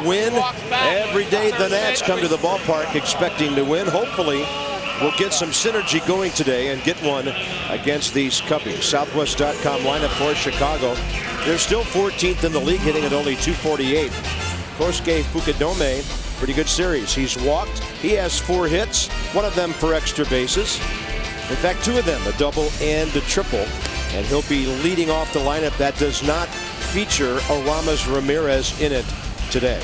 win. Every day the Nats come to the ballpark expecting to win. Hopefully we'll get some synergy going today and get one against these Cubbies. Southwest.com lineup for Chicago. They're still 14th in the league, hitting at only .248. Kosuke Fukudome, pretty good series. He's walked. He has 4 hits, one of them for extra bases. In fact, 2 of them, a double and a triple. And he'll be leading off the lineup that does not feature Aramis Ramirez in it today.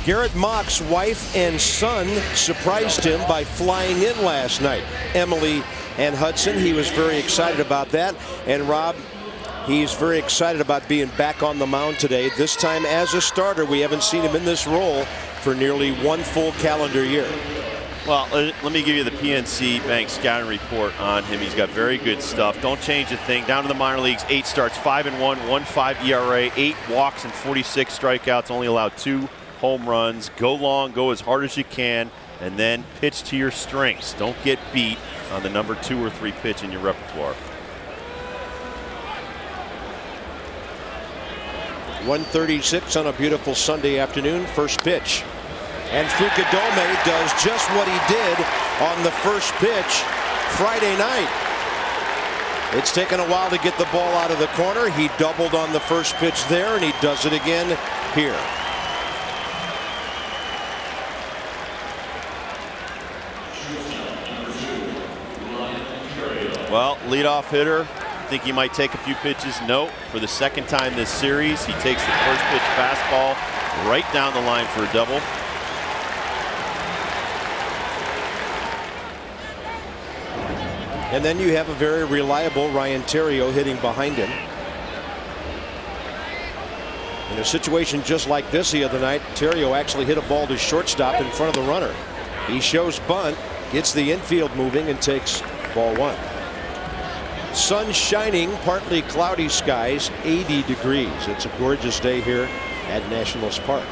Garrett Mock's wife and son surprised him by flying in last night. Emily and Hudson, he was very excited about that. And Rob, he's very excited about being back on the mound today. This time as a starter. We haven't seen him in this role for nearly 1 full calendar year. Well, let me give you the PNC Bank scouting report on him. He's got very good stuff. Don't change a thing. Down to the minor leagues, 8 starts, 5-1, 1.5 ERA, 8 walks and 46 strikeouts. Only allowed 2 home runs. Go long, go as hard as you can, and then pitch to your strengths. Don't get beat on the number 2 or 3 pitch in your repertoire. 1:36 on a beautiful Sunday afternoon. First pitch. And Fukudome does just what he did on the first pitch Friday night. It's taken a while to get the ball out of the corner. He doubled on the first pitch there, and he does it again here. Well, leadoff hitter. Think he might take a few pitches. No, for the second time this series, he takes the first pitch fastball right down the line for a double. And then you have a very reliable Ryan Theriot hitting behind him. In a situation just like this the other night, Theriot actually hit a ball to shortstop in front of the runner. He shows bunt, gets the infield moving, and takes ball 1. Sun shining, partly cloudy skies, 80 degrees. It's a gorgeous day here at Nationals Park.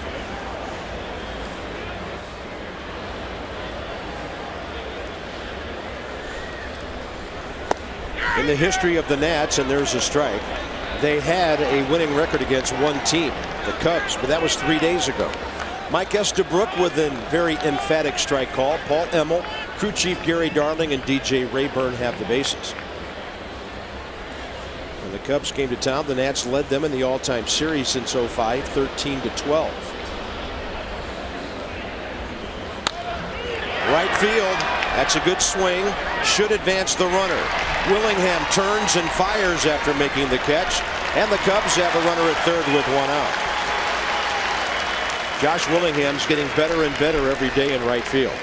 In the history of the Nats, and there's a strike, they had a winning record against one team, the Cubs, but that was 3 days ago. Mike Estabrook with a very emphatic strike call. Paul Emmel, crew chief Gary Darling, and DJ Rayburn have the bases. When the Cubs came to town, the Nats led them in the all-time series since '05, 13-12. Right field, that's a good swing, should advance the runner. Willingham turns and fires after making the catch, and the Cubs have a runner at third with 1 out. Josh Willingham's getting better and better every day in right field.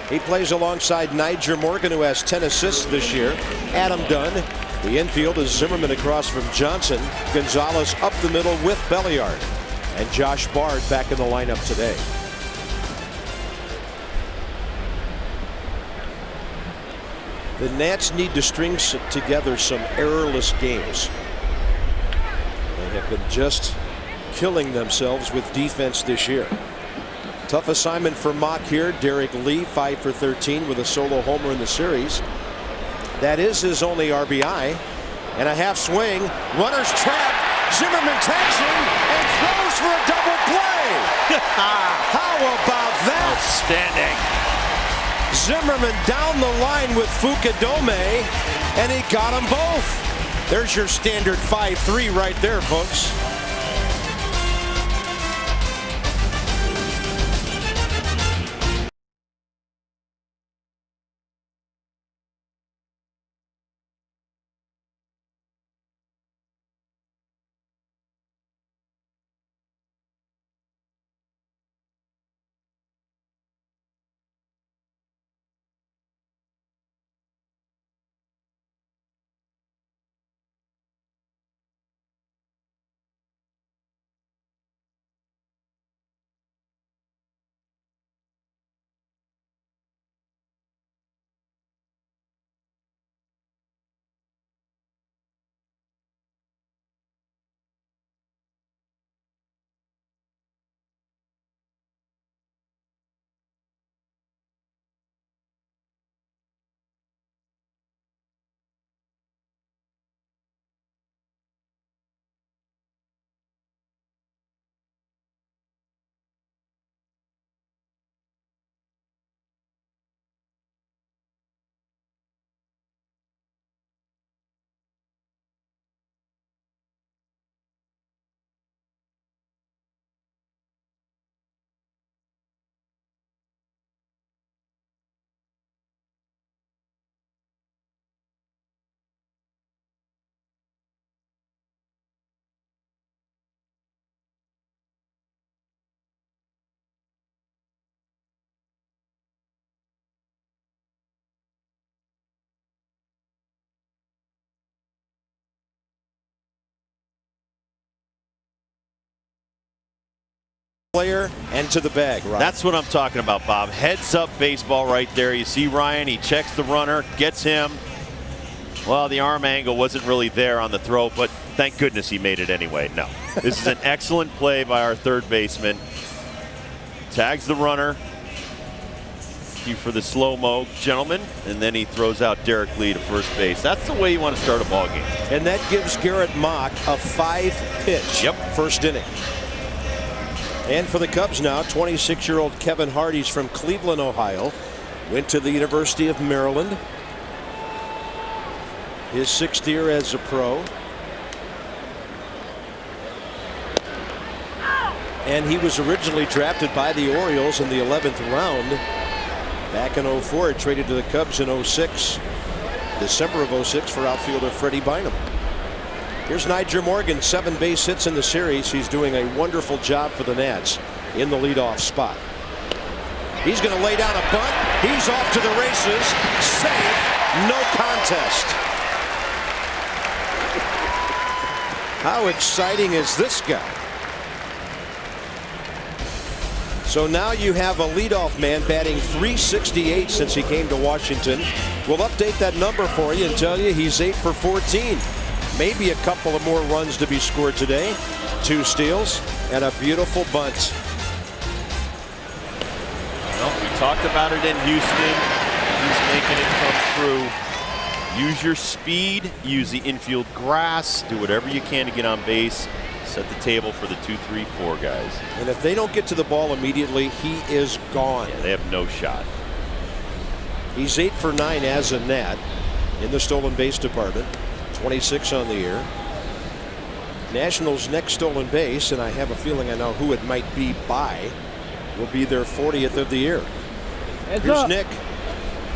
He plays alongside Niger Morgan, who has 10 assists this year. Adam Dunn. The infield is Zimmerman across from Johnson. Gonzalez up the middle with Belliard. And Josh Bard back in the lineup today. The Nats need to string together some errorless games. They have been just killing themselves with defense this year. Tough assignment for Mock here. Derek Lee, 5 for 13 with a solo homer in the series. That is his only RBI. And a half swing. Runner's trapped. Zimmerman takes him and throws for a double play. How about that? Outstanding. Zimmerman down the line with Fukudome, and he got them both. There's your standard 5-3 right there, folks. player and to the bag, right? That's what I'm talking about, Bob. Heads up baseball right there. You see Ryan, he checks the runner, gets him. Well, the arm angle wasn't really there on the throw, but thank goodness he made it anyway. No. This is an excellent play by our third baseman. Tags the runner. You for the slow-mo, gentlemen, and then he throws out Derek Lee to first base. That's the way you want to start a ball game. And that gives Garrett Mock a 5-pitch first inning. And for the Cubs now, 26-year-old Kevin Hart, he's from Cleveland, Ohio. Went to the University of Maryland. His 6th year as a pro. And he was originally drafted by the Orioles in the 11th round. Back in 04, he traded to the Cubs in 06, December of 06 for outfielder Freddie Bynum. Here's Nyjer Morgan, 7 base hits in the series. He's doing a wonderful job for the Nats in the leadoff spot. He's going to lay down a bunt. He's off to the races. Safe. No contest. How exciting is this guy? So now you have a leadoff man batting .368 since he came to Washington. We'll update that number for you and tell you he's 8 for 14. Maybe a couple of more runs to be scored today. 2 steals and a beautiful bunt. Well, we talked about it in Houston. He's making it come through. Use your speed, use the infield grass, do whatever you can to get on base. Set the table for the 2, 3, 4 guys. And if they don't get to the ball immediately, he is gone. Yeah, they have no shot. He's 8 for 9 as a Nat in the stolen base department. 26 on the year. Nationals' next stolen base, and I have a feeling I know who it might be by, will be their 40th of the year. Here's Nick.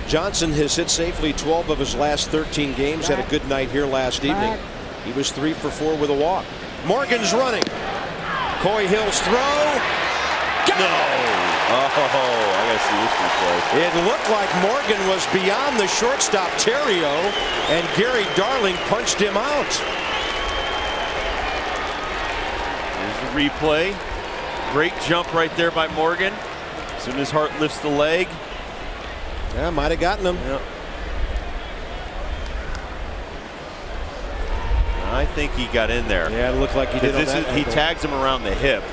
Johnson has hit safely 12 of his last 13 games. Had a good night here last evening. He was 3 for 4 with a walk. Morgan's running. Coy Hill's throw. No. Oh, I gotta see this replay. It looked like Morgan was beyond the shortstop Terrio, and Gary Darling punched him out. Here's the replay. Great jump right there by Morgan. As soon as Hart lifts the leg. Yeah, might have gotten him. Yep. I think he got in there. Yeah, it looked like he did. He tags him around the hip.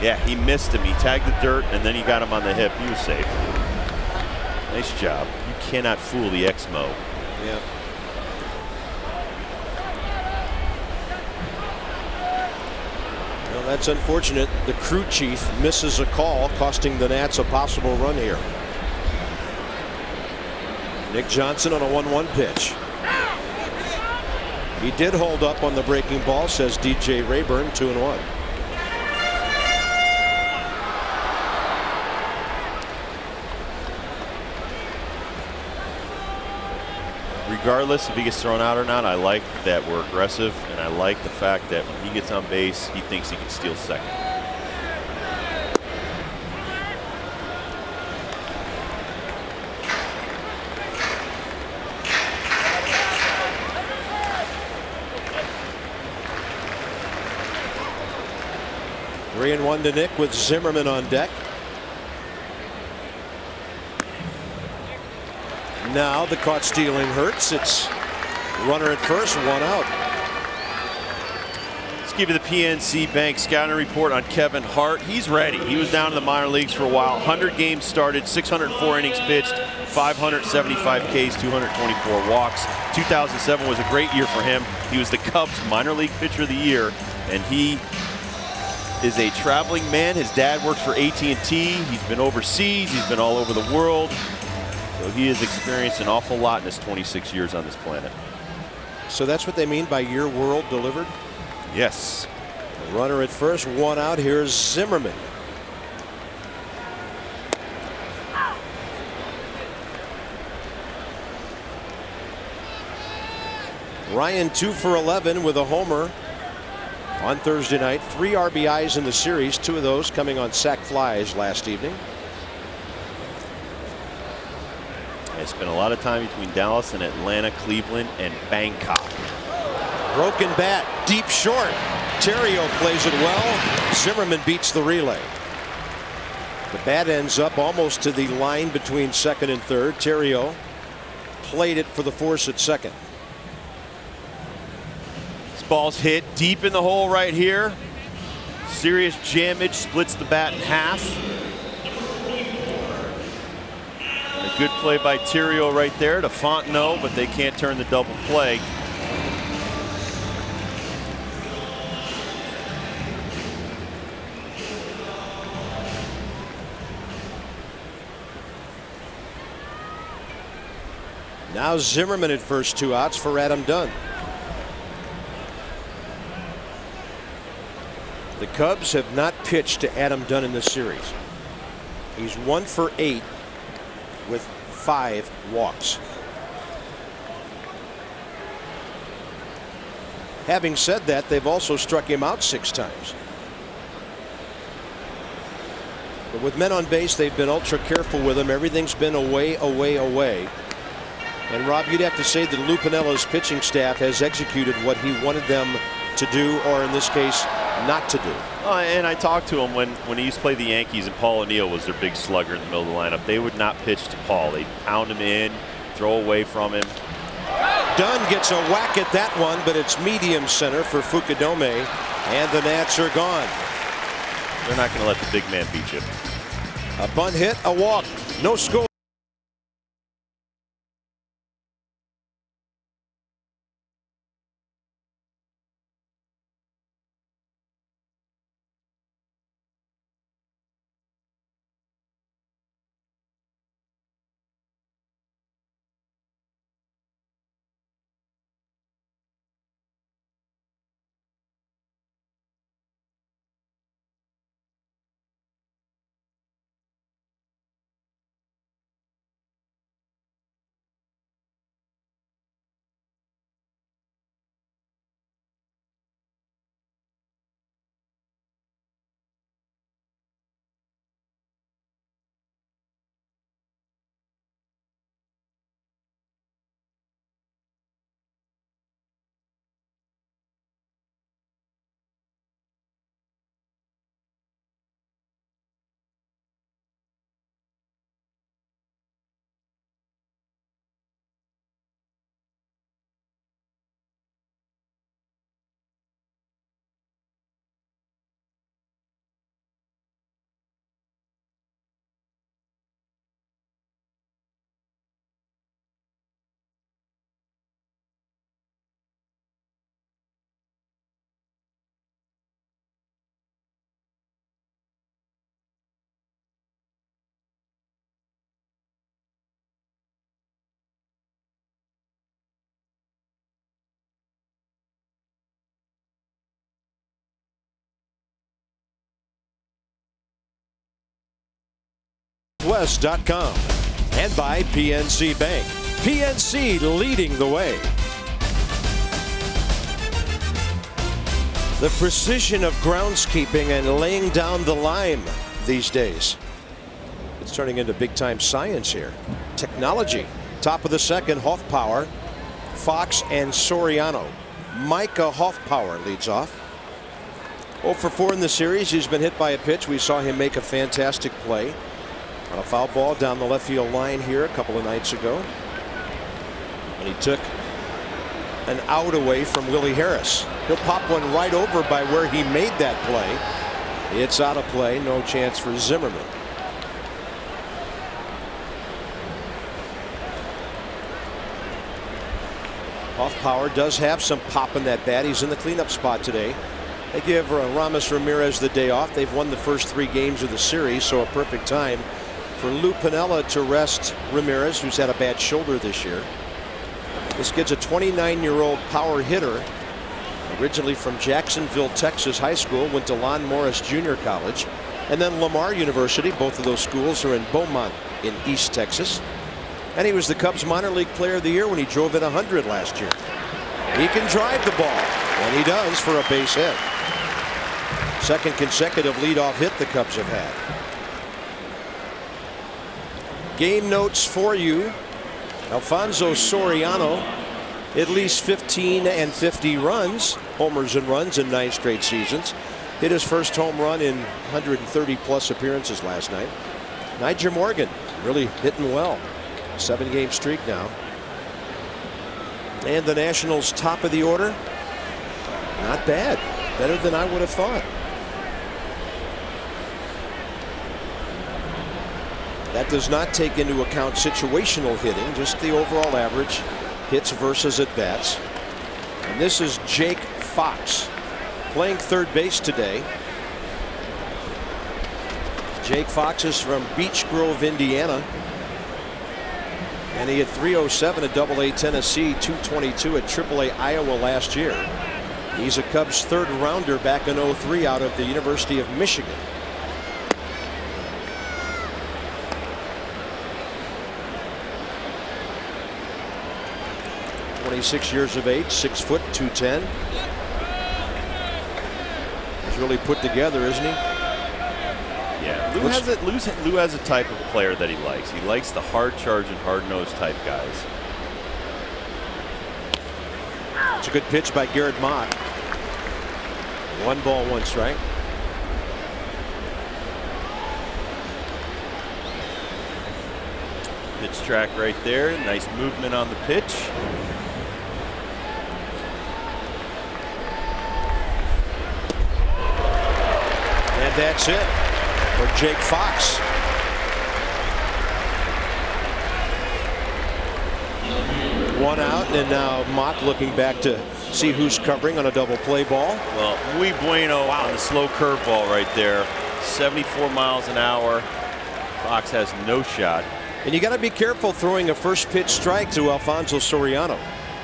Yeah, he missed him. He tagged the dirt, and then he got him on the hip. He was safe. Nice job. You cannot fool the Exmo. Yeah. Well, that's unfortunate. The crew chief misses a call, costing the Nats a possible run here. Nick Johnson on a 1-1 pitch. He did hold up on the breaking ball, says DJ Rayburn. 2-1. Regardless if he gets thrown out or not, I like that we're aggressive, and I like the fact that when he gets on base, he thinks he can steal second. Three and 1 to Nick with Zimmerman on deck. Now the caught stealing hurts. It's runner at first, 1 out. Let's give you the PNC Bank scouting report on Kevin Hart. He's ready. He was down in the minor leagues for a while. 100 games started, 604 innings pitched, 575 Ks, 224 walks. 2007 was a great year for him. He was the Cubs minor league pitcher of the year, and he is a traveling man. His dad works for AT&T. He's been overseas. He's been all over the world. So he has experienced an awful lot in his 26 years on this planet. So that's what they mean by your world delivered? Yes. Runner at first, 1 out. Here's Zimmerman. Ryan 2 for 11 with a homer on Thursday night. 3 RBIs in the series, 2 of those coming on sac flies last evening. I spent a lot of time between Dallas and Atlanta, Cleveland, and Bangkok. Broken bat, deep short. Terrio plays it well. Zimmerman beats the relay. The bat ends up almost to the line between second and third. Terrio played it for the force at second. This ball's hit deep in the hole right here. Serious jamage, splits the bat in half. A good play by Terrio right there to Fontenot, but they can't turn the double play. Now Zimmerman at first, 2 outs for Adam Dunn. The Cubs have not pitched to Adam Dunn in this series. He's 1 for 8 with 5 walks. Having said that, they've also struck him out 6 times. But with men on base, they've been ultra careful with him. Everything's been away, away, away. And Rob, you'd have to say that Lou Piniella's pitching staff has executed what he wanted them to do, or in this case, not to do. And I talked to him when he used to play the Yankees and Paul O'Neill was their big slugger in the middle of the lineup. They would not pitch to Paul. They'd pound him in, throw away from him. Dunn gets a whack at that one, but it's medium center for Fukudome, and the Nats are gone. They're not going to let the big man beat you. A bunt hit, a walk, no score. West.com and by PNC Bank. PNC leading the way. The precision of groundskeeping and laying down the lime these days. It's turning into big time science here. Technology. Top of the second, Hoffpower, Fox and Soriano. Micah Hoffpower leads off. 0 for 4 in the series. He's been hit by a pitch. We saw him make a fantastic play on a foul ball down the left field line here a couple of nights ago. And he took an out away from Willie Harris. He'll pop one right over by where he made that play. It's out of play. No chance for Zimmerman. Hoffpower does have some pop in that bat. He's in the cleanup spot today. They give Ramos Ramirez the day off. They've won the first 3 games of the series, so a perfect time for Lou Piniella to rest Ramirez, who's had a bad shoulder this year. This kid's a 29-year-old power hitter, originally from Jacksonville, Texas high school, went to Lon Morris Junior College, and then Lamar University. Both of those schools are in Beaumont in East Texas. And he was the Cubs minor league player of the year when he drove in 100 last year. He can drive the ball, and he does for a base hit. Second consecutive leadoff hit the Cubs have had. Game notes for you. Alfonso Soriano at least 15 and 50 runs, homers and runs in 9 straight seasons. Hit his first home run in 130 plus appearances last night. Nyjer Morgan really hitting well. 7-game streak now. And the Nationals' top of the order, not bad. Better than I would have thought. That does not take into account situational hitting, just the overall average hits versus at bats. And this is Jake Fox playing third base today. Jake Fox is from Beech Grove, Indiana. And he had 307 at AA Tennessee, 222 at AAA Iowa last year. He's a Cubs third rounder back in '03 out of the University of Michigan. .26 years of age, 6 foot 210. He's really put together, isn't he? Yeah, Lou has a type of player that he likes. He likes the hard charging, hard nosed type guys. It's a good pitch by Garrett Mott. 1 ball, 1 strike. Pitch track right there. Nice movement on the pitch. And that's it for Jake Fox. One out, and now Mott looking back to see who's covering on a double play ball. Well, muy bueno on the slow curveball right there. 74 miles an hour. Fox has no shot. And you got to be careful throwing a first pitch strike to Alfonso Soriano.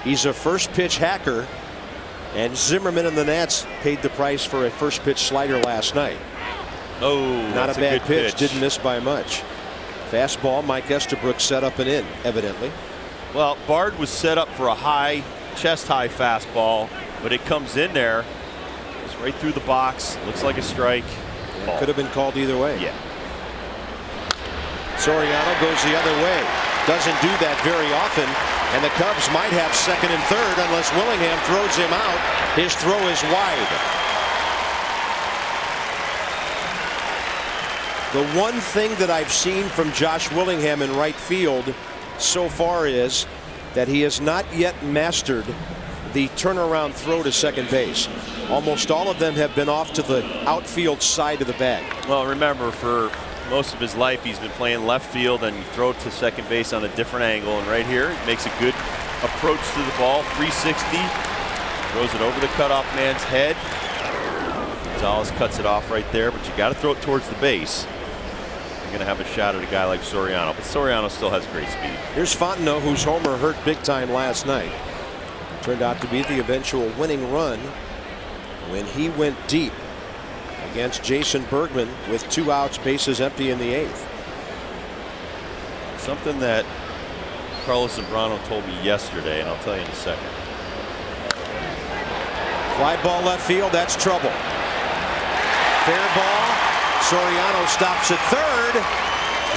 He's a first pitch hacker, and Zimmerman and the Nats paid the price for a first pitch slider last night. Oh, not a bad pitch. Didn't miss by much. Fastball, Mike Estabrook set up and in, evidently. Well, Bard was set up for a high, chest high fastball, but it comes in there. It's right through the box. Looks like a strike. It could have been called either way. Yeah. Soriano goes the other way. Doesn't do that very often. And the Cubs might have second and third unless Willingham throws him out. His throw is wide. The one thing that I've seen from Josh Willingham in right field so far is that he has not yet mastered the turnaround throw to second base. Almost all of them have been off to the outfield side of the bag. Well, remember, for most of his life he's been playing left field, and you throw it to second base on a different angle, and right here he makes a good approach to the ball. 360, throws it over the cutoff man's head. Gonzalez cuts it off right there, but you got to throw it towards the base. You're going to have a shot at a guy like Soriano, but Soriano still has great speed. Here's Fontenot, whose homer hurt big time last night. Turned out to be the eventual winning run when he went deep against Jason Bergman with 2 outs, bases empty in the 8th. Something that Carlos Zambrano told me yesterday, and I'll tell you in a second. Fly ball left field, that's trouble. Fair ball. Soriano stops at third.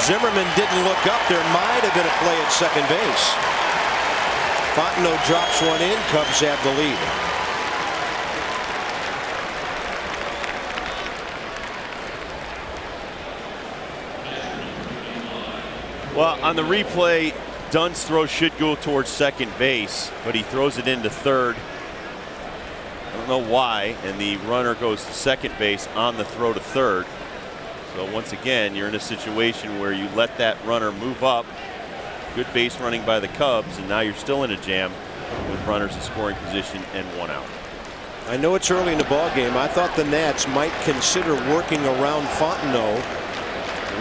Zimmerman didn't look up. There might have been a play at second base. Fontenot drops one in. Cubs have the lead. Well, on the replay, Dunn's throw should go towards second base, but he throws it into third. I don't know why, and the runner goes to second base on the throw to third. So once again, you're in a situation where you let that runner move up. Good base running by the Cubs, and now you're still in a jam with runners in scoring position and 1 out. I know it's early in the ball game. I thought the Nats might consider working around Fontenot,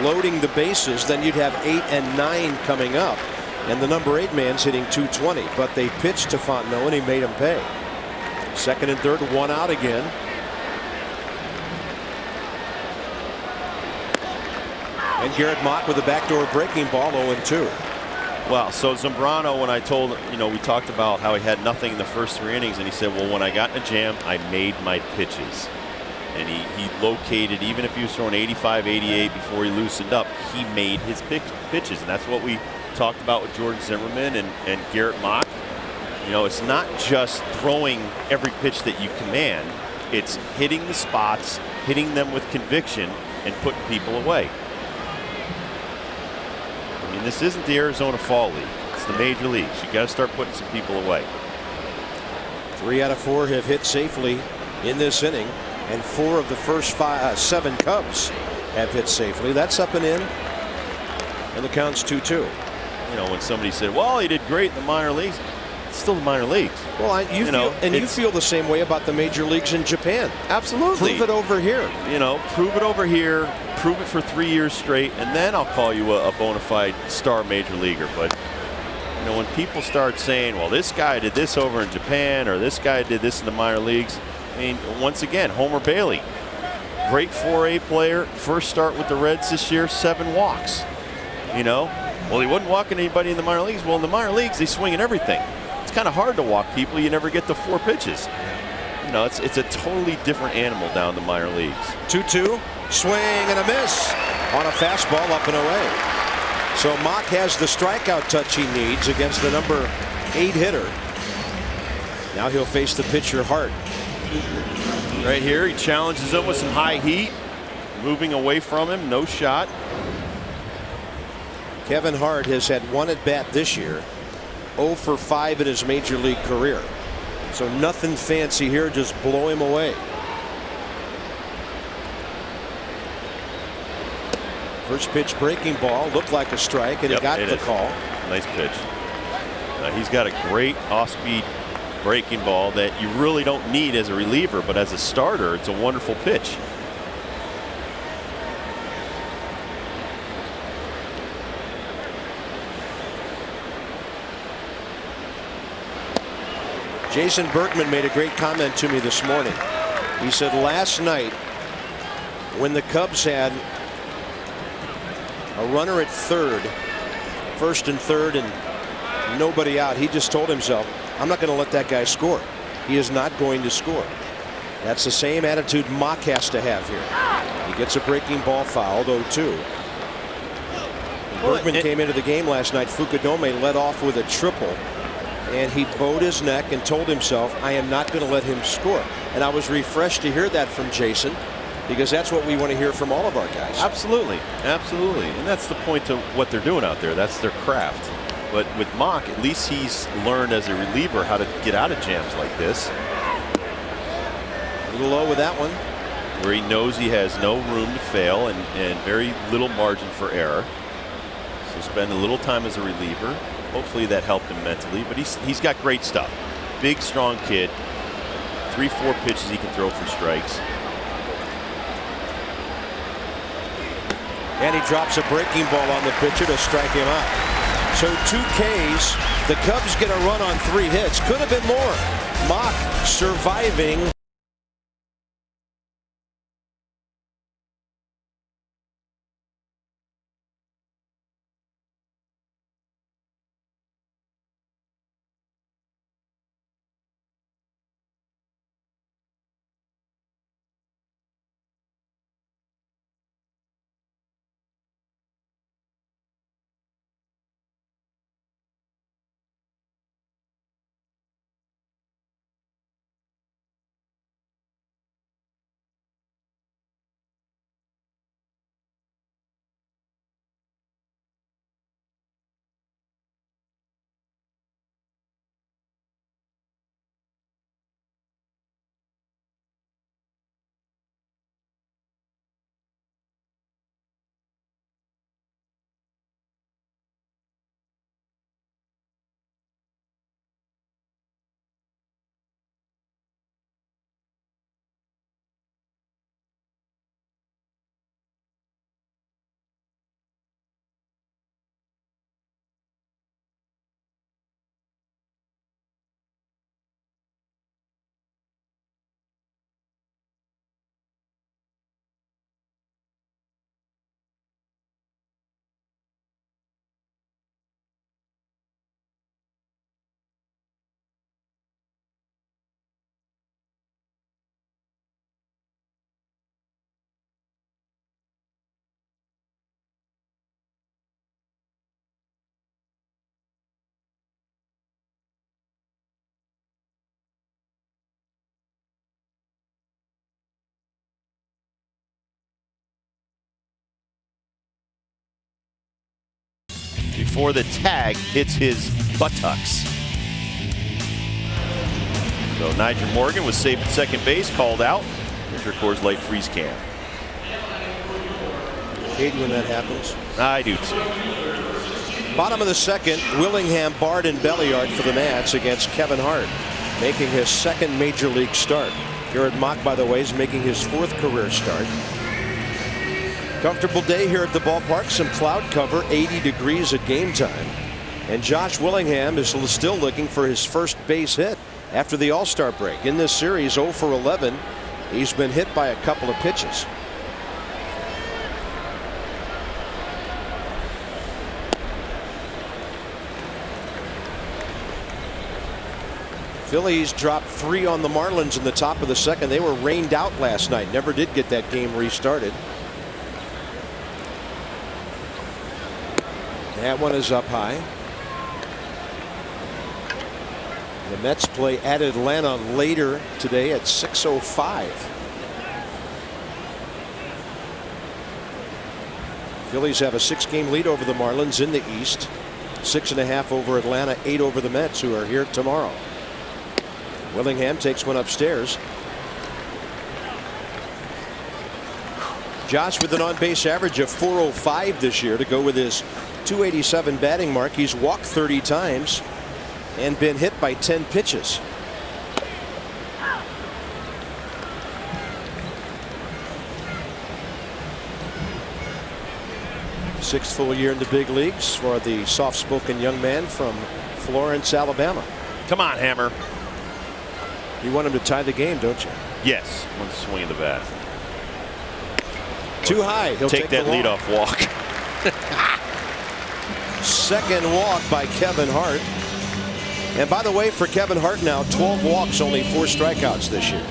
loading the bases. Then you'd have 8 and 9 coming up, and the number 8 man's hitting 220. But they pitched to Fontenot, and he made him pay. Second and third, 1 out again. And Garrett Mott with a backdoor breaking ball, 0-2. Well, so Zambrano, when I told him, we talked about how he had nothing in the first 3 innings, and he said, well, when I got in a jam, I made my pitches. And he located, even if he was throwing 85, 88 before he loosened up, he made his pitches. And that's what we talked about with Jordan Zimmerman and Garrett Mott. You know, it's not just throwing every pitch that you command. It's hitting the spots, hitting them with conviction, and putting people away. I mean, this isn't the Arizona Fall League. It's the major leagues. You got to start putting some people away. 3 out of 4 have hit safely in this inning, and 4 of the first 7 Cubs have hit safely. That's up and in, and the count's 2-2. You know, when somebody said, well, he did great in the minor leagues, it's still the minor leagues. Well, you feel the same way about the major leagues in Japan. Absolutely. Prove it over here. You know, prove it over here, prove it for 3 years straight, and then I'll call you a bona fide star major leaguer. But, you know, when people start saying, well, this guy did this over in Japan, or this guy did this in the minor leagues, I mean, once again, Homer Bailey, great 4A player, first start with the Reds this year, 7 walks. You know, well, he wasn't walking anybody in the minor leagues. Well, in the minor leagues, they swing at everything. It's kind of hard to walk people. You never get to 4 pitches. You know, it's a totally different animal down in the minor leagues. 2-2, swing and a miss on a fastball up and away. So Mock has the strikeout touch he needs against the number 8 hitter. Now he'll face the pitcher Hart. Right here, he challenges him with some high heat, moving away from him, no shot. Kevin Hart has had 1 at bat this year, 0 for 5 in his major league career. So nothing fancy here, just blow him away. First pitch breaking ball, looked like a strike, and he got the call. Nice pitch. He's got a great off-speed breaking ball that you really don't need as a reliever, but as a starter, it's a wonderful pitch. Jason Berkman made a great comment to me this morning. He said last night, when the Cubs had a runner at third, first and third, and nobody out, he just told himself, I'm not going to let that guy score. He is not going to score. That's the same attitude Mock has to have here. He gets a breaking ball fouled, 0-2. Berkman came into the game last night. Fukudome led off with a triple, and he bowed his neck and told himself, I am not going to let him score. And I was refreshed to hear that from Jason, because that's what we want to hear from all of our guys. Absolutely, absolutely. And that's the point to what they're doing out there. That's their craft. But with Mock, at least he's learned as a reliever how to get out of jams like this. A little low with that one. Where he knows he has no room to fail and very little margin for error. So spend a little time as a reliever. Hopefully that helped him mentally, but he's got great stuff. Big, strong kid. 3-4 pitches he can throw for strikes. And he drops a breaking ball on the pitcher to strike him out. So 2 Ks. The Cubs get a run on 3 hits. Could have been more. Mock surviving before the tag hits his buttocks. So Nigel Morgan was safe at second base, called out. Here's your Coors Light freeze can. Hate when that happens. I do too. Bottom of the second, Willingham, Bard, and Belliard for the Nats against Kevin Hart, making his second major league start. Garrett Mock, by the way, is making his 4th career start. Comfortable day here at the ballpark. Some cloud cover, 80 degrees at game time. And Josh Willingham is still looking for his first base hit after the All-Star break. In this series, 0 for 11. He's been hit by a couple of pitches. Phillies dropped 3 on the Marlins in the top of the second. They were rained out last night. Never did get that game restarted. That one is up high. The Mets play at Atlanta later today at 6:05. Phillies have a 6-game lead over the Marlins in the East. 6.5 over Atlanta, 8 over the Mets, who are here tomorrow. Willingham takes one upstairs. Josh with an on-base average of 405 this year to go with his 287 batting mark. He's walked 30 times and been hit by 10 pitches. Sixth full year in the big leagues for the soft-spoken young man from Florence, Alabama. Come on, Hammer. You want him to tie the game, don't you? Yes. One swing of the bat. Too high. He'll take that leadoff walk. Second walk by Kevin Hart. And by the way, for Kevin Hart now, 12 walks, only 4 strikeouts this year.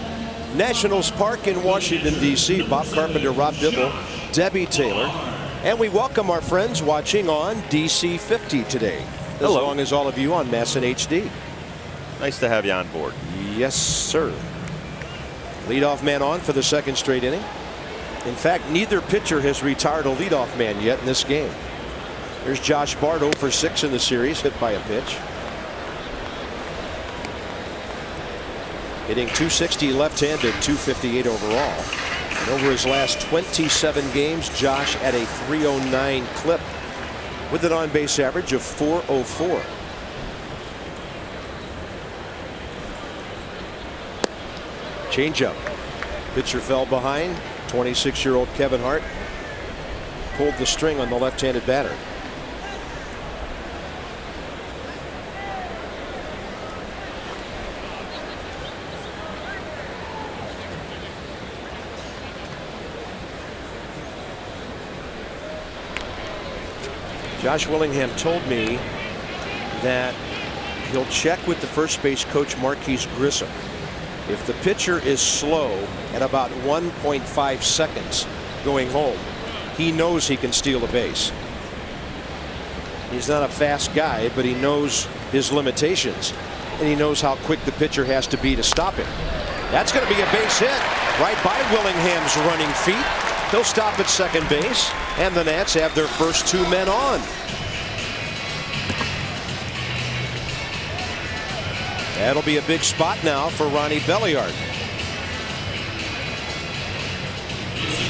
Nationals Park in Washington, D.C. Bob Carpenter, Rob Dibble, Debbie Taylor. And we welcome our friends watching on DC 50 today. Hello. As long as all of you on Masson HD. Nice to have you on board. Yes, sir. Leadoff man on for the second straight inning. In fact, neither pitcher has retired a leadoff man yet in this game. There's Josh Bard, 0 for 6 in the series, hit by a pitch. Hitting .260 left-handed, .258 overall. And over his last 27 games, Josh at a .309 clip with an on-base average of .404. Changeup. Pitcher fell behind. 26-year-old Kevin Hart pulled the string on the left-handed batter. Josh Willingham told me that he'll check with the first base coach, Marquise Grissom. If the pitcher is slow at about 1.5 seconds going home, he knows he can steal a base. He's not a fast guy, but he knows his limitations, and he knows how quick the pitcher has to be to stop him. That's going to be a base hit right by Willingham's running feet. He'll stop at second base, and the Nats have their first 2 men on. That'll be a big spot now for Ronnie Belliard.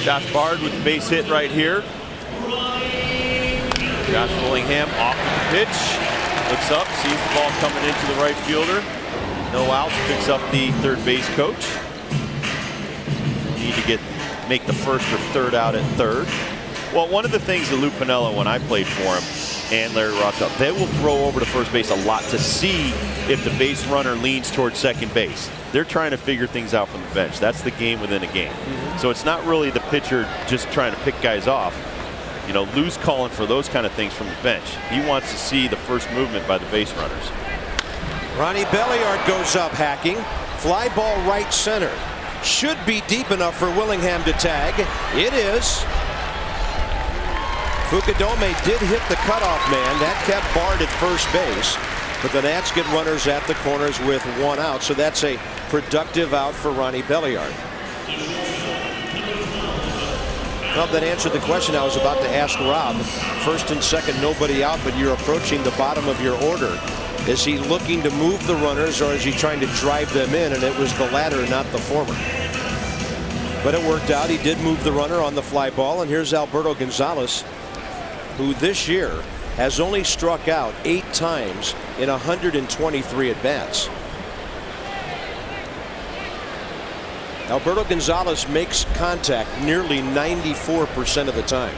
Josh Bard with the base hit right here. Josh Willingham off the pitch. Looks up, sees the ball coming into the right fielder. No outs, picks up the third base coach. Need to make the first or third out at third. Well, one of the things that Lou Piniella, when I played for him, and Larry Rothschild, they will throw over to first base a lot to see if the base runner leans towards second base. They're trying to figure things out from the bench. That's the game within a game. So it's not really the pitcher just trying to pick guys off. You know, Lou's calling for those kind of things from the bench. He wants to see the first movement by the base runners. Ronnie Belliard goes up hacking. Fly ball right center. Should be deep enough for Willingham to tag. It is. Fukudome did hit the cutoff man. That kept Bard at first base. But the Nats get runners at the corners with 1 out. So that's a productive out for Ronnie Belliard. Well, that answered the question I was about to ask Rob. First and second, nobody out, but you're approaching the bottom of your order. Is he looking to move the runners, or is he trying to drive them in? And it was the latter, not the former. But it worked out. He did move the runner on the fly ball. And here's Alberto Gonzalez, who this year has only struck out 8 times in 123 at-bats. Alberto Gonzalez makes contact nearly 94% of the time.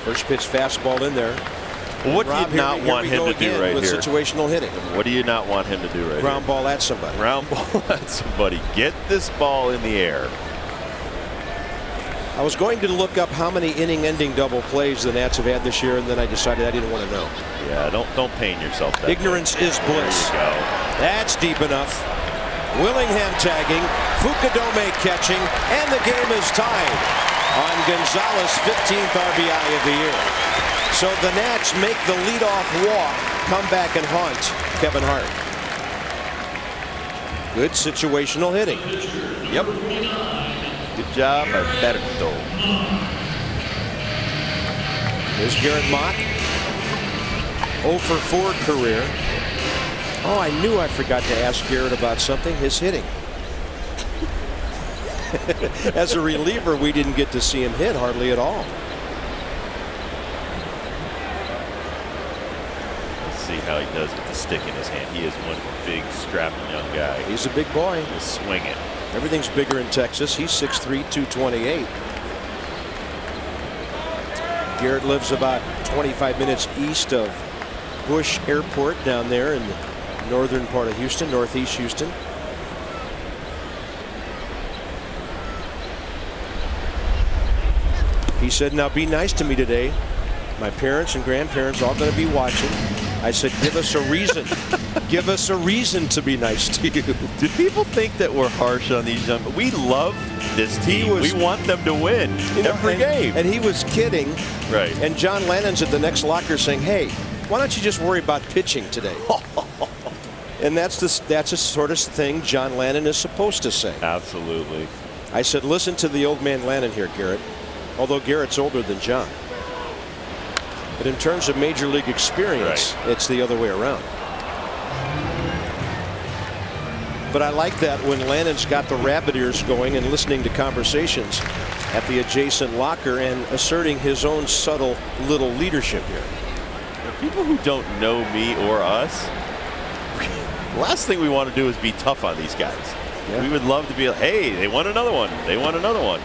First pitch fastball in there. What Rob, do you not want him to do right with here? Situational hitting. What do you not want him to do right here? Ground ball at somebody. Ground ball at somebody. Get this ball in the air. I was going to look up how many inning-ending double plays the Nats have had this year, and then I decided I didn't want to know. Yeah, don't pain yourself that Ignorance is bliss. There you go. That's deep enough. Willingham tagging, Fukudome catching, and the game is tied on Gonzalez' 15th RBI of the year. So the Nats make the leadoff walk, come back and haunt Kevin Hart. Good situational hitting. Yep. Good job, Alberto. There's Garrett Mott. 0 for 4 career. Oh, I knew I forgot to ask Garrett about something. His hitting. As a reliever, we didn't get to see him hit hardly at all. Let's see how he does with the stick in his hand. He is one big, strapping young guy. He's a big boy. He'll swing it. Everything's bigger in Texas. He's 6'3", 228. Garrett lives about 25 minutes east of Bush Airport down there in the northern part of Houston, northeast Houston. He said, now be nice to me today. My parents and grandparents are all going to be watching. I said, give us a reason. Give us a reason to be nice to you. Do people think that we're harsh on these young? We love this team. We want them to win every game. And he was kidding. Right. And John Lennon's at the next locker saying, hey, why don't you just worry about pitching today? And that's a sort of thing John Lennon is supposed to say. Absolutely. I said, listen to the old man Lennon here, Garrett. Although Garrett's older than John. But in terms of major league experience, it's the other way around. But I like that when Lannon's got the rabbit ears going and listening to conversations at the adjacent locker and asserting his own subtle little leadership here. People who don't know me or us, the last thing we want to do is be tough on these guys. Yeah. We would love to be like, hey, they won another one. They won another one.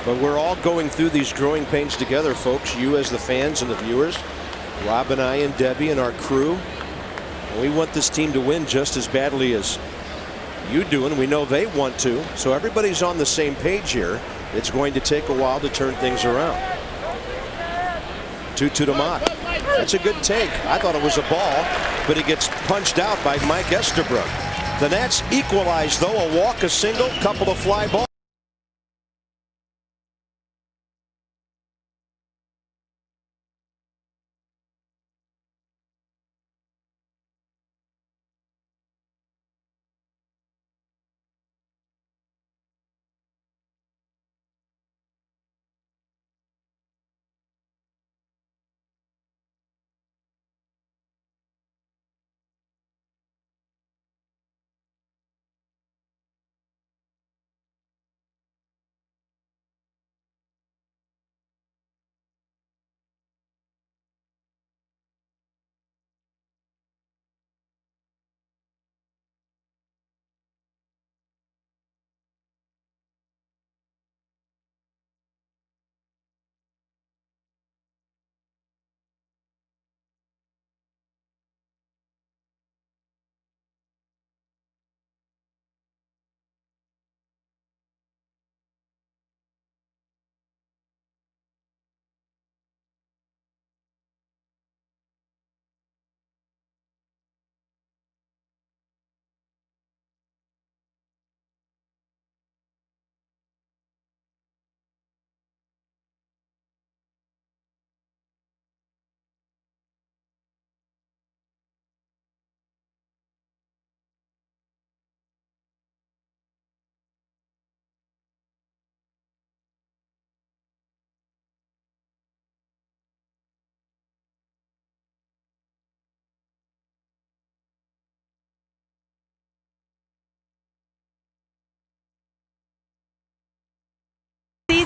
But we're all going through these growing pains together, folks. You as the fans and the viewers, Rob and I and Debbie and our crew. And we want this team to win just as badly as you do, and we know they want to. So everybody's on the same page here. It's going to take a while to turn things around. 2-2 to Mott. That's a good take. I thought it was a ball, but he gets punched out by Mike Estabrook. The Nats equalize, though. A walk, a single, couple of fly balls.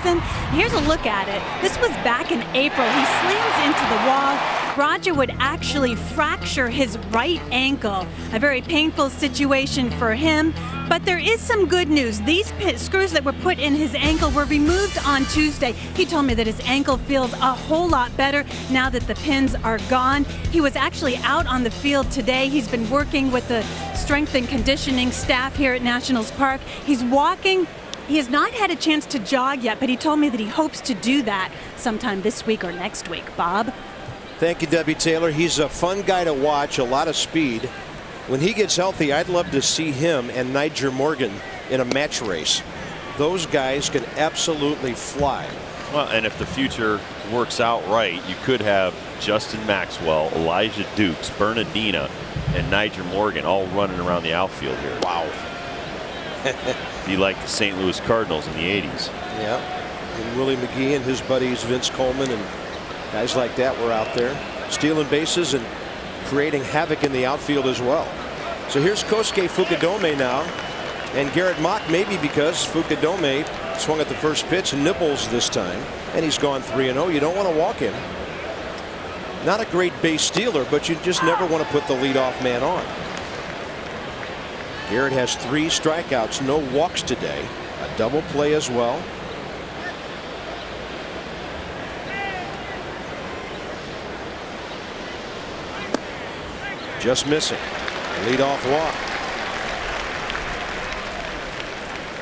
season. Here's a look at it. This was back in April. He slams into the wall. Roger would actually fracture his right ankle. A very painful situation for him. But there is some good news. These screws that were put in his ankle were removed on Tuesday. He told me that his ankle feels a whole lot better now that the pins are gone. He was actually out on the field today. He's been working with the strength and conditioning staff here at Nationals Park. He's walking. He has not had a chance to jog yet, but he told me that he hopes to do that sometime this week or next week. Bob? Thank you, Debbie Taylor. He's a fun guy to watch, a lot of speed. When he gets healthy, I'd love to see him and Niger Morgan in a match race. Those guys can absolutely fly. Well, and if the future works out right, you could have Justin Maxwell, Elijah Dukes, Bernardina, and Niger Morgan all running around the outfield here. Wow. Be like the St. Louis Cardinals in the 80s. Yeah. And Willie McGee and his buddies Vince Coleman and guys like that were out there stealing bases and creating havoc in the outfield as well. So here's Kosuke Fukudome now, and Garrett Mock, maybe because Fukudome swung at the first pitch, nibbles this time, and he's gone 3-0. You don't want to walk him. Not a great base stealer, but you just never want to put the leadoff man on. Garrett has 3 strikeouts, no walks today, a double play as well. Just missing. Leadoff walk.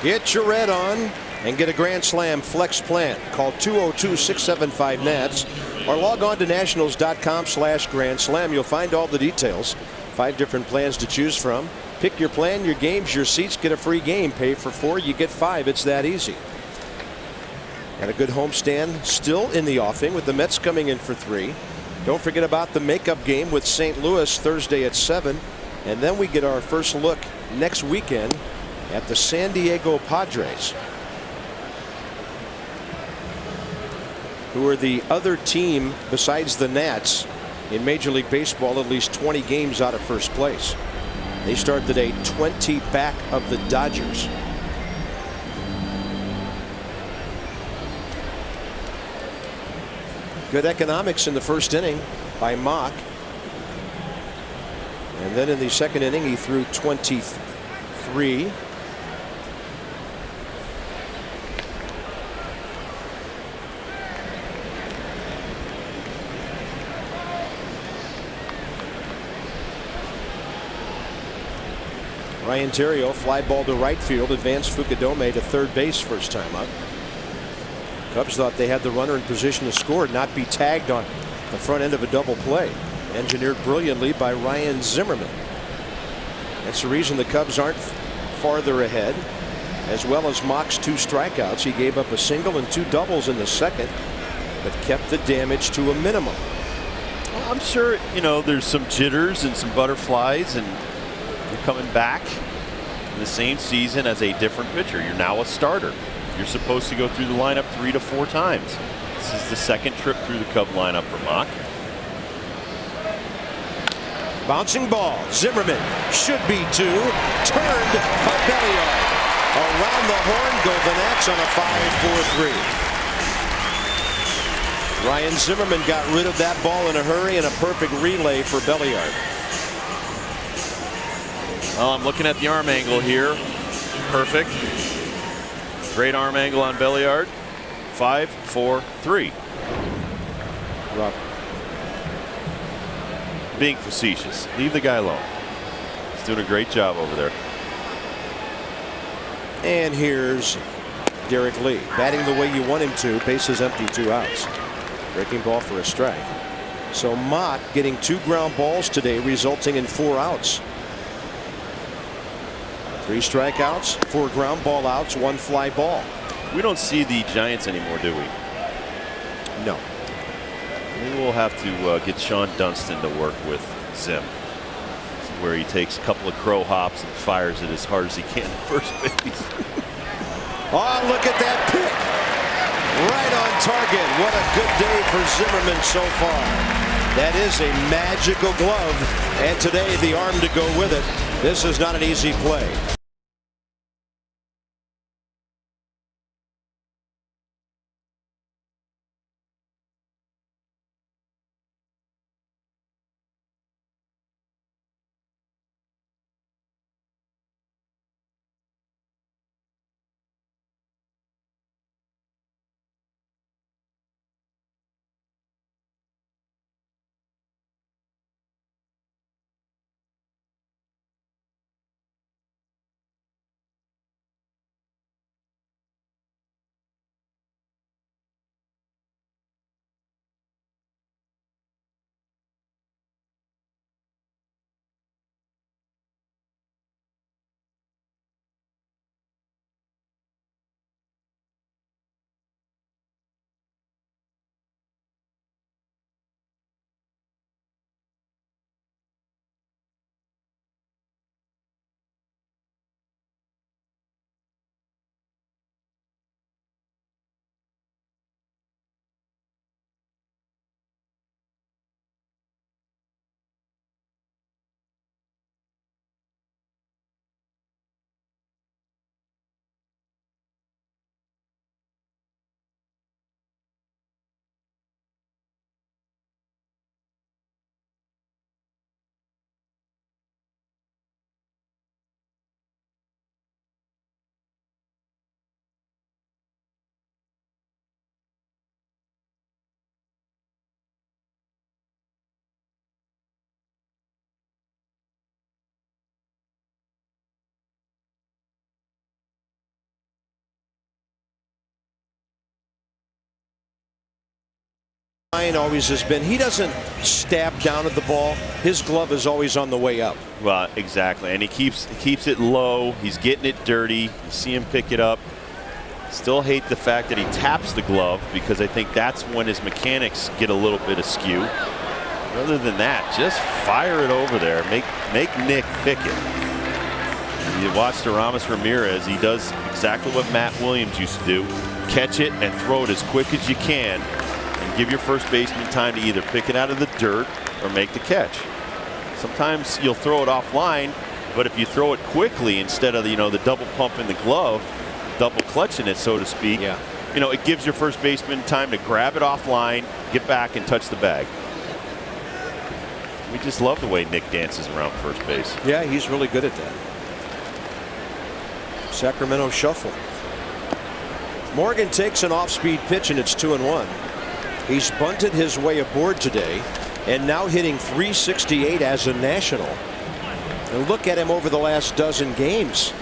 Get your red on and get a Grand Slam flex plan. Call 202-675-NATS or log on to nationals.com/Grand Slam. You'll find all the details. 5 different plans to choose from. Pick your plan, your games, your seats, get a free game. Pay for 4, you get 5. It's that easy. And a good homestand still in the offing with the Mets coming in for 3. Don't forget about the makeup game with St. Louis Thursday at 7. And then we get our first look next weekend at the San Diego Padres, who are the other team besides the Nats in Major League Baseball at least 20 games out of first place. They start the day 20 back of the Dodgers. Good economics in the first inning by Mock. And then in the second inning, he threw 23. Ryan Theriot, fly ball to right field, advanced Fukudome to third base first time up. Cubs thought they had the runner in position to score, not be tagged on the front end of a double play. Engineered brilliantly by Ryan Zimmerman. That's the reason the Cubs aren't farther ahead. As well as Mock's 2 strikeouts. He gave up a single and 2 doubles in the second, but kept the damage to a minimum. Well, I'm sure, you know, there's some jitters and some butterflies, and you're coming back in the same season as a different pitcher. You're now a starter. You're supposed to go through the lineup 3 to 4 times. This is the second trip through the Cub lineup for Mock. Bouncing ball. Zimmerman should be 2. Turned by Belliard. Around the horn go the Nats on a 5-4-3. Ryan Zimmerman got rid of that ball in a hurry and a perfect relay for Belliard. Well, I'm looking at the arm angle here. Perfect. Great arm angle on Belliard. 5-4-3. Rob. Being facetious. Leave the guy alone. He's doing a great job over there. And here's Derek Lee batting the way you want him to. Bases empty, 2 outs. Breaking ball for a strike. So Mock getting 2 ground balls today, resulting in 4 outs. 3 strikeouts, 4 ground ball outs, 1 fly ball. We don't see the Giants anymore, do we? No. Maybe we'll have to get Sean Dunston to work with Zim, where he takes a couple of crow hops and fires it as hard as he can at first base. Oh, look at that pick. Right on target. What a good day for Zimmerman so far. That is a magical glove. And today the arm to go with it. This is not an easy play. always has been, he doesn't stab down at the ball. His glove is always on the way up. Well, exactly, and he keeps it low. He's getting it dirty. You see him pick it up. Still hate the fact that he taps the glove, because I think that's when his mechanics get a little bit askew. Other than that, just fire it over there. Make Nick pick it. You watch Aramis Ramirez. He does exactly what Matt Williams used to do. Catch it and throw it as quick as you can, and give your first baseman time to either pick it out of the dirt or make the catch. Sometimes you'll throw it offline, but if you throw it quickly instead of the double pump in the glove, double clutching it, so to speak, it gives your first baseman time to grab it offline, get back and touch the bag. We just love the way Nick dances around first base. Yeah, he's really good at that. Sacramento shuffle. Morgan takes an off-speed pitch, and it's 2-1. He's bunted his way aboard today, and now hitting .368 as a national. And look at him over the last dozen games.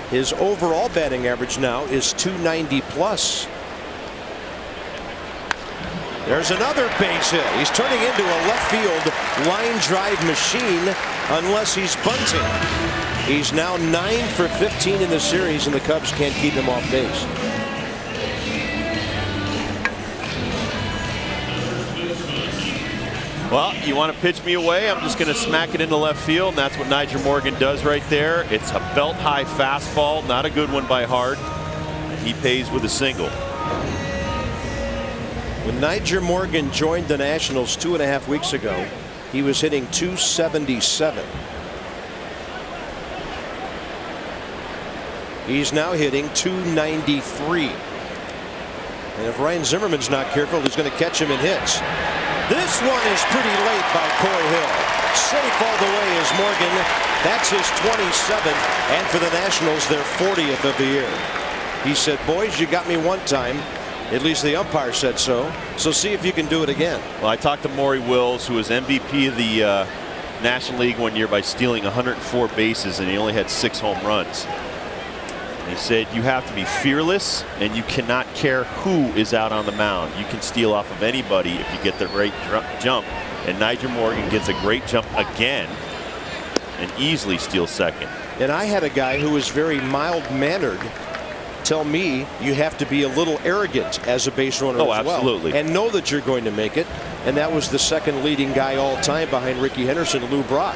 His overall batting average now is .290 plus. There's another base hit. He's turning into a left field line drive machine unless he's bunting. He's now 9 for 15 in the series, and the Cubs can't keep him off base. Well, you want to pitch me away, I'm just going to smack it into left field, and that's what Nigel Morgan does right there. It's a belt-high fastball, not a good one by Hart. He pays with a single. When Nigel Morgan joined the Nationals 2.5 weeks ago, he was hitting .277. He's now hitting .293. And if Ryan Zimmerman's not careful, he's going to catch him in hits. This one is pretty late by Coy Hill. Safe all the way is Morgan. That's his 27th, and for the Nationals, their 40th of the year. He said, boys, you got me one time. At least the umpire said so. So see if you can do it again. Well, I talked to Maury Wills, who was MVP of the National League one year by stealing 104 bases, and he only had 6 home runs. He said you have to be fearless, and you cannot care who is out on the mound. You can steal off of anybody if you get the right jump. And Nigel Morgan gets a great jump again and easily steals second. And I had a guy who was very mild-mannered tell me you have to be a little arrogant as a base runner as absolutely. well, and know that you're going to make it. And that was the second leading guy all time behind Ricky Henderson, Lou Brock.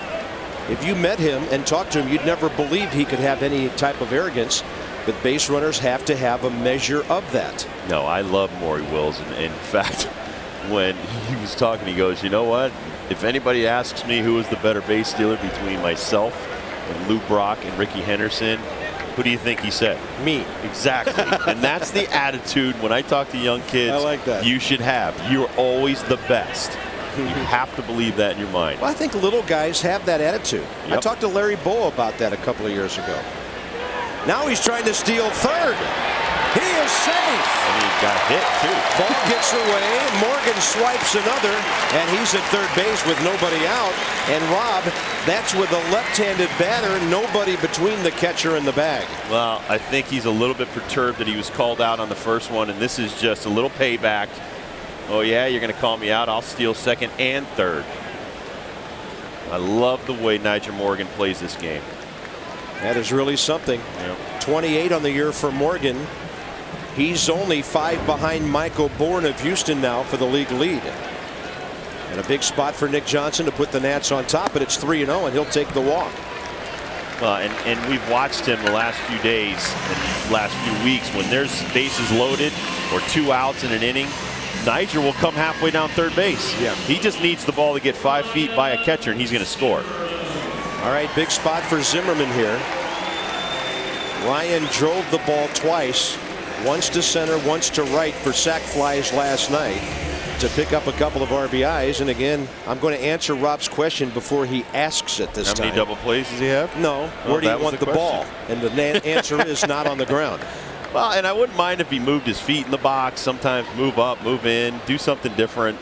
If you met him and talked to him, you'd never believe he could have any type of arrogance. But base runners have to have a measure of that. No, I love Maury Wills. And in fact, when he was talking, he goes, you know what? If anybody asks me who is the better base stealer between myself and Lou Brock and Ricky Henderson, who do you think he said? Me. Exactly. And that's the attitude when I talk to young kids. I like that. You should have. You're always the best. You have to believe that in your mind. Well, I think little guys have that attitude. Yep. I talked to Larry Bow about that a couple of years ago. Now he's trying to steal third. He is safe. And he got hit, too. Ball gets away. Morgan swipes another, and he's at third base with nobody out. And Rob, that's with a left-handed batter, nobody between the catcher and the bag. Well, I think he's a little bit perturbed that he was called out on the first one, and this is just a little payback. Oh, yeah, you're going to call me out. I'll steal second and third. I love the way Nigel Morgan plays this game. That is really something. Yep. 28 on the year for Morgan. He's only 5 behind Michael Bourne of Houston now for the league lead. And a big spot for Nick Johnson to put the Nats on top, but it's 3-0, and he'll take the walk. And we've watched him the last few days and last few weeks when there's bases loaded or 2 outs in an inning. Nigel will come halfway down third base. Yeah. He just needs the ball to get 5 feet by a catcher, and he's going to score. All right, big spot for Zimmerman here. Ryan drove the ball twice, once to center, once to right for sac flies last night to pick up a couple of RBIs. And again, I'm going to answer Rob's question before he asks it this time. How many double plays does he have? No. Where do you want the ball? And the answer is not on the ground. Well, and I wouldn't mind if he moved his feet in the box, sometimes move up, move in, do something different.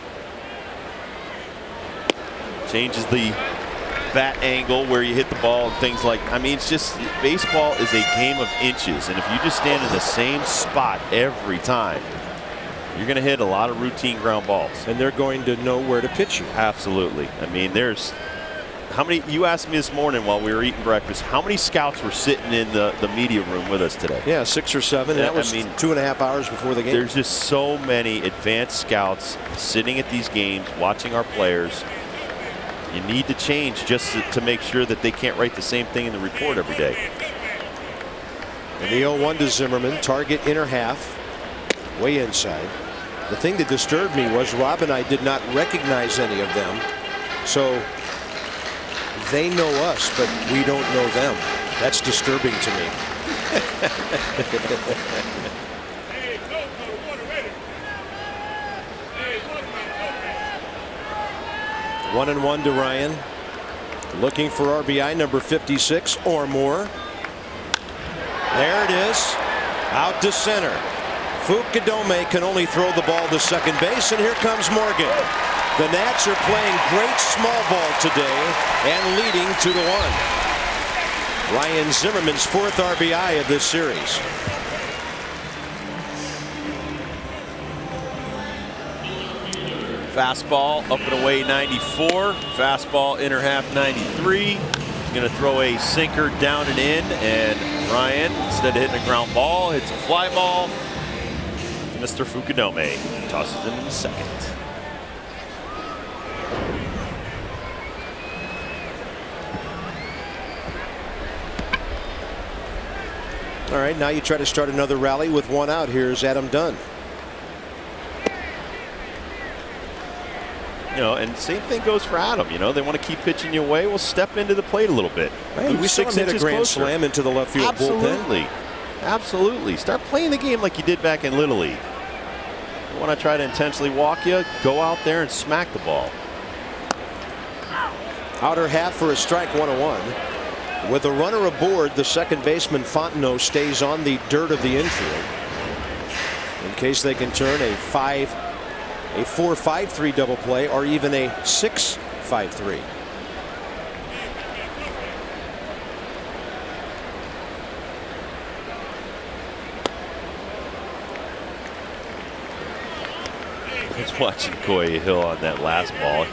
Changes the bat angle where you hit the ball and things like, I mean, it's just, baseball is a game of inches, and if you just stand in the same spot every time, you're going to hit a lot of routine ground balls. And they're going to know where to pitch you. Absolutely. I mean, there's how many, you asked me this morning while we were eating breakfast, how many scouts were sitting in the media room with us today? Yeah, 6 or 7. Yeah, that was 2.5 hours before the game. There's just so many advanced scouts sitting at these games, watching our players. You need to change just to make sure that they can't write the same thing in the report every day. And the 0-1 to Zimmerman, target inner half, way inside. The thing that disturbed me was Rob and I did not recognize any of them. So they know us, but we don't know them. That's disturbing to me. 1-1 to Ryan. Looking for RBI number 56 or more. There it is. Out to center. Fukudome can only throw the ball to second base, and here comes Morgan. The Nats are playing great small ball today and leading 2-1. Ryan Zimmerman's 4th RBI of this series. Fastball up and away 94. Fastball inner half 93. He's going to throw a sinker down and in, and Ryan, instead of hitting a ground ball, hits a fly ball. Mr. Fukudome tosses it in the second. All right, now you try to start another rally with 1 out. Here's Adam Dunn. You know, and same thing goes for Adam. You know, they want to keep pitching you away. We'll step into the plate a little bit. Hey, we saw him hit a grand slam into the left field Absolutely. bullpen. Absolutely. Start playing the game like you did back in Little League. You want to try to intentionally walk you, go out there and smack the ball. Outer half for a strike, 1-1. With a runner aboard, the second baseman Fontenot stays on the dirt of the infield in case they can turn a 4-5-3 double play or even a 6-5-3. I was watching Koya Hill on that last ball.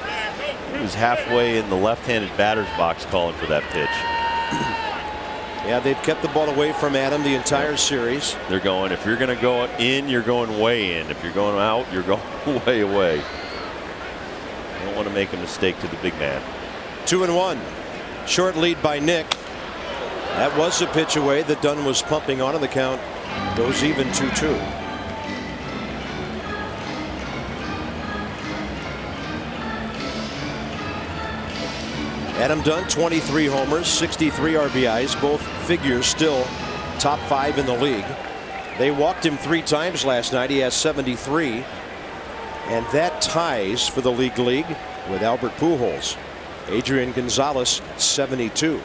He was halfway in the left-handed batter's box calling for that pitch. Yeah, they've kept the ball away from Adam the entire series. They're going, if you're going to go in, you're going way in. If you're going out, you're going way away. You don't want to make a mistake to the big man. 2-1. Short lead by Nick. That was a pitch away that Dunn was pumping on, and the count goes even 2-2. Adam Dunn, 23 homers, 63 RBIs, both figures still top 5 in the league. They walked him 3 times last night. He has 73, and that ties for the league with Albert Pujols. Adrian Gonzalez, 72.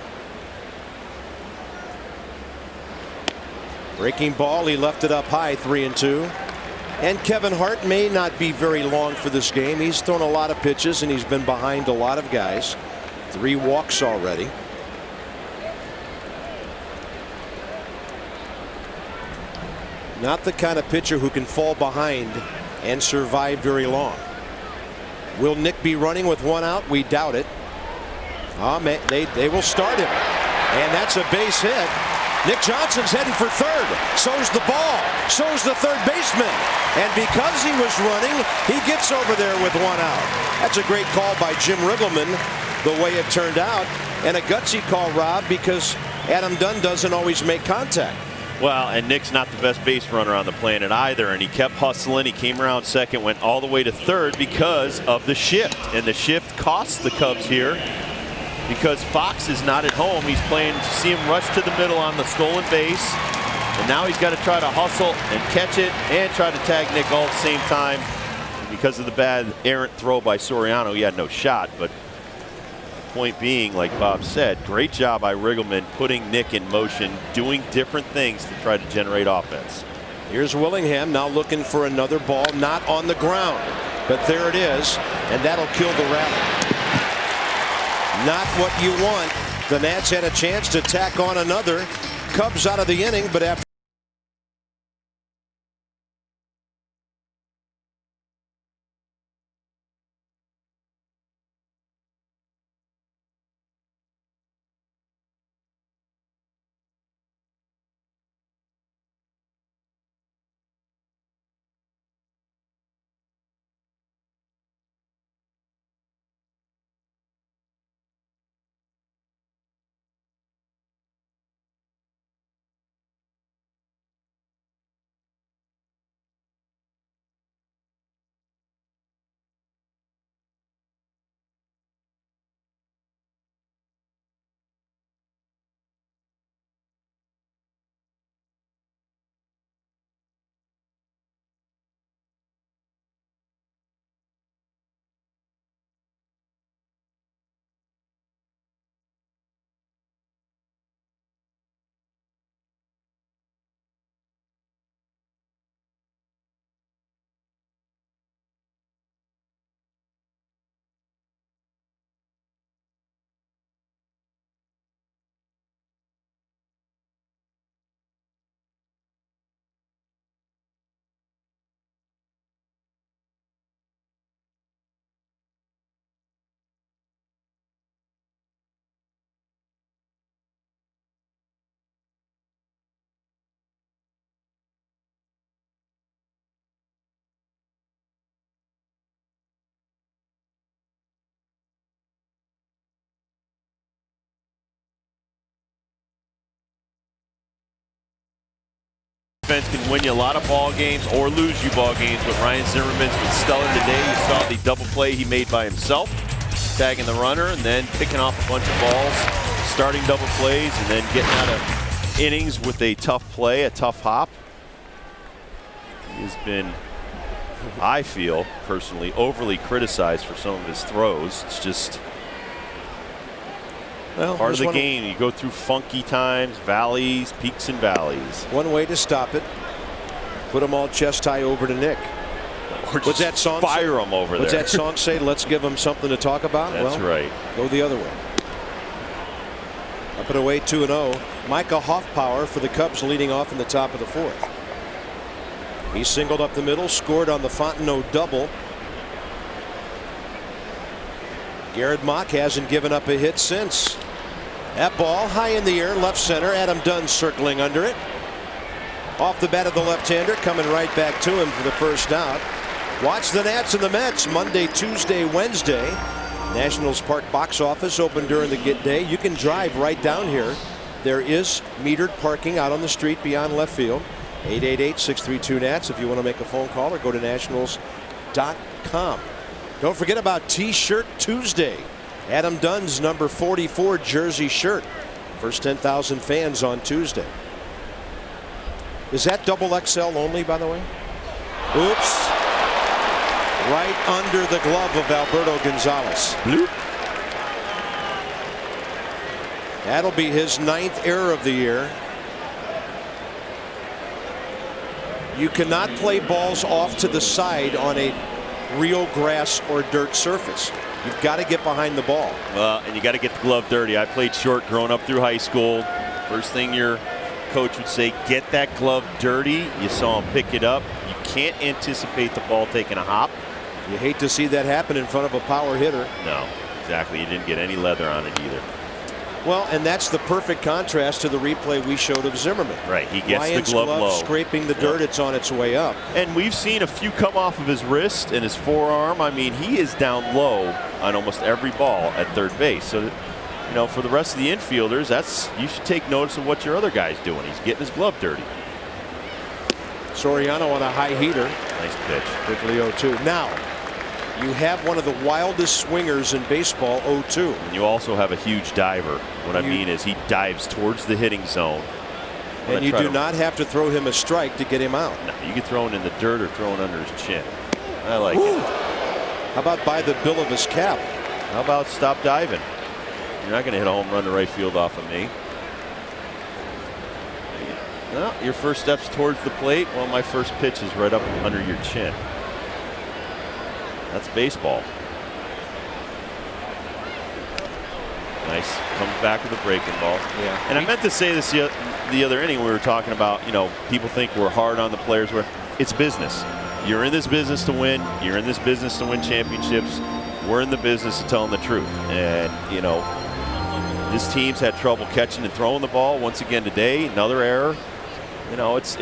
Breaking ball, he left it up high, 3-2. And Kevin Hart may not be very long for this game. He's thrown a lot of pitches and he's been behind a lot of guys. 3 walks already. Not the kind of pitcher who can fall behind and survive very long. Will Nick be running with 1 out? We doubt it. Oh, man, they will start him. And that's a base hit. Nick Johnson's heading for third. So's the ball. So's the third baseman. And because he was running, he gets over there with 1 out. That's a great call by Jim Riggleman, the way it turned out. And a gutsy call, Rob, because Adam Dunn doesn't always make contact. Well, and Nick's not the best base runner on the planet either, and he kept hustling. He came around second, went all the way to third because of the shift. And the shift costs the Cubs here because Fox is not at home. He's playing to see him rush to the middle on the stolen base. And now he's got to try to hustle and catch it and try to tag Nick all at the same time. Because of the bad errant throw by Soriano, he had no shot. But point being, like Bob said, great job by Riggleman putting Nick in motion, doing different things to try to generate offense. Here's Willingham now looking for another ball, not on the ground. But there it is, and that'll kill the rally. Not what you want. The Nats had a chance to tack on another. Cubs out of the inning, but after defense can win you a lot of ball games or lose you ball games, but Ryan Zimmerman's been stellar today. You saw the double play he made by himself, tagging the runner and then picking off a bunch of balls, starting double plays, and then getting out of innings with a tough play, a tough hop. He has been, I feel, personally, overly criticized for some of his throws. It's just part of the game. You go through funky times, valleys, peaks and valleys. One way to stop it, put them all chest high over to Nick. Or What's that song fire say? them over What's there. that song say? Let's give them something to talk about. That's right. Go the other way. Up and away 2-0. Micah Hoffpower for the Cubs leading off in the top of the fourth. He singled up the middle, scored on the Fontenot double. Garrett Mock hasn't given up a hit since. That ball high in the air, left center. Adam Dunn circling under it. Off the bat of the left-hander, coming right back to him for the first out. Watch the Nats and the Mets Monday, Tuesday, Wednesday. Nationals Park box office open during the day. You can drive right down here. There is metered parking out on the street beyond left field. 888-632-NATS if you want to make a phone call or go to nationals.com. Don't forget about T-Shirt Tuesday. Adam Dunn's number 44 jersey shirt. First 10,000 fans on Tuesday. Is that double XL only, by the way? Oops. Right under the glove of Alberto Gonzalez. Bloop. That'll be his 9th error of the year. You cannot play balls off to the side on a real grass or dirt surface. You've got to get behind the ball. And you got to get the glove dirty. I played short growing up through high school. First thing your coach would say, get that glove dirty. You saw him pick it up. You can't anticipate the ball taking a hop. You hate to see that happen in front of a power hitter. No, exactly. You didn't get any leather on it either. Well, and that's the perfect contrast to the replay we showed of Zimmerman. Right, he gets Ryan's the glove low. Scraping the dirt, it's on its way up. And we've seen a few come off of his wrist and his forearm. I mean, he is down low on almost every ball at third base. So, you know, for the rest of the infielders, you should take notice of what your other guy's doing. He's getting his glove dirty. Soriano on a high heater. Nice pitch. Quickly 0-2. Now, you have one of the wildest swingers in baseball, 0-2. And you also have a huge diver. What I mean is he dives towards the hitting zone. And you do not have to throw him a strike to get him out. No, you can throw it in the dirt or throw it under his chin. I like it. How about by the bill of his cap? How about stop diving? You're not going to hit a home run to right field off of me. Well, your first step's towards the plate. Well, my first pitch is right up under your chin. That's baseball. Nice. Comes back with a breaking ball. Yeah. And I meant to say this the other inning. We were talking about, you know, people think we're hard on the players. It's business. You're in this business to win. You're in this business to win championships. We're in the business of telling the truth. And, you know, this team's had trouble catching and throwing the ball once again today. Another error. You know, it's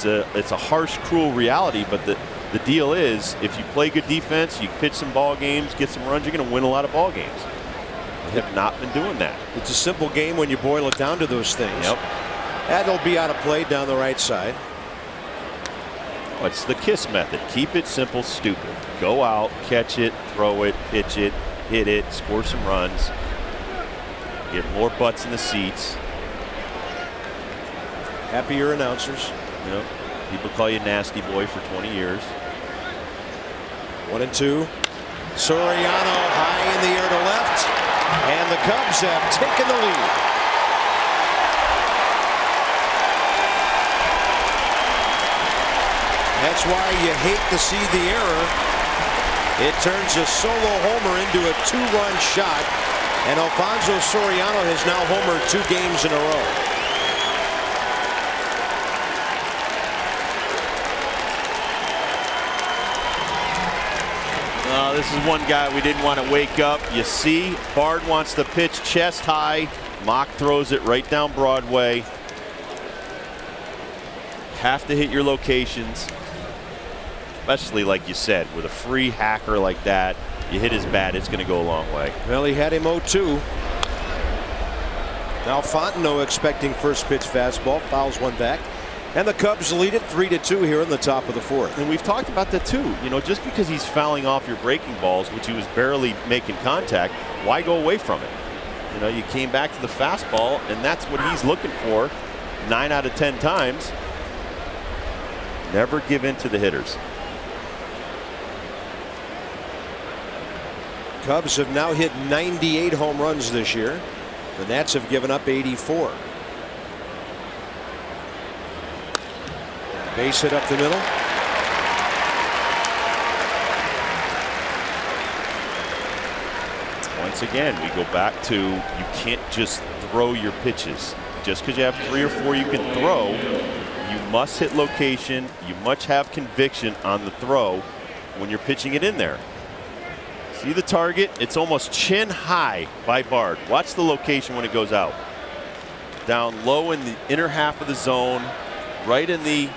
a harsh, cruel reality. But the deal is, if you play good defense, you pitch some ball games, get some runs, you're going to win a lot of ball games. They have not been doing that. It's a simple game when you boil it down to those things. Yep. That'll be out of play down the right side. Oh, it's the KISS method. Keep it simple, stupid. Go out, catch it, throw it, pitch it, hit it, score some runs. Get more butts in the seats. Happier announcers. You know, people call you nasty boy for 20 years. 1-2. Soriano high in the air to left. And the Cubs have taken the lead. That's why you hate to see the error. It turns a solo homer into a 2-run shot. And Alfonso Soriano has now homered 2 games in a row. This is one guy we didn't want to wake up. You see, Bard wants to pitch chest high. Mock throws it right down Broadway. Have to hit your locations. Especially, like you said, with a free hacker like that, you hit his bat, it's going to go a long way. Well, he had him 0-2. Now Fontenot expecting first pitch fastball, fouls one back. And the Cubs lead it 3-2 here in the top of the fourth. And we've talked about that too. You know, just because he's fouling off your breaking balls, which he was barely making contact, why go away from it? You know, you came back to the fastball, and that's what he's looking for 9 out of 10 times. Never give in to the hitters. Cubs have now hit 98 home runs this year. The Nats have given up 84. Base hit up the middle. Once again, we go back to you can't just throw your pitches. Just because you have 3 or 4 you can throw, you must hit location. You must have conviction on the throw when you're pitching it in there. See the target? It's almost chin high by Bard. Watch the location when it goes out. Down low in the inner half of the zone, right in the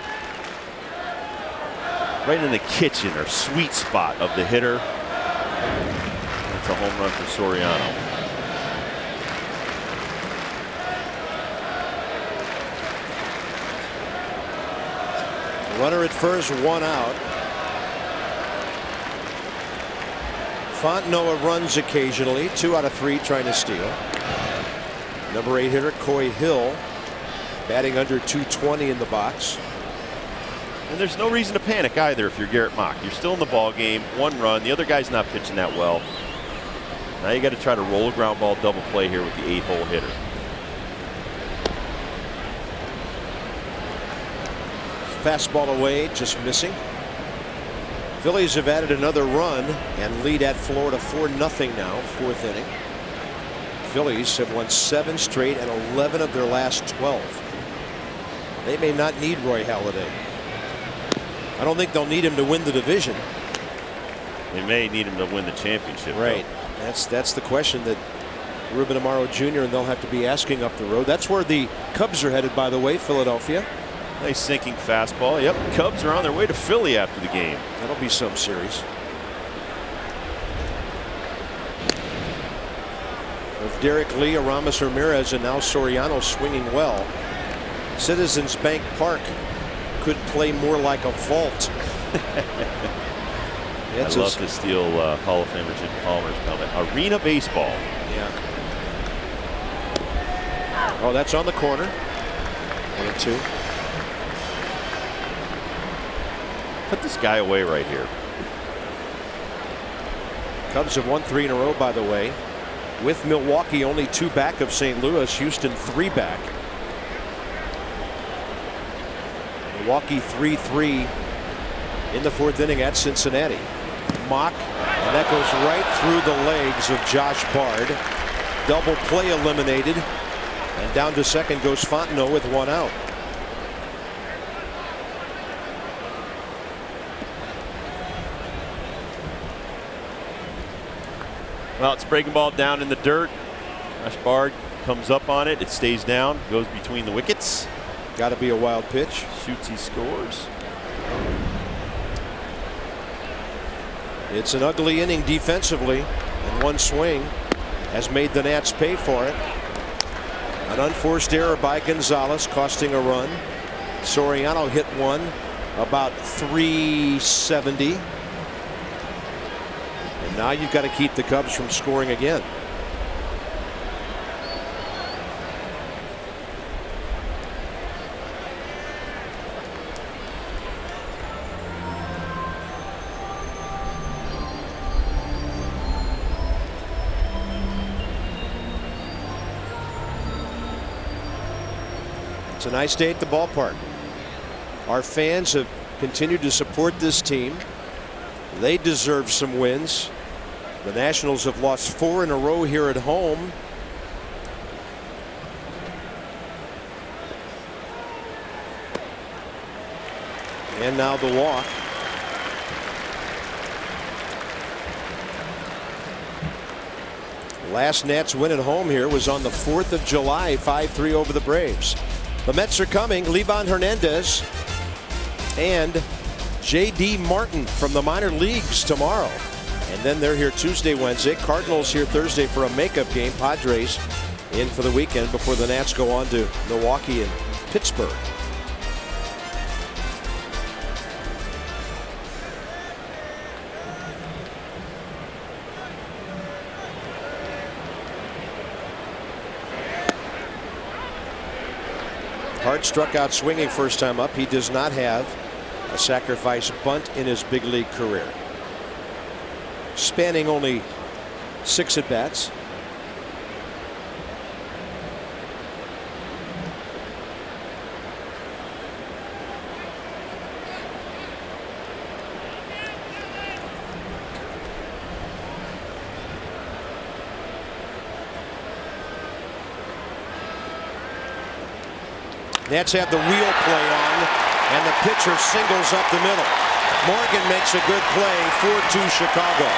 kitchen or sweet spot of the hitter. That's a home run for Soriano. Runner at first, 1 out. Fontenot runs occasionally, 2 out of 3 trying to steal. Number 8 hitter Coy Hill batting under 220 in the box. And there's no reason to panic either if you're Garrett Mock. You're still in the ball game, 1 run. The other guy's not pitching that well. Now you got to try to roll a ground ball double play here with the 8-hole hitter. Fastball away, just missing. Phillies have added another run and lead at Florida 4-0 now, 4th inning. Phillies have won 7 straight and 11 of their last 12. They may not need Roy Halladay. I don't think they'll need him to win the division. They may need him to win the championship. Right. That's the question that Ruben Amaro Jr. and they'll have to be asking up the road. That's where the Cubs are headed, by the way, Philadelphia. Nice sinking fastball. Yep, Cubs are on their way to Philly after the game. That'll be some series. With Derek Lee, Aramis Ramirez, and now Soriano swinging well, Citizens Bank Park could play more like a vault. I love to steal Hall of Famer Jim Palmer's comment. Arena baseball. Yeah. Oh, that's on the corner. 1-2. Put this guy away right here. Cubs have won 3 in a row, by the way. With Milwaukee only 2 back of St. Louis. Houston 3 back. Milwaukee 3-3 in the 4th inning at Cincinnati. Mock, and that goes right through the legs of Josh Bard. Double play eliminated, and down to second goes Fontenot with 1 out. Well, it's breaking ball down in the dirt. Josh Bard comes up on it. It stays down, goes between the wickets. Got to be a wild pitch. Shoots, he scores. It's an ugly inning defensively, and 1 swing has made the Nats pay for it. An unforced error by Gonzalez costing a run. Soriano hit one about 370. And now you've got to keep the Cubs from scoring again. It's a nice day at the ballpark. Our fans have continued to support this team. They deserve some wins. The Nationals have lost 4 in a row here at home. And now the walk. Last Nats win at home here was on the 4th of July, 5-3 over the Braves. The Mets are coming. Livan Hernandez and J.D. Martin from the minor leagues tomorrow. And then they're here Tuesday, Wednesday. Cardinals here Thursday for a makeup game. Padres in for the weekend before the Nats go on to Milwaukee and Pittsburgh. but struck out swinging first time up. He does not have a sacrifice bunt in his big league career. Spanning only 6 at bats. Nats have the wheel play on, and the pitcher singles up the middle. Morgan makes a good play, 4-2 Chicago.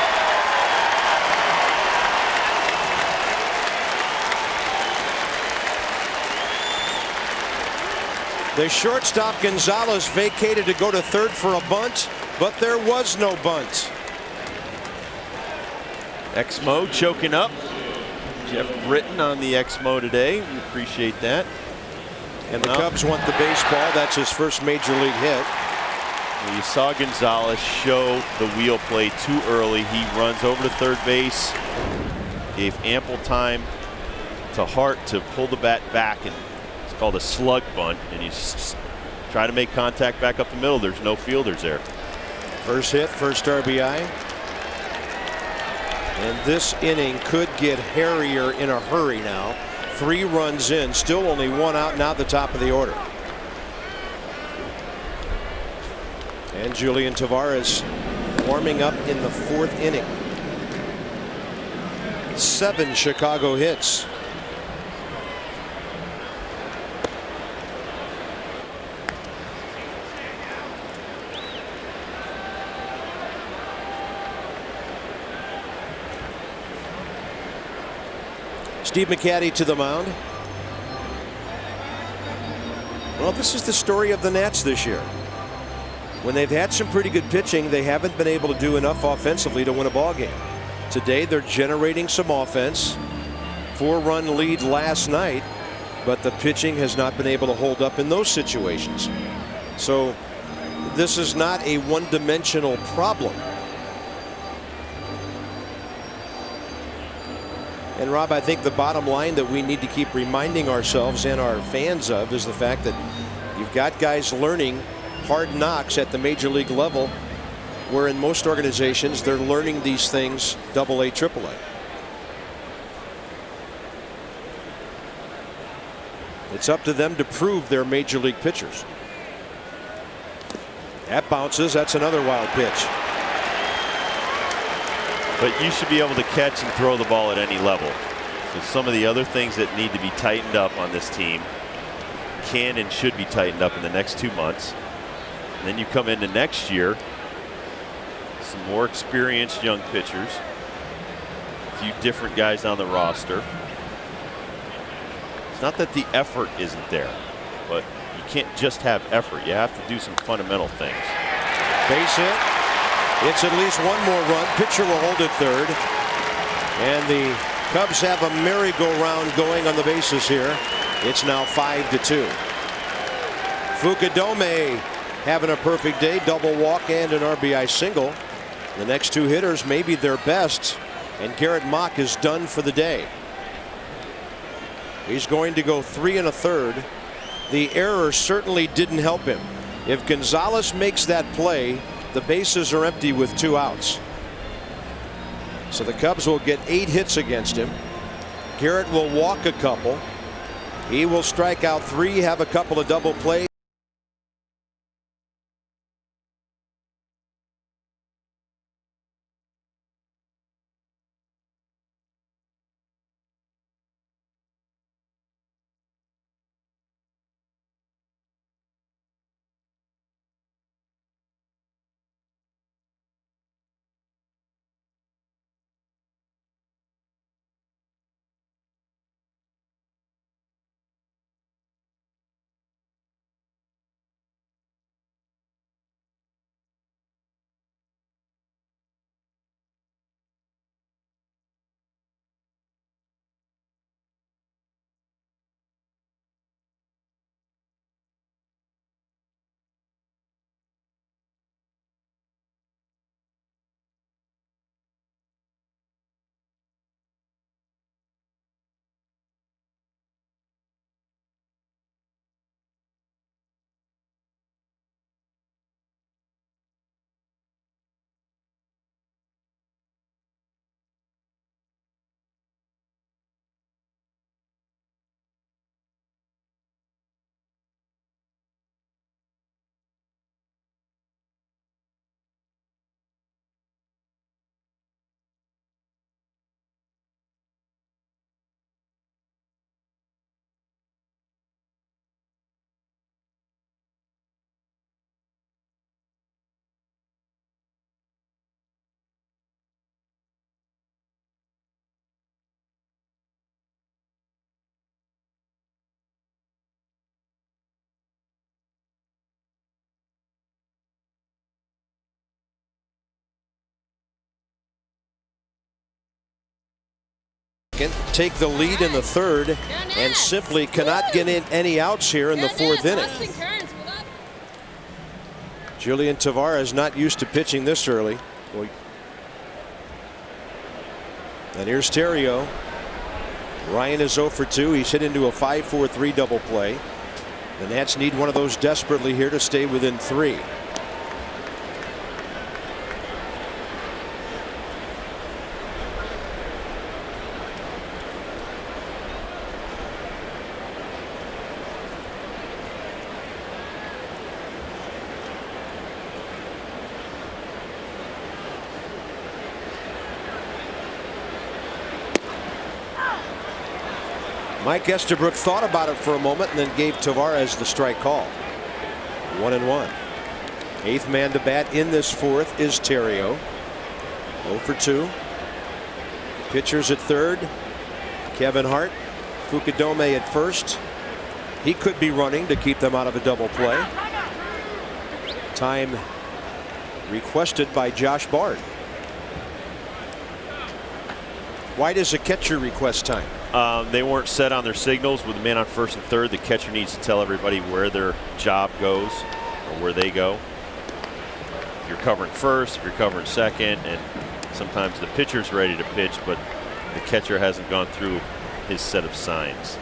The shortstop Gonzalez vacated to go to third for a bunt, but there was no bunt. Exmo choking up. Jeff Britton on the Exmo today. We appreciate that. And the Cubs want the baseball. That's his first major league hit. You saw Gonzalez show the wheel play too early. He runs over to third base. Gave ample time to Hart to pull the bat back, and it's called a slug bunt. And he's trying to make contact back up the middle. There's no fielders there. First hit, first RBI. And this inning could get hairier in a hurry now. 3 runs in, still only 1 out, now the top of the order. And Julian Tavares warming up in the 4th inning. 7 Chicago hits. Steve McCaddy to the mound. Well, this is the story of the Nats this year. When they've had some pretty good pitching, they haven't been able to do enough offensively to win a ball game. Today they're generating some offense. 4-run lead last night, but the pitching has not been able to hold up in those situations. So this is not a one-dimensional problem. And Rob, I think the bottom line that we need to keep reminding ourselves and our fans of is the fact that you've got guys learning hard knocks at the major league level, where in most organizations they're learning these things AA, AAA. It's up to them to prove they're major league pitchers. That bounces. That's another wild pitch. But you should be able to catch and throw the ball at any level. So some of the other things that need to be tightened up on this team can and should be tightened up in the next 2 months. And then you come into next year, some more experienced young pitchers, a few different guys on the roster. It's not that the effort isn't there, but you can't just have effort. You have to do some fundamental things. Base hit. It's at least 1 more run. Pitcher will hold it third. And the Cubs have a merry-go-round going on the bases here. It's now 5-2. Fukudome having a perfect day. Double walk and an RBI single. The next 2 hitters may be their best. And Garrett Mock is done for the day. He's going to go 3 1/3. The error certainly didn't help him. If Gonzalez makes that play, the bases are empty with 2 outs. So the Cubs will get 8 hits against him. Garrett will walk a couple. He will strike out 3, have a couple of double plays. take the lead in the third and simply cannot get in any outs here in the fourth inning. Julian Tavares not used to pitching this early. And here's Terrio. Ryan is 0 for 2. He's hit into a 5-4-3 double play. The Nats need one of those desperately here to stay within 3. Mike Estabrook thought about it for a moment and then gave Tavares the strike call. 1-1. 8th man to bat in this fourth is Terrio. 0 for 2. Pitchers at third. Kevin Hart. Fukudome at first. He could be running to keep them out of a double play. Time requested by Josh Bard. Why does a catcher request time? They weren't set on their signals with the man on first and third. The catcher needs to tell everybody where their job goes or where they go. If you're covering first, if you're covering second, and sometimes the pitcher's ready to pitch, but the catcher hasn't gone through his set of signs.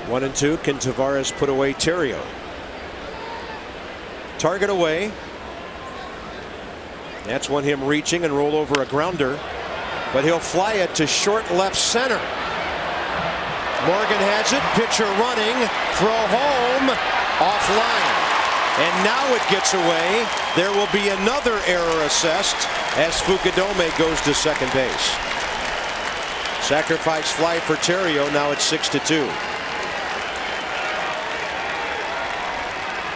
One and two. Can Tavares put away Terrio? Target away. That's when him reaching and roll over a grounder, but he'll fly it to short left center. Morgan has it. Pitcher running. Throw home. Offline. And now it gets away. There will be another error assessed as Fukudome goes to second base. Sacrifice fly for Terrio. Now it's 6-2.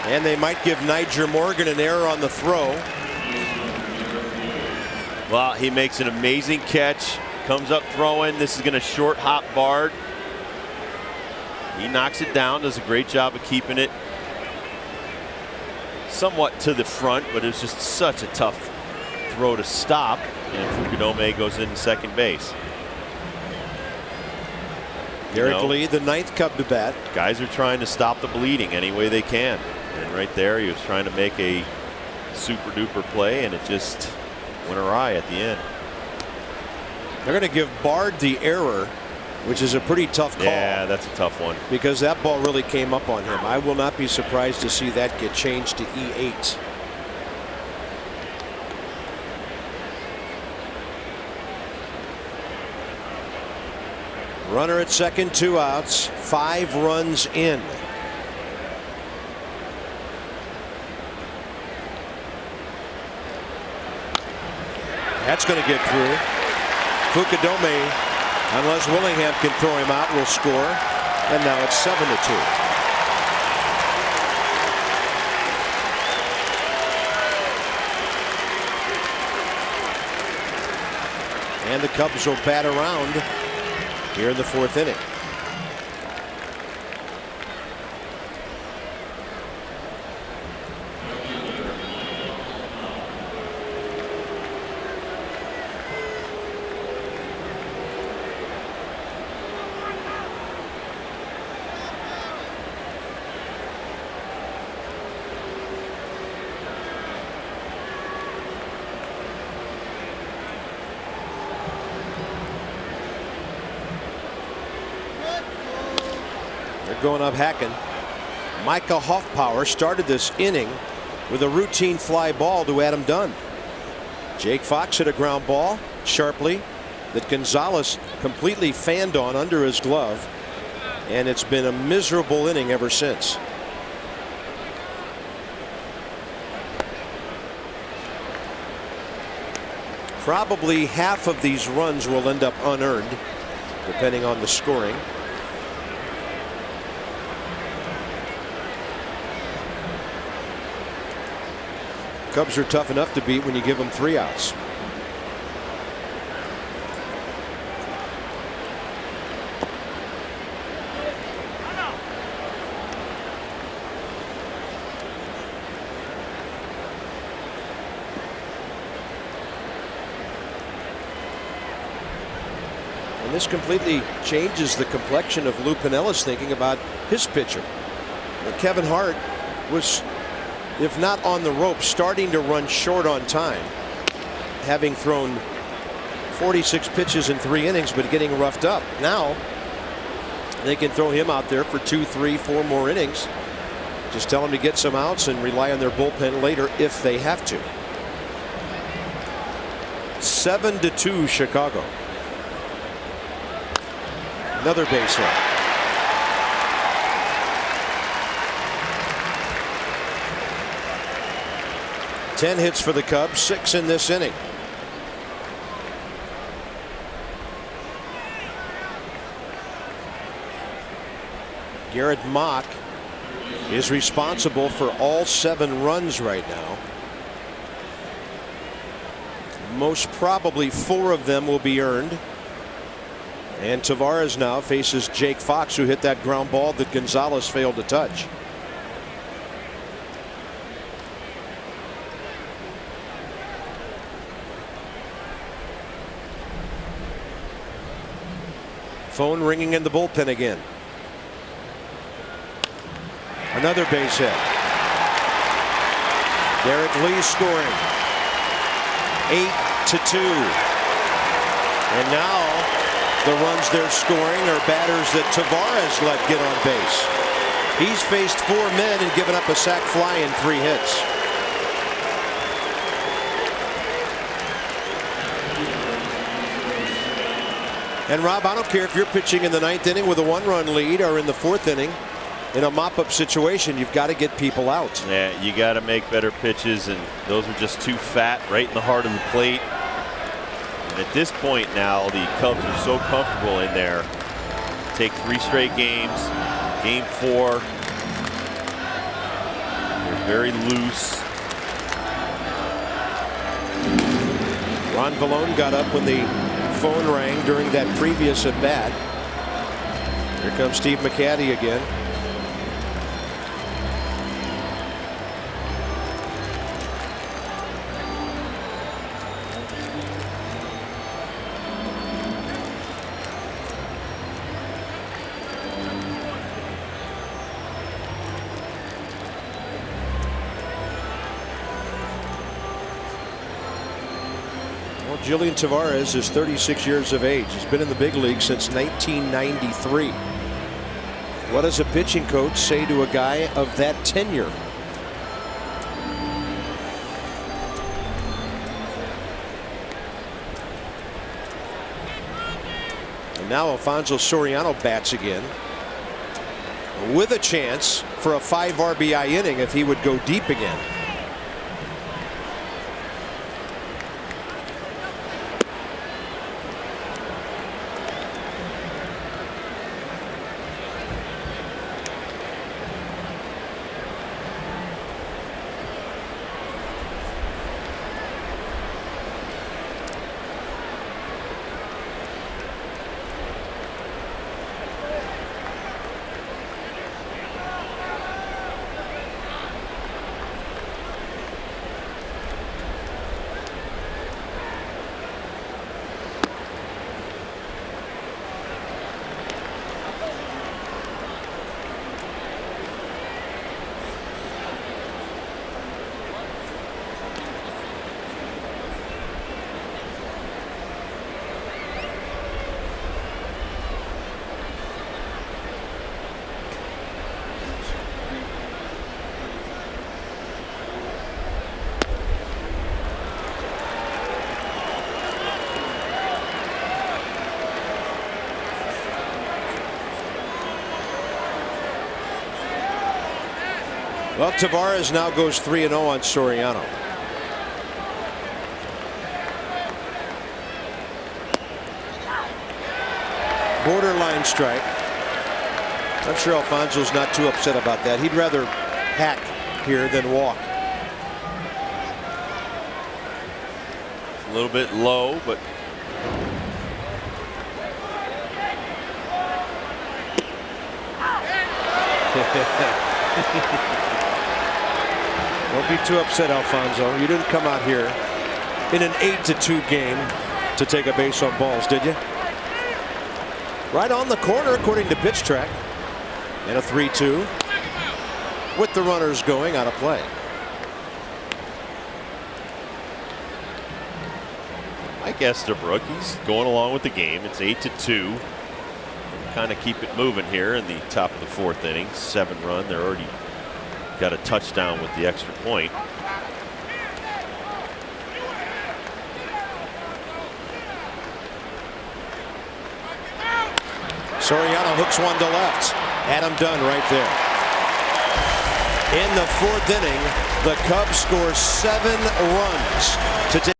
And they might give Nyjer Morgan an error on the throw. Well, he makes an amazing catch. Comes up throwing. This is going to short hop Bard. He knocks it down. Does a great job of keeping it somewhat to the front, but it's just such a tough throw to stop. And Fukudome goes into second base. Derek Lee, the 9th Cub to bat. Guys are trying to stop the bleeding any way they can. And right there, he was trying to make a super duper play, and it just went awry at the end. They're going to give Bard the error, which is a pretty tough call. Yeah, that's a tough one. Because that ball really came up on him. I will not be surprised to see that get changed to E8. Runner at second, 2 outs, 5 runs in. That's going to get through. Fukudome, unless Willingham can throw him out, will score. And now it's 7-2. And the Cubs will bat around here in the 4th inning. Going up Hacken. Micah Hoffpower started this inning with a routine fly ball to Adam Dunn. Jake Fox hit a ground ball sharply that Gonzalez completely fanned on under his glove, and it's been a miserable inning ever since. Probably half of these runs will end up unearned, depending on the scoring. Cubs are tough enough to beat when you give them 3 outs. And this completely changes the complexion of Lou Piniella's thinking about his pitcher. Kevin Hart was, if not on the rope, starting to run short on time, having thrown 46 pitches in 3 innings, but getting roughed up. Now they can throw him out there for 2, 3, 4 more innings. Just tell him to get some outs and rely on their bullpen later if they have to. 7-2 Chicago. Another base hit. Ten hits for the Cubs, 6 in this inning. Garrett Mock is responsible for all 7 runs right now. Most probably 4 of them will be earned. And Tavares now faces Jake Fox, who hit that ground ball that Gonzalez failed to touch. Phone ringing in the bullpen again. Another base hit. Derek Lee scoring. 8-2. And now the runs they're scoring are batters that Tavares let get on base. He's faced 4 men and given up a sac fly in 3 hits. And Rob, I don't care if you're pitching in the 9th inning with a 1-run lead or in the 4th inning. In a mop-up situation, you've got to get people out. Yeah, you got to make better pitches, and those are just too fat right in the heart of the plate. And at this point now, the Cubs are so comfortable in there. Take 3 straight games. Game 4. They're very loose. Ron Vallone got up when the phone rang during that previous at bat. Here comes Steve McCaddy again. Julian Tavares is 36 years of age. He's been in the big league since 1993. What does a pitching coach say to a guy of that tenure? And now Alfonso Soriano bats again, with a chance for a 5 RBI inning if he would go deep again. Well, Tavares now goes 3-0 on Soriano. Borderline strike. I'm sure Alfonso's not too upset about that. He'd rather hack here than walk. A little bit low, but don't be too upset, Alfonso. You didn't come out here in an 8-2 game to take a base on balls, did you? Right on the corner, according to pitch track. And a 3-2 with the runners going out of play. Mike Estabrook, he's going along with the game. It's 8-2. Kind of keep it moving here in the top of the 4th inning. 7-run. They're already got a touchdown with the extra point. Soriano hooks one to left. Adam Dunn right there. In the 4th inning, the Cubs score 7 runs to take.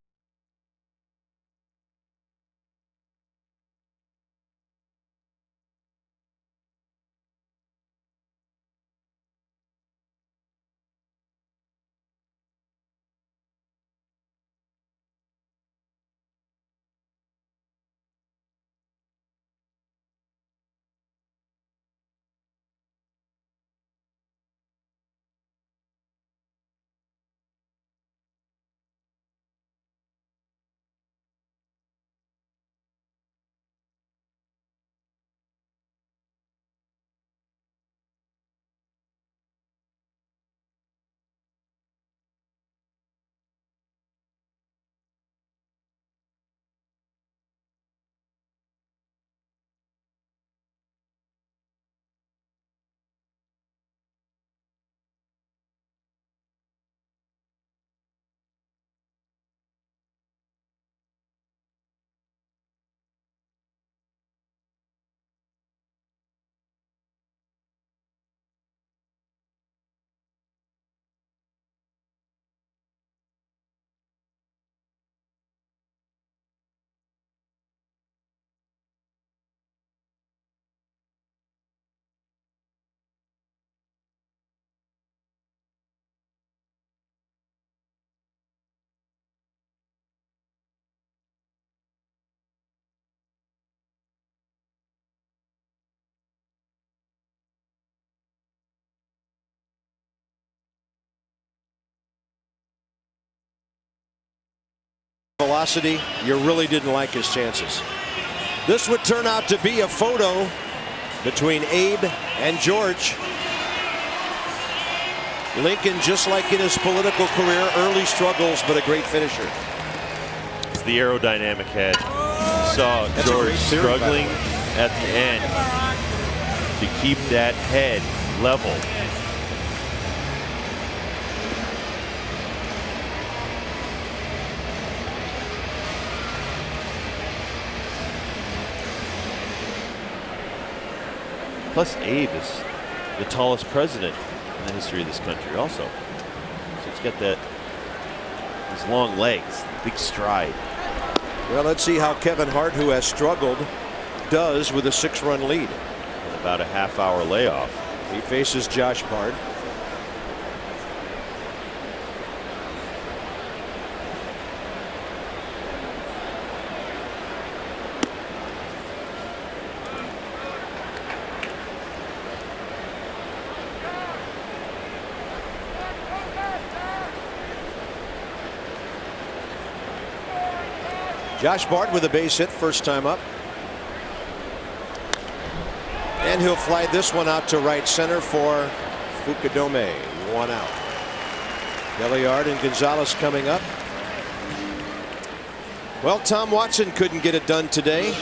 Velocity, you really didn't like his chances. This would turn out to be a photo between Abe and George. Lincoln, just like in his political career, early struggles, but a great finisher. It's the aerodynamic head. You saw George struggling at the end to keep that head level. Plus, Abe is the tallest president in the history of this country also. So he's got that, his long legs, big stride. Well, let's see how Kevin Hart, who has struggled, does with a 6-run lead. And about a half-hour layoff. He faces Josh Bard. Josh Bard with a base hit, first time up. And he'll fly this one out to right center for Fukudome. 1 out. Belliard and Gonzalez coming up. Well, Tom Watson couldn't get it done today.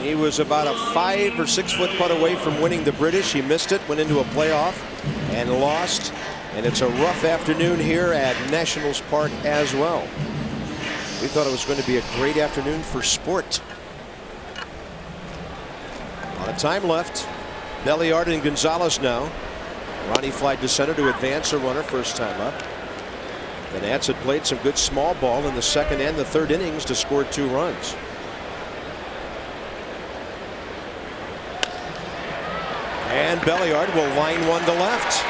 He was about a 5 or 6 foot putt away from winning the British. He missed it, went into a playoff and lost. And it's a rough afternoon here at Nationals Park as well. We thought it was going to be a great afternoon for sport. A lot of time left. Belliard and Gonzalez now. Ronnie flied to center to advance a runner, first time up. The Nats had played some good small ball in the 2nd and the 3rd innings to score 2 runs. And Belliard will line one to left.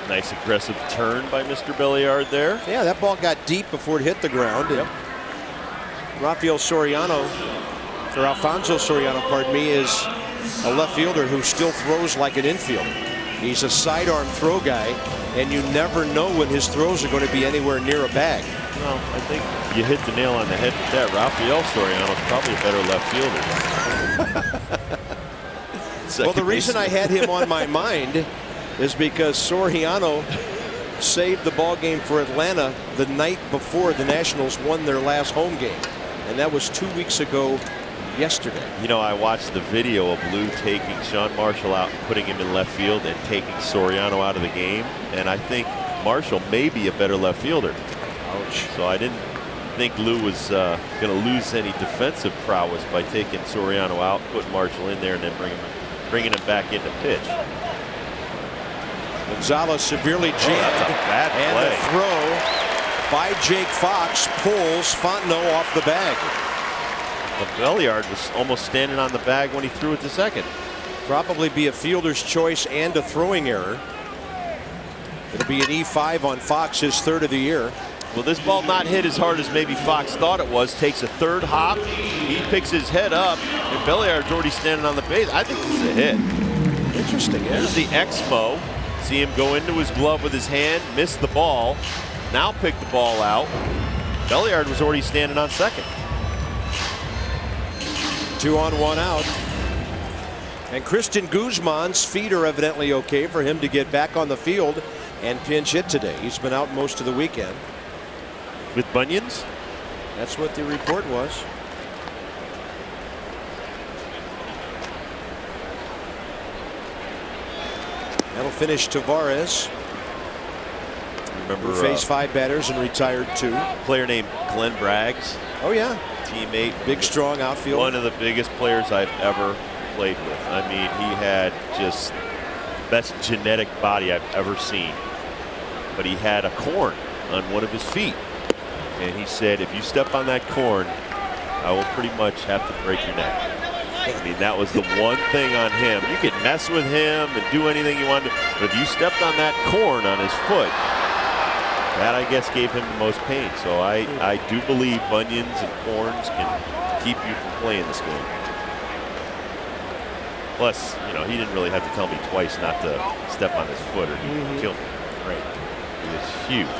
Nice aggressive turn by Mr. Belliard there. Yeah, that ball got deep before it hit the ground. Yep. Rafael Soriano, or Alfonso Soriano, pardon me, is a left fielder who still throws like an infielder. He's a sidearm throw guy, and you never know when his throws are going to be anywhere near a bag. Well, I think you hit the nail on the head with that. Rafael Soriano's probably a better left fielder. Well, the reason I had him on my mind is because Soriano saved the ball game for Atlanta the night before the Nationals won their last home game, and that was 2 weeks ago yesterday. You know, I watched the video of Lou taking Sean Marshall out and putting him in left field and taking Soriano out of the game, and I think Marshall may be a better left fielder. Ouch. So I didn't think Lou was going to lose any defensive prowess by taking Soriano out, putting Marshall in there, and then bringing him back into pitch. Gonzalez severely jammed, that's a bad and play. the throw by Jake Fox pulls Fontenot off the bag. But Belliard was almost standing on the bag when he threw it to second. Probably be a fielder's choice and a throwing error. It'll be an E5 on Fox, his third of the year. Well, this ball not hit as hard as maybe Fox thought it was. Takes a third hop. He picks his head up, and Belliard's already standing on the base. I think this is a hit. Interesting, yeah. Here's the Expo. See him go into his glove with his hand, miss the ball, now pick the ball out. Belliard was already standing on second. 2 on 1 out. And Christian Guzman's feet are evidently okay for him to get back on the field and pinch hit today. He's been out most of the weekend. With bunions? That's what the report was. That'll finish Tavares. Remember, who faced 5 batters and retired 2. Player named Glenn Braggs. Oh yeah, teammate, big strong outfielder. One of the biggest players I've ever played with. I mean, he had just best genetic body I've ever seen. But he had a corn on one of his feet, and he said, if you step on that corn, I will pretty much have to break your neck. I mean, that was the one thing on him. You could mess with him and do anything you wanted, but if you stepped on that corn on his foot, that, I guess, gave him the most pain. So I do believe bunions and corns can keep you from playing this game. Plus, you know, he didn't really have to tell me twice not to step on his foot or he'd kill me. Right. He was huge.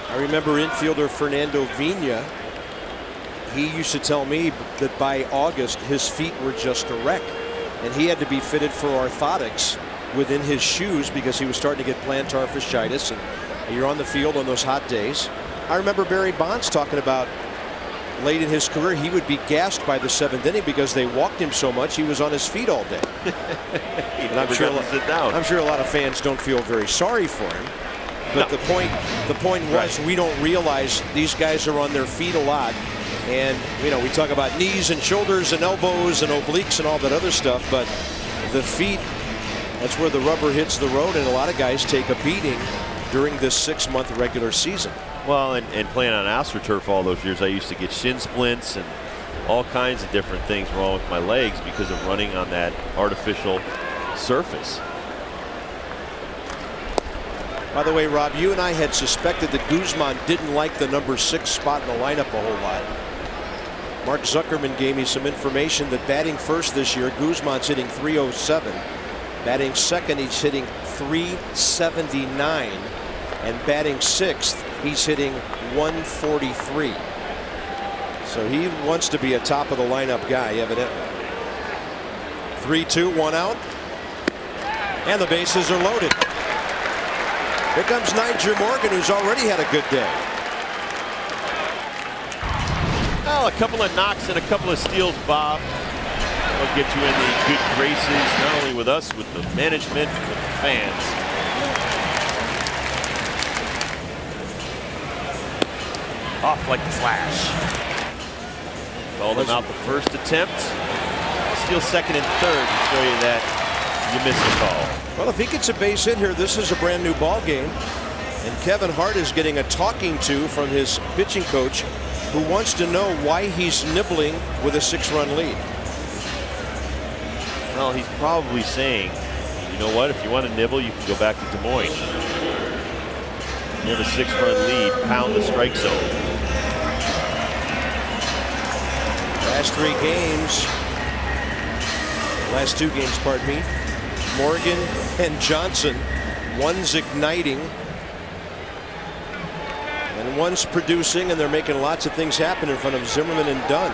I remember infielder Fernando Vina. He used to tell me that by August his feet were just a wreck, and he had to be fitted for orthotics within his shoes because he was starting to get plantar fasciitis, and you're on the field on those hot days. I remember Barry Bonds talking about late in his career he would be gassed by the 7th inning because they walked him so much he was on his feet all day. And I'm sure a lot of fans don't feel very sorry for him. But no. the point was, we don't realize these guys are on their feet a lot. And, you know, we talk about knees and shoulders and elbows and obliques and all that other stuff, but the feet, that's where the rubber hits the road, and a lot of guys take a beating during this 6-month regular season. Well, and playing on AstroTurf all those years, I used to get shin splints and all kinds of different things wrong with my legs because of running on that artificial surface. By the way, Rob, you and I had suspected that Guzman didn't like the number 6 spot in the lineup a whole lot. Mark Zuckerman gave me some information that batting first this year, Guzman's hitting .307. Batting second, he's hitting .379. And batting sixth, he's hitting .143. So he wants to be a top of the lineup guy, evidently. 3-2, 1 out. And the bases are loaded. Here comes Niger Morgan, who's already had a good day. Well, a couple of knocks and a couple of steals, Bob. They'll get you in the good graces, not only with us, with the management, with the fans. Off like a flash. Called him out the first attempt. Steal second and third to show you that you missed the call. Well, if he gets a base hit here, this is a brand new ball game. And Kevin Hart is getting a talking to from his pitching coach, who wants to know why he's nibbling with a 6-run lead. Well, he's probably saying, you know what, if you want to nibble, you can go back to Des Moines. You have a 6-run lead, pound the strike zone. Last 3 games, Last 2 games, pardon me. Morgan and Johnson. One's igniting. And one's producing, and they're making lots of things happen in front of Zimmerman and Dunn.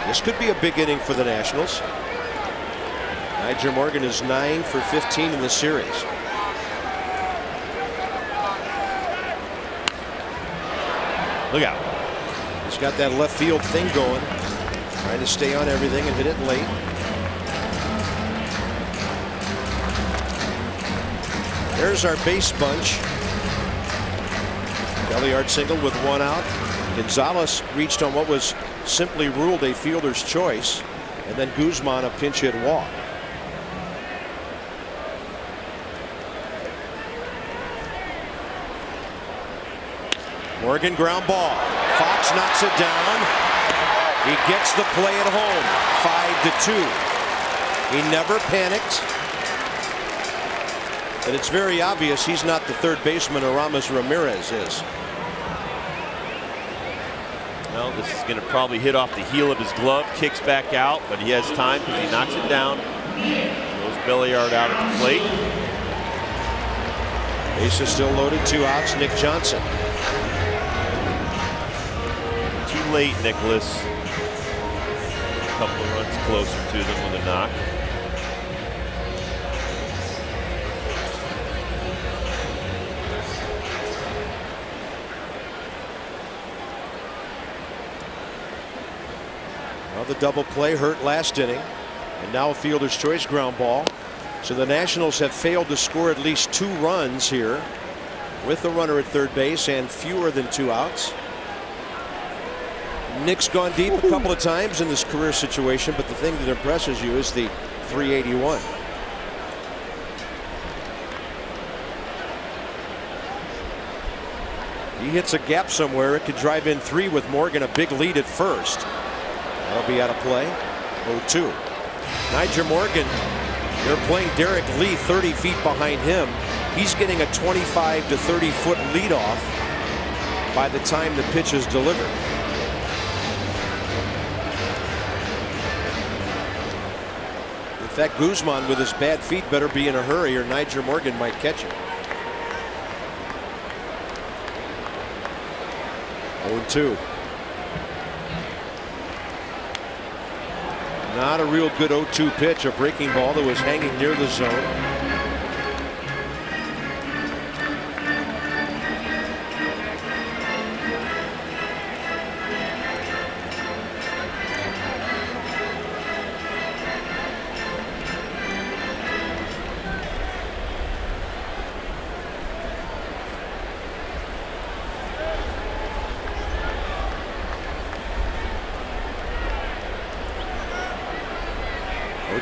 This could be a big inning for the Nationals. Nyjer Morgan is 9 for 15 in the series. Look out. He's got that left field thing going. Trying to stay on everything and hit it late. There's our base bunch. Belliard single with 1 out. Gonzalez reached on what was simply ruled a fielder's choice, and then Guzman a pinch hit walk. Morgan ground ball. Fox knocks it down. He gets the play at home. 5-2. He never panicked. But it's very obvious he's not the third baseman Aramis Ramirez is. Well, this is going to probably hit off the heel of his glove, kicks back out, but he has time because he knocks it down. Throws Belliard out at the plate. Base is still loaded, 2 outs. Nick Johnson. Too late, Nicholas. A couple of runs closer to them with a knock. Well, the double play hurt last inning, and now a fielder's choice ground ball. So the Nationals have failed to score at least 2 runs here with the runner at third base and fewer than 2 outs. Nick's gone deep a couple of times in this career situation, but the thing that impresses you is the 381. He hits a gap somewhere. It could drive in 3 with Morgan a big lead at first. That'll be out of play. 0-2. Nyjer Morgan, they're playing Derek Lee 30 feet behind him. He's getting a 25 to 30 foot lead off by the time the pitch is delivered. In fact, Guzman with his bad feet better be in a hurry or Nyjer Morgan might catch him. 0-2. Not a real good 0-2 pitch, a breaking ball that was hanging near the zone.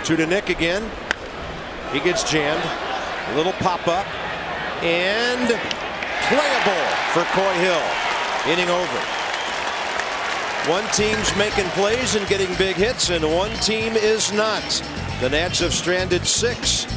To Nick again. He gets jammed. A little pop up and playable for Coy Hill. Inning over. One team's making plays and getting big hits, and one team is not. The Nats have stranded 6.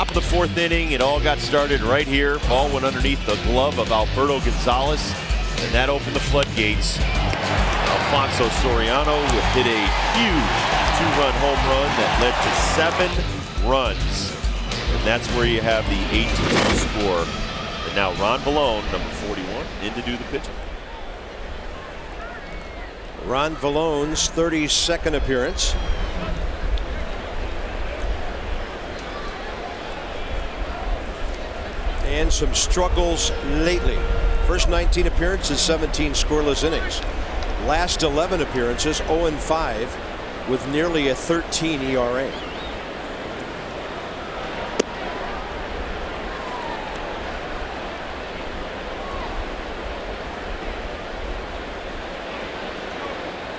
Top of the 4th inning, it all got started right here. Ball went underneath the glove of Alberto Gonzalez, and that opened the floodgates. Alfonso Soriano hit a huge 2-run home run that led to 7 runs. And that's where you have the 8-2 score. And now Ron Vallone, number 41, in to do the pitching. Ron Vallone's 32nd appearance. And some struggles lately. First 19 appearances, 17 scoreless innings. Last 11 appearances, 0-5 with nearly a 13 ERA.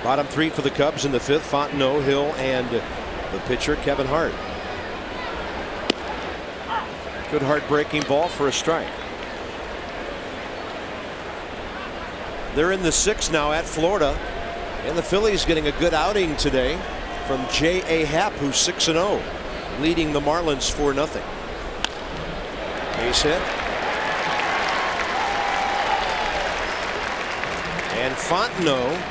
Bottom 3 for the Cubs in the 5th, Fontenot, Hill, and the pitcher Kevin Hart. Good hard-breaking ball for a strike. They're in the 6th now at Florida, and the Phillies getting a good outing today from J.A. Happ, who's 6-0, leading the Marlins 4-0. Base hit. And Fontenot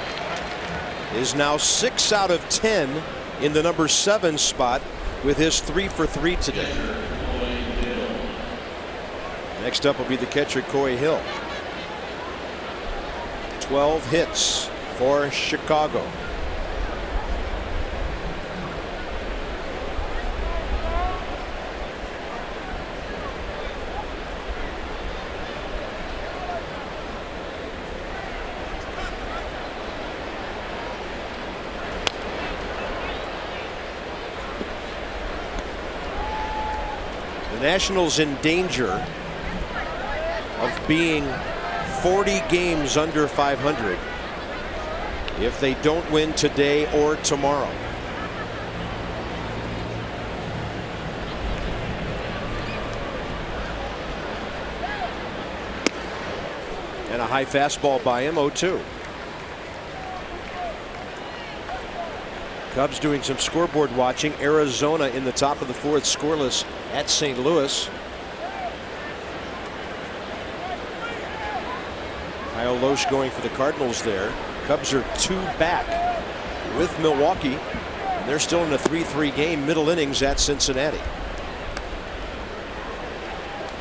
is now 6 out of 10 in the number 7 spot with his 3 for 3 today. Next up will be the catcher Corey Hill. 12 hits for Chicago. The Nationals in danger of being 40 games under 500 if they don't win today or tomorrow. And a high fastball by him, 0-2. Cubs doing some scoreboard watching. Arizona in the top of the 4th, scoreless at St. Louis. Kyle Loesch going for the Cardinals there. Cubs are 2 back with Milwaukee, and they're still in a 3-3 game, middle innings at Cincinnati.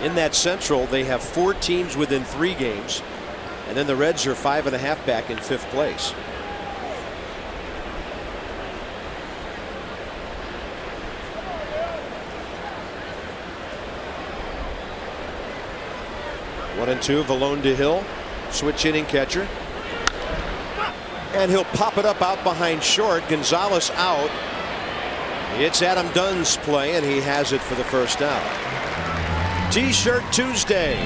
In that Central, they have 4 teams within 3 games, and then the Reds are 5.5 back in 5th place. One and 2, Vallone to Hill. Switch inning catcher. And he'll pop it up out behind short. Gonzalez out. It's Adam Dunn's play, and he has it for the first out. T-shirt Tuesday.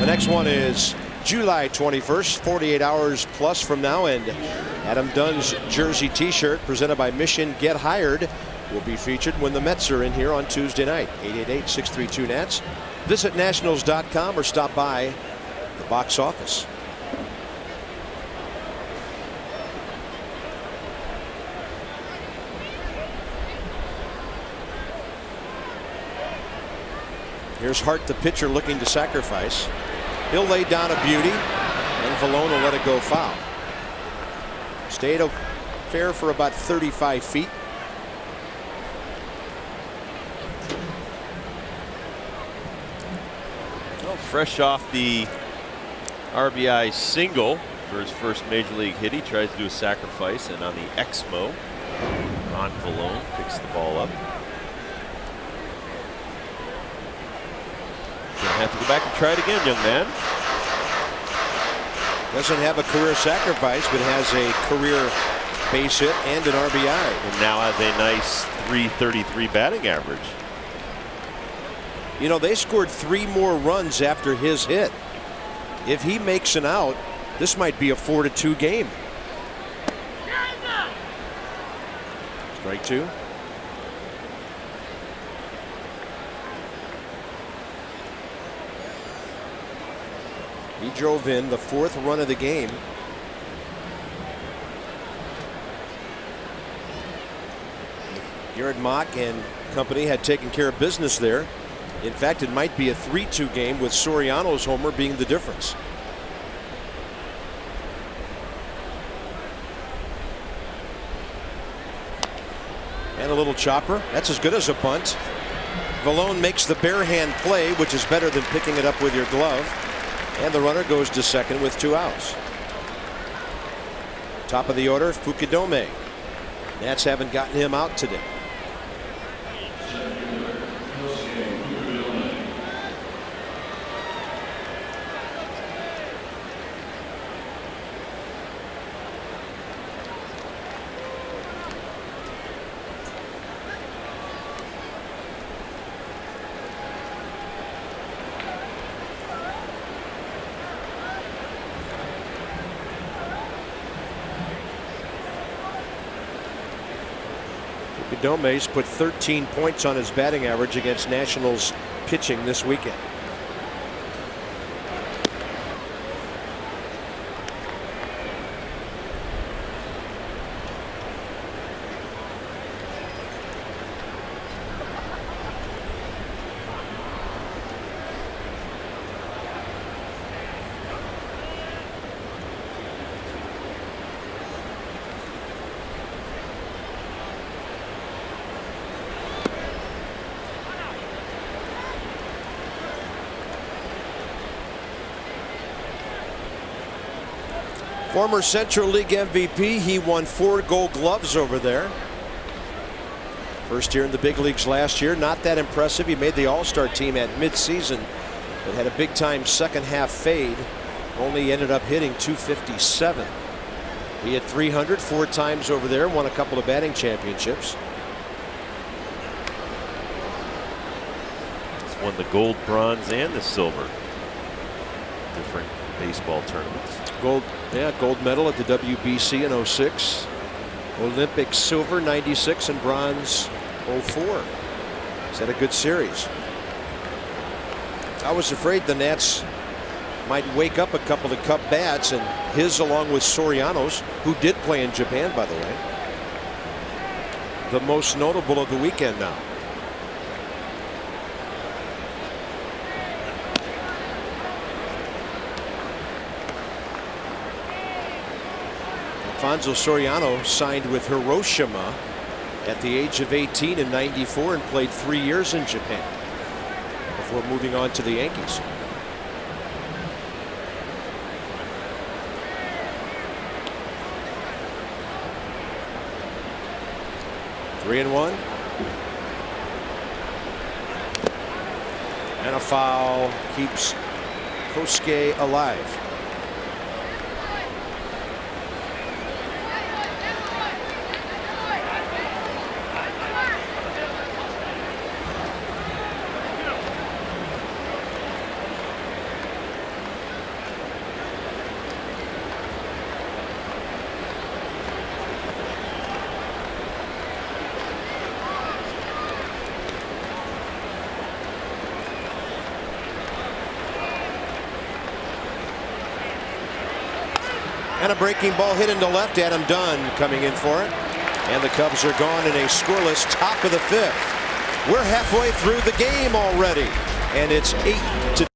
The next one is July 21st, 48 hours plus from now, and Adam Dunn's jersey T-shirt presented by Mission Get Hired will be featured when the Mets are in here on Tuesday night. 888-632-NATS. Visit Nationals.com or stop by the box office. Here's Hart, the pitcher, looking to sacrifice. He'll lay down a beauty, and Vallone will let it go foul. Stayed fair for about 35 feet. Well, fresh off the RBI single for his first major league hit, he tries to do a sacrifice, and on the Exmo, Ron Vallone picks the ball up. Have to go back and try it again, young man. Doesn't have a career sacrifice, but has a career base hit and an RBI. And now has a nice .333 batting average. You know, they scored 3 more runs after his hit. If he makes an out, this might be a 4-2 game. Strike 2. He drove in the 4th run of the game. Garrett Mock and company had taken care of business there In fact, it might be a 3-2 game with Soriano's homer being the difference. And a little chopper. That's as good as a bunt. Vallone makes the bare hand play, which is better than picking it up with your glove. And the runner goes to second with 2 outs. Top of the order, Fukudome. Nats haven't gotten him out today. Dome's put 13 points on his batting average against Nationals pitching this weekend. Former Central League MVP, he won 4 Gold Gloves over there. First year in the big leagues last year. Not that impressive. He made the All-Star team at midseason, but had a big-time second-half fade. Only ended up hitting .257. He hit .300 4 times over there. Won a couple of batting championships. He's won the gold, bronze, and the silver. Different baseball tournaments. Gold medal at the WBC in '06. Olympic silver '96 and bronze '04. He's had a good series. I was afraid the Nats might wake up a couple of Cub bats, and his along with Soriano's, who did play in Japan, by the way. The most notable of the weekend now. Alfonso Soriano signed with Hiroshima at the age of 18 in '94 and played 3 years in Japan before moving on to the Yankees. Three and one. And a foul keeps Kosuke alive. And a breaking ball hit into left. Adam Dunn coming in for it. And the Cubs are gone in a scoreless top of the 5th. We're halfway through the game already. And it's 8-2.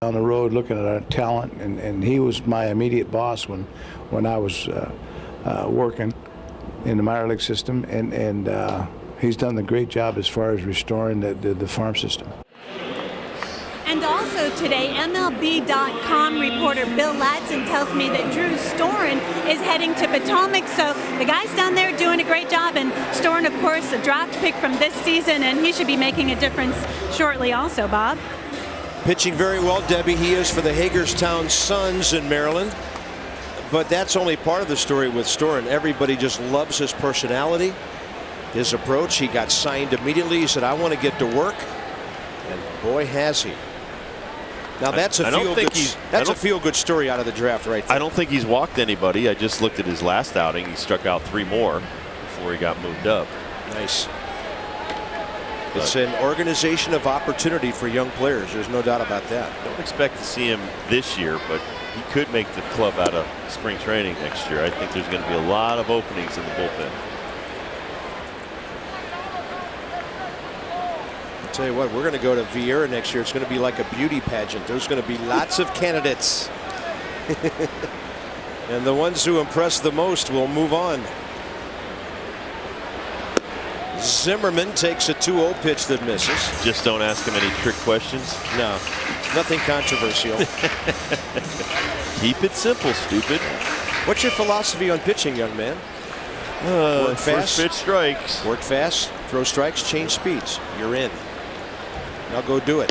On the road looking at our talent, and he was my immediate boss when I was working in the minor league system, and he's done a great job as far as restoring the farm system. And also today, MLB.com reporter Bill Ladson tells me that Drew Storen is heading to Potomac. So the guys down there doing a great job. And Storen, of course, a draft pick from this season, and he should be making a difference shortly also, Bob. Pitching very well, Debbie. He is for the Hagerstown Suns in Maryland. But that's only part of the story with Storen. Everybody just loves his personality, his approach. He got signed immediately. He said, I want to get to work. And boy, has he. Now that's a feel-good story out of the draft right there. I don't think he's walked anybody. I just looked at his last outing. He struck out 3 more before he got moved up. Nice. It's an organization of opportunity for young players. There's no doubt about that. Don't expect to see him this year, but he could make the club out of spring training next year. I think there's going to be a lot of openings in the bullpen. Tell you what, we're going to go to Vieira next year. It's going to be like a beauty pageant. There's going to be lots of candidates. And the ones who impress the most will move on. Zimmerman takes a 2-0 pitch that misses. Just don't ask him any trick questions. No, nothing controversial. Keep it simple, stupid. What's your philosophy on pitching, young man? Work fast. First pitch strikes. Work fast, throw strikes, change speeds. You're in. Now go do it.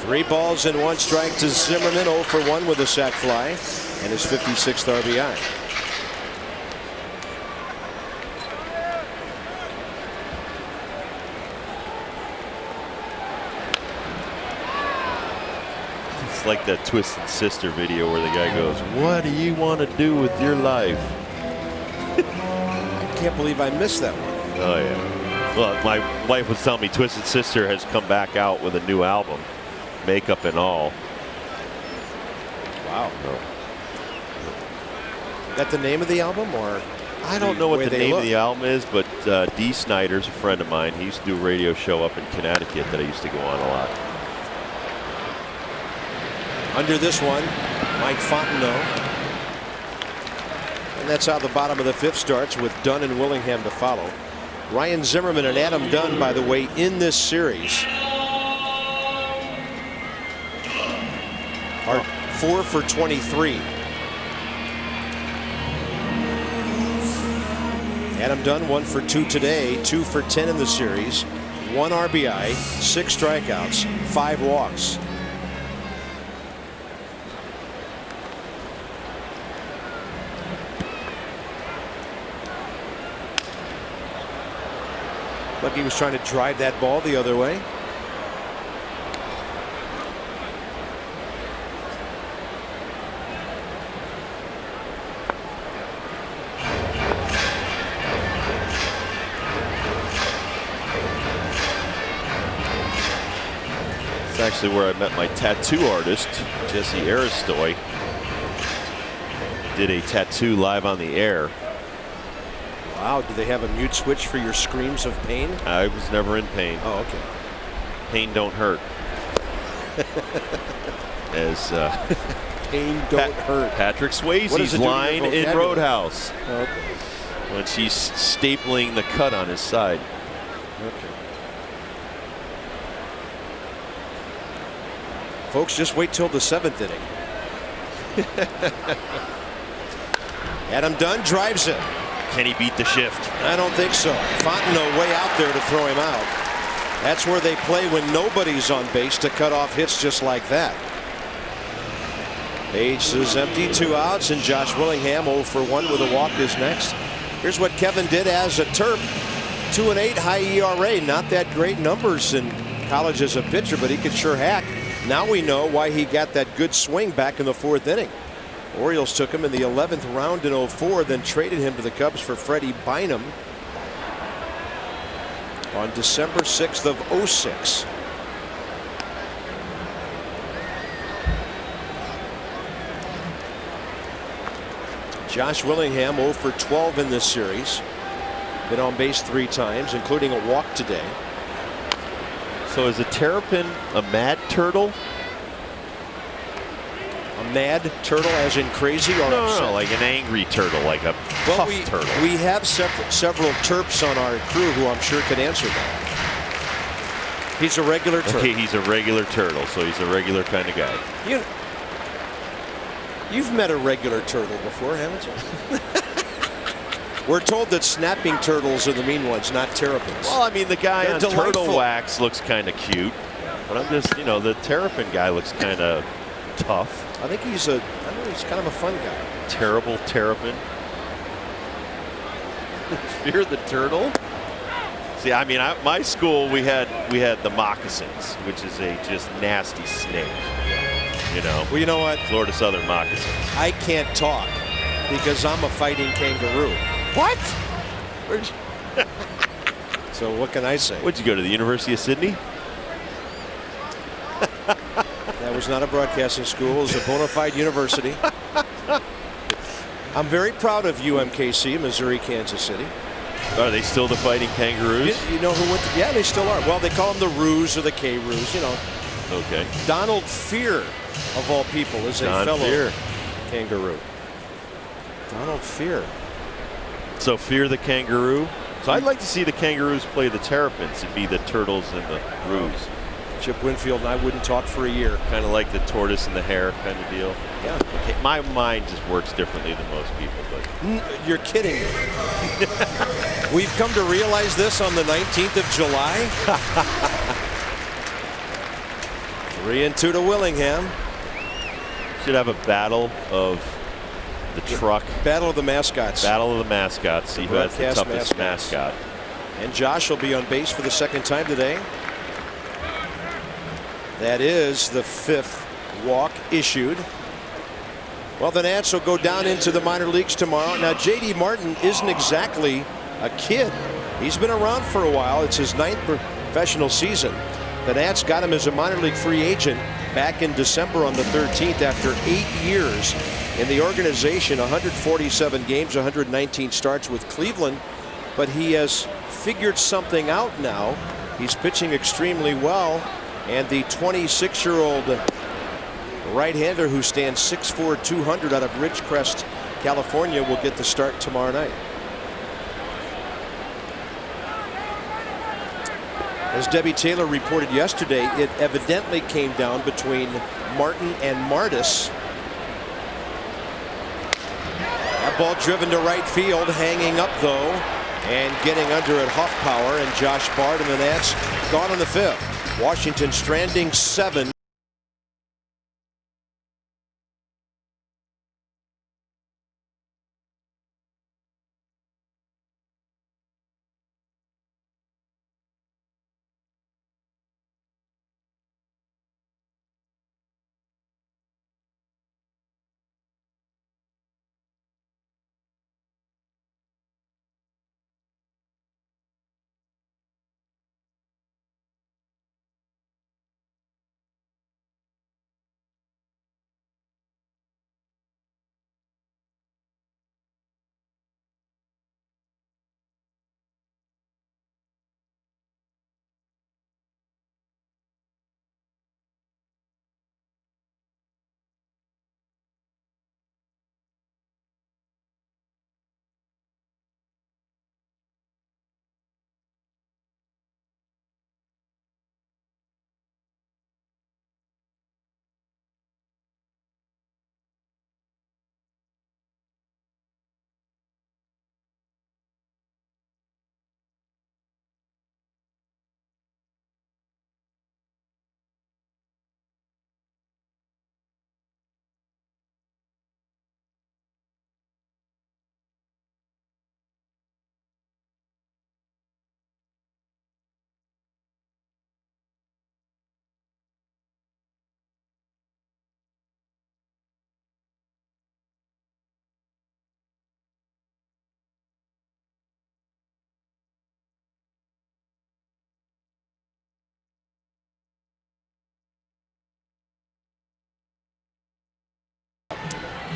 3 balls and 1 strike to Zimmerman. 0 for 1 with a sac fly and his 56th RBI. It's like that Twisted Sister video where the guy goes, "What do you want to do with your life?" I can't believe I missed that one. Oh yeah. Well, my wife was telling me Twisted Sister has come back out with a new album, makeup and all. Wow. Is that the name of the album, or? I don't know what the name of the album is, but Dee Snider's a friend of mine. He used to do a radio show up in Connecticut that I used to go on a lot. Under this one, Mike Fontenot. And that's how the bottom of the 5th starts, with Dunn and Willingham to follow. Ryan Zimmerman and Adam Dunn, by the way, in this series are 4 for 23. Adam Dunn 1 for 2 today, 2 for 10 in the series, 1 RBI, 6 strikeouts, 5 walks. Like he was trying to drive that ball the other way. It's actually where I met my tattoo artist, Jesse Aristoy. Did a tattoo live on the air. Wow, do they have a mute switch for your screams of pain? I was never in pain. Oh, okay. Pain don't hurt. As pain don't hurt. Patrick Swayze's line in Roadhouse. Oh, okay. When she's stapling the cut on his side. Okay. Folks, just wait till the 7th inning. Adam Dunn drives it. Can he beat the shift? I don't think so. Fontenot way out there to throw him out. That's where they play when nobody's on base, to cut off hits just like that. Base is empty, 2 outs, and Josh Willingham 0 for 1 with a walk is next. Here's what Kevin did as a Terp. 2-8 high ERA. Not that great numbers in college as a pitcher, but he could sure hack. Now we know why he got that good swing back in the 4th inning. Orioles took him in the 11th round in 04, then traded him to the Cubs for Freddie Bynum on December 6th of 06. Josh Willingham 0 for 12 in this series. Been on base 3 times, including a walk today. So is a terrapin a mad turtle? A mad turtle, as in crazy, or upset? No, like an angry turtle, like a tough turtle. We have several Terps on our crew who I'm sure could answer that. He's a regular turtle. Okay, he's a regular turtle, so he's a regular kind of guy. You've met a regular turtle before, haven't you? We're told that snapping turtles are the mean ones, not terrapins. Well, I mean, the guy They're on delightful. turtle wax looks kind of cute, but I'm just, the terrapin guy looks kind of tough. I think he's he's kind of a fun guy. Terrible terrapin. Fear the turtle? See, I mean, my school, we had the moccasins, which is a just nasty snake. Well, you know what? Florida Southern moccasins. I can't talk because I'm a fighting kangaroo. What? So what can I say? What'd you go to, the University of Sydney? That was not a broadcasting school. It was a bona fide university. I'm very proud of UMKC, Missouri, Kansas City. Are they still the fighting kangaroos? You know who went to, yeah, they still are. Well, they call them the Roos or the K-Roos, Okay. Donald Fear, of all people, is a fellow kangaroo. Donald Fear. So Fear the kangaroo. So I'd like to see the kangaroos play the terrapins and be the turtles and the roos. Chip Winfield and I wouldn't talk for a year. Kind of like the tortoise and the hare kind of deal. Yeah. Okay, my mind just works differently than most people, but you're kidding me. We've come to realize this on the 19th of July. 3-2 to Willingham. Should have a battle of the truck. Battle of the mascots. Battle of the mascots. See who has the toughest mascot. And Josh will be on base for the second time today. That is the 5th walk issued. Well, the Nats will go down into the minor leagues tomorrow. Now, J.D. Martin isn't exactly a kid. He's been around for a while. It's his 9th professional season. The Nats got him as a minor league free agent back in December on the 13th after 8 years in the organization, 147 games, 119 starts with Cleveland. But he has figured something out now. He's pitching extremely well. And the 26-year-old right-hander who stands 6'4", 200 out of Ridgecrest, California, will get the start tomorrow night. As Debbie Taylor reported yesterday, it evidently came down between Martin and Martis. That ball driven to right field, hanging up though, and getting under at Hoffpower, and Josh Bard and the Nats gone on the 5th. Washington stranding 7.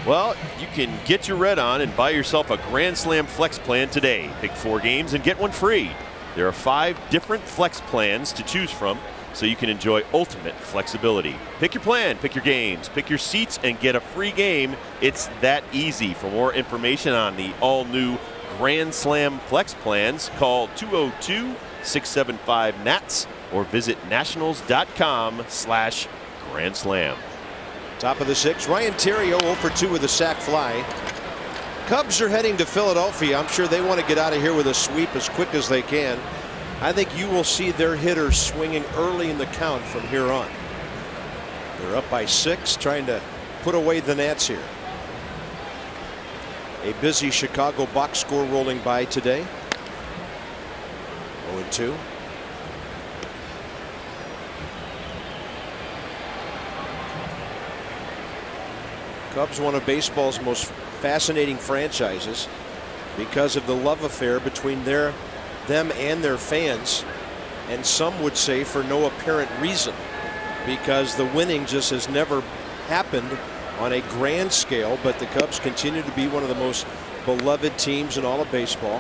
Well, you can get your red on and buy yourself a Grand Slam Flex plan today. Pick 4 games and get one free. There are 5 different Flex plans to choose from, so you can enjoy ultimate flexibility. Pick your plan, pick your games, pick your seats, and get a free game. It's that easy. For more information on the all-new Grand Slam Flex plans, call 202-675-NATS or visit nationals.com/Grand Slam. Top of the 6th, Ryan Theriot 0 for 2 with a sac fly. Cubs are heading to Philadelphia. I'm sure they want to get out of here with a sweep as quick as they can. I think you will see their hitters swinging early in the count from here on. They're up by 6, trying to put away the Nats here. A busy Chicago box score rolling by today. 0-2. Cubs, one of baseball's most fascinating franchises because of the love affair between them and their fans, and some would say for no apparent reason, because the winning just has never happened on a grand scale. But the Cubs continue to be one of the most beloved teams in all of baseball.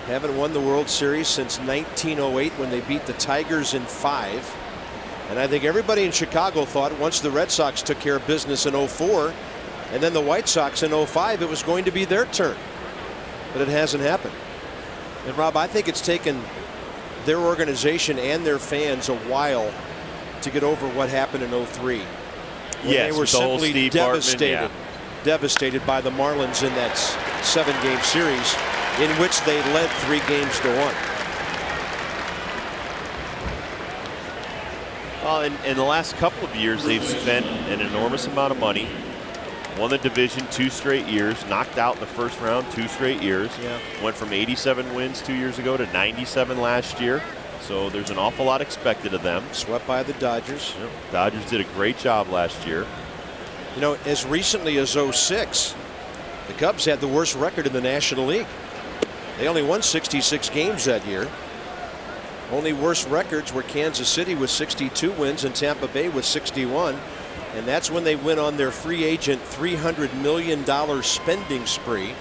Haven't won the World Series since 1908 when they beat the Tigers in 5. And I think everybody in Chicago thought once the Red Sox took care of business in 04 and then the White Sox in 05, it was going to be their turn. But it hasn't happened. And Rob, I think it's taken their organization and their fans a while to get over what happened in 03. Yes, they were simply devastated, devastated by the Marlins in that 7-game series in which they led 3-1. Well, in the last couple of years, they've spent an enormous amount of money. Won the division 2 straight years, knocked out in the first round 2 straight years. Yeah. Went from 87 wins 2 years ago to 97 last year. So there's an awful lot expected of them. Swept by the Dodgers. Yep. Dodgers did a great job last year. You know, as recently as 06, the Cubs had the worst record in the National League. They only won 66 games that year. Only worst records were Kansas City with 62 wins and Tampa Bay with 61. And that's when they went on their free agent $300 million spending spree,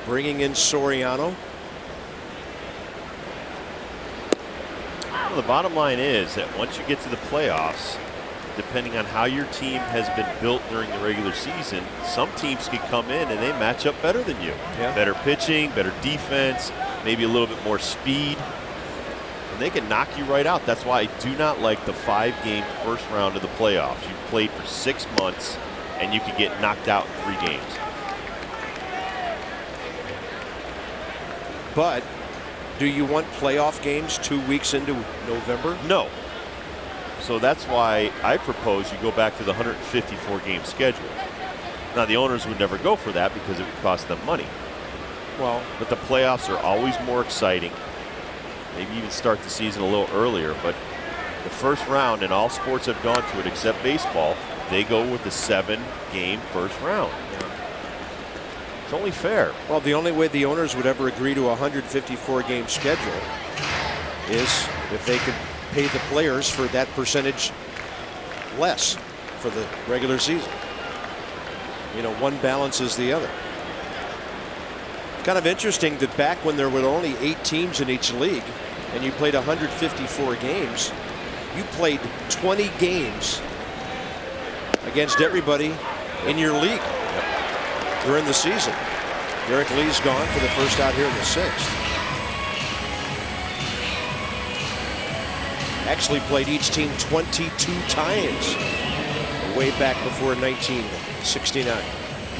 bringing in Soriano. Well, the bottom line is that once you get to the playoffs, depending on how your team has been built during the regular season, some teams can come in and they match up better than you. Yeah. Better pitching, better defense, maybe a little bit more speed. And they can knock you right out. That's why I do not like the 5-game first round of the playoffs. You've played for 6 months and you could get knocked out in 3 games. But do you want playoff games 2 weeks into November? No. So that's why I propose you go back to the 154-game schedule. Now, the owners would never go for that because it would cost them money. Well, but the playoffs are always more exciting. Maybe even start the season a little earlier. But the first round, and all sports have gone to it except baseball, they go with the 7-game first round. It's only fair. Well, the only way the owners would ever agree to a 154-game schedule is if they could pay the players for that percentage less for the regular season. You know, one balances the other. Kind of interesting that back when there were only 8 teams in each league and you played 154 games, you played 20 games against everybody in your league during the season. Derek Lee's gone for the first out here in the 6th. Actually played each team 22 times way back before 1969.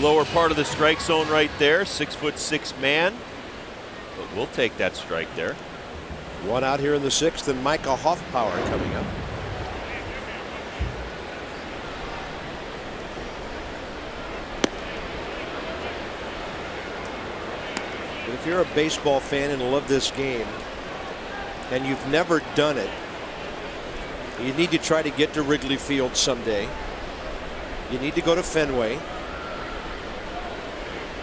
Lower part of the strike zone right there, 6'6" man. But we'll take that strike there. One out here in the 6th, and Micah Hoffpower coming up. But if you're a baseball fan and love this game, and you've never done it, you need to try to get to Wrigley Field someday. You need to go to Fenway.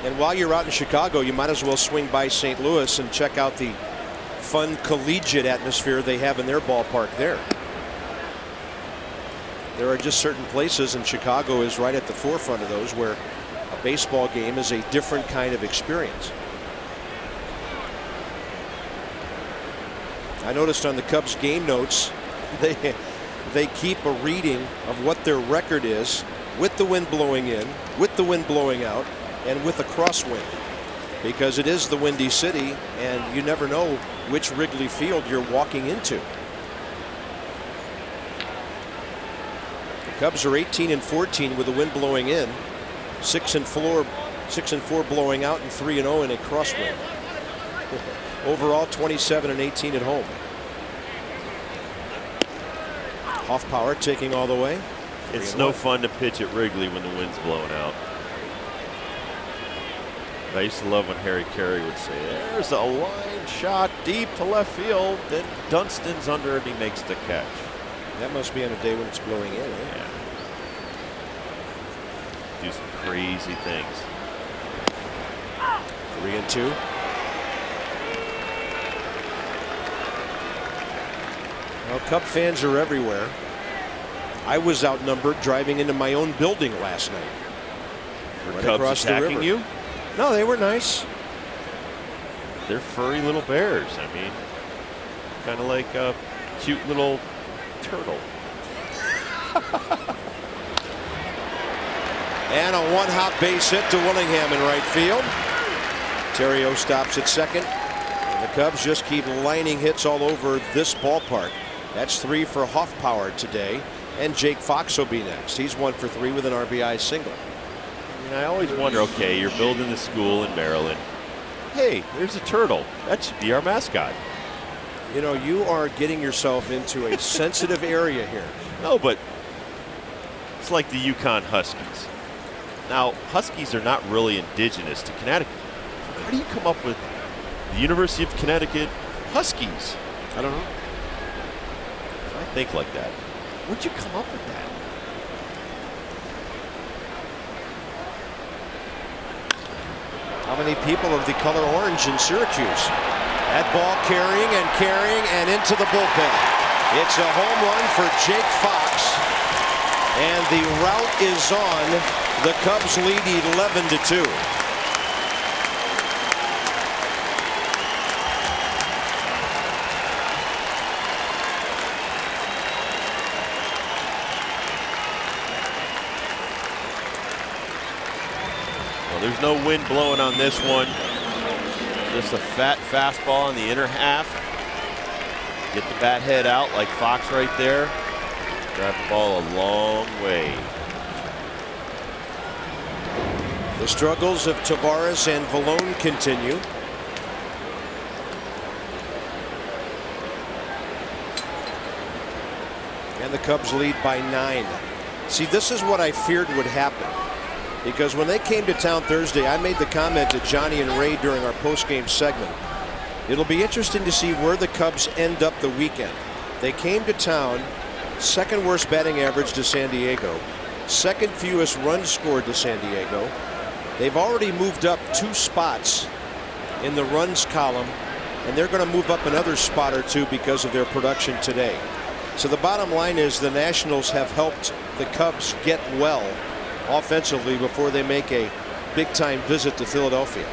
And while you're out in Chicago, you might as well swing by St. Louis and check out the fun collegiate atmosphere they have in their ballpark there. There are just certain places, and Chicago is right at the forefront of those, where a baseball game is a different kind of experience. I noticed on the Cubs game notes they keep a reading of what their record is with the wind blowing in, with the wind blowing out, and with a crosswind, because it is the Windy City and you never know which Wrigley Field you're walking into. The Cubs are 18-14 with the wind blowing in, 6-4 blowing out, and 3-0 in a crosswind. Overall 27-18 at home. Hoffpower taking all the way. It's no fun to pitch at Wrigley when the wind's blowing out. I used to love when Harry Carey would say, there's a line shot deep to left field, then Dunstan's under and he makes the catch. That must be on a day when it's blowing in, eh? Yeah. Do some crazy things. 3-2. Well, Cub fans are everywhere. I was outnumbered driving into my own building last night. Were Cubs attacking you? No, they were nice. They're furry little bears. I mean, kind of like a cute little turtle. And a one-hop base hit to Willingham in right field. Terrio stops at second. And the Cubs just keep lining hits all over this ballpark. That's 3 for Hoffpower today. And Jake Fox will be next. He's 1 for 3 with an RBI single. I mean, I always wonder, okay, you're building the school in Maryland. Hey, there's a turtle. That should be our mascot. You know, you are getting yourself into a sensitive area here. No, but it's like the Yukon Huskies. Now, Huskies are not really indigenous to Connecticut. How do you come up with the University of Connecticut Huskies? I don't know. I think like that. Where'd you come up with that? How many people of the color orange in Syracuse? That ball carrying and into the bullpen. It's a home run for Jake Fox. And the rout is on. The Cubs lead 11-2. There's no wind blowing on this one. Just a fat fastball in the inner half. Get the bat head out like Fox right there. Drive the ball a long way. The struggles of Tavares and Valone continue. And the Cubs lead by 9. See, this is what I feared would happen. Because when they came to town Thursday, I made the comment to Johnny and Ray during our postgame segment. It'll be interesting to see where the Cubs end up the weekend. They came to town, second worst batting average to San Diego, second fewest runs scored to San Diego. They've already moved up 2 spots in the runs column, and they're going to move up another spot or 2 because of their production today. So the bottom line is the Nationals have helped the Cubs get well offensively before they make a big-time visit to Philadelphia.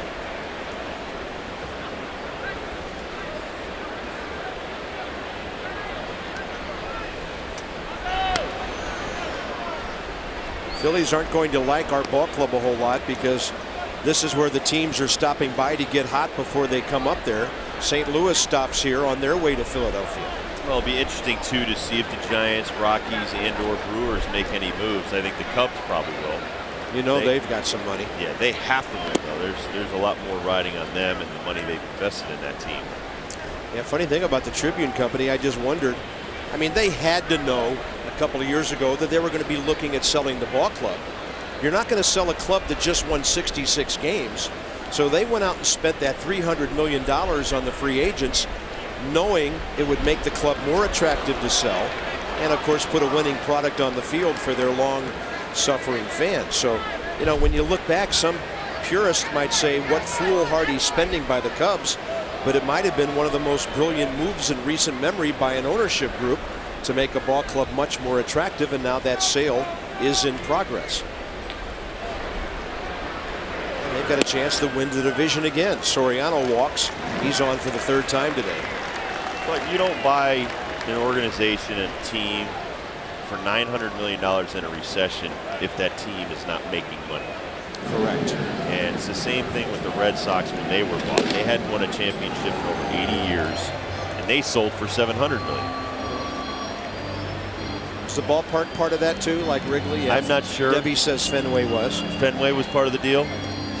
Phillies aren't going to like our ball club a whole lot because this is where the teams are stopping by to get hot before they come up there. St. Louis stops here on their way to Philadelphia. Well, it'll be interesting, too, to see if the Giants, Rockies, and/or Brewers make any moves. I think the Cubs probably will. You know, they've got some money. Yeah, they have to win, though. There's a lot more riding on them and the money they've invested in that team. Yeah, funny thing about the Tribune Company, I just wondered. I mean, they had to know a couple of years ago that they were going to be looking at selling the ball club. You're not going to sell a club that just won 66 games. So they went out and spent that $300 million on the free agents, knowing it would make the club more attractive to sell and, of course, put a winning product on the field for their long-suffering fans. So, you know, when you look back, some purists might say, what foolhardy spending by the Cubs, but it might have been one of the most brilliant moves in recent memory by an ownership group to make a ball club much more attractive, and now that sale is in progress. And they've got a chance to win the division again. Soriano walks. He's on for the 3rd time today. But you don't buy an organization and team for $900 million in a recession if that team is not making money. Correct. And it's the same thing with the Red Sox when they were bought. They hadn't won a championship in over 80 years, and they sold for $700 million. Is the ballpark part of that too, like Wrigley? I'm not sure. Debbie says Fenway was. Fenway was part of the deal.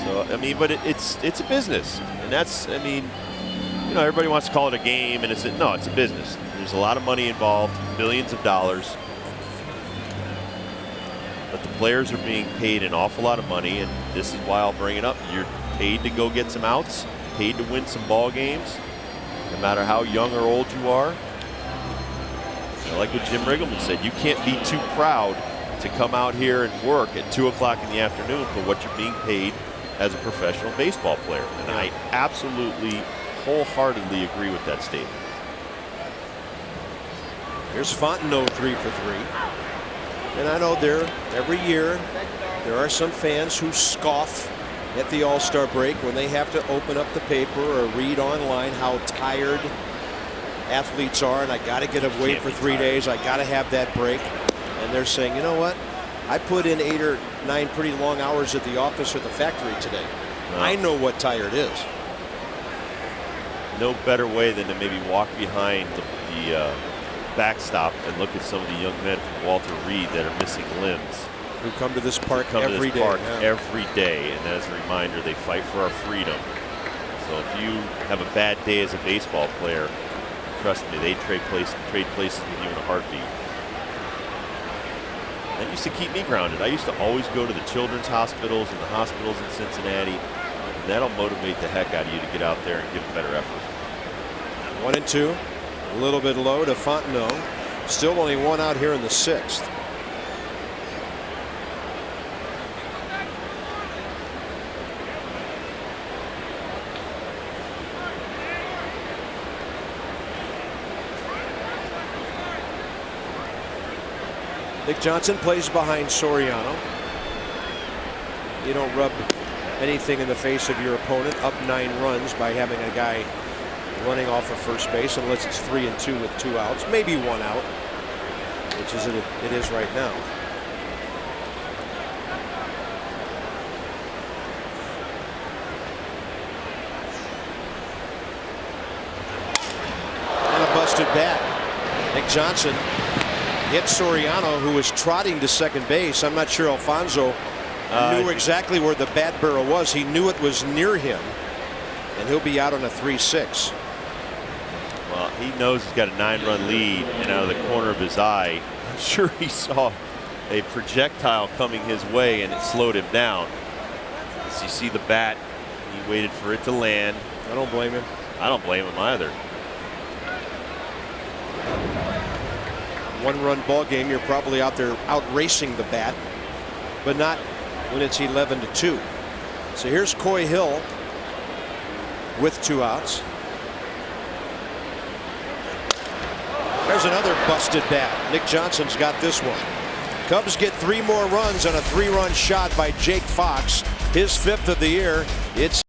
So, I mean, but it's a business. And that's, I mean, you know, everybody wants to call it a game, and it's a business. There's a lot of money involved, billions of dollars. But the players are being paid an awful lot of money, and this is why I'll bring it up. You're paid to go get some outs, paid to win some ball games, no matter how young or old you are. And like what Jim Riggleman said, you can't be too proud to come out here and work at 2 o'clock in the afternoon for what you're being paid as a professional baseball player. And I absolutely, wholeheartedly agree with that statement. Here's Fontenot 3 for 3. And I know every year there are some fans who scoff at the All-Star break when they have to open up the paper or read online how tired athletes are, and I got to get away for 3 days. I got to have that break. And they're saying, you know what? I put in 8 or 9 pretty long hours at the office or the factory today. I know what tired is. No better way than to maybe walk behind the backstop and look at some of the young men from Walter Reed that are missing limbs. Who come to this park every day. Every day, and as a reminder, they fight for our freedom. So if you have a bad day as a baseball player, trust me, they trade places with you in a heartbeat. That used to keep me grounded. I used to always go to the children's hospitals and the hospitals in Cincinnati, and that'll motivate the heck out of you to get out there and give a better effort. 1-2. A little bit low to Fontenot. Still only 1 out here in the 6th. Nick Johnson plays behind Soriano. You don't rub anything in the face of your opponent up 9 runs by having a guy running off of first base, unless it's 3-2 with 2 outs, maybe 1 out, which is it is right now. And a busted bat. Nick Johnson hit Soriano, who was trotting to second base. I'm not sure Alfonso knew exactly where the bat barrel was. He knew it was near him, and he'll be out on a 3-6. Well, he knows he's got a 9-run lead, and out of the corner of his eye, I'm sure he saw a projectile coming his way, and it slowed him down. As you see the bat, he waited for it to land. I don't blame him. I don't blame him either. 1-run ball game, you're probably out there out racing the bat, but not when it's 11-2. So here's Coy Hill with 2 outs. There's another busted bat. Nick Johnson's got this one. Cubs get 3 more runs on a 3-run shot by Jake Fox, his 5th of the year. It's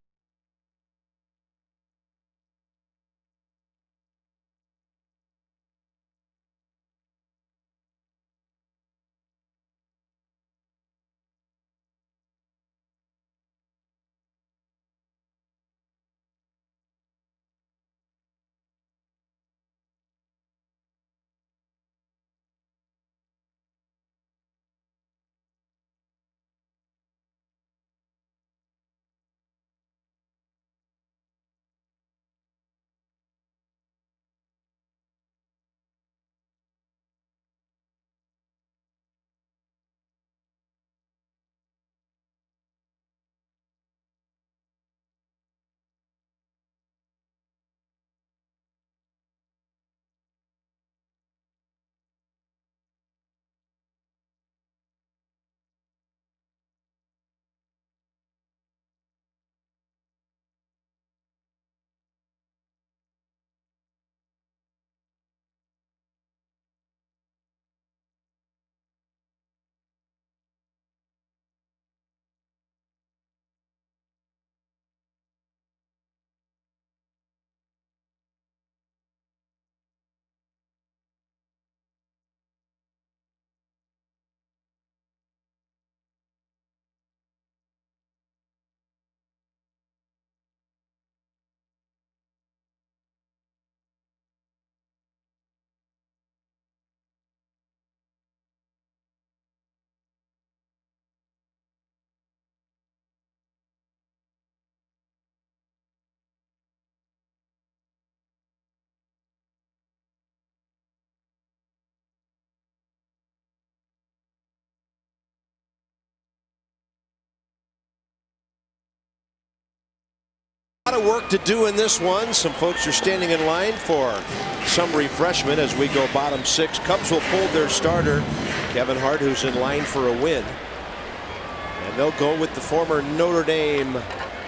A lot of work to do in this one. Some folks are standing in line for some refreshment as we go bottom 6. Cubs will pull their starter, Kevin Hart, who's in line for a win. And they'll go with the former Notre Dame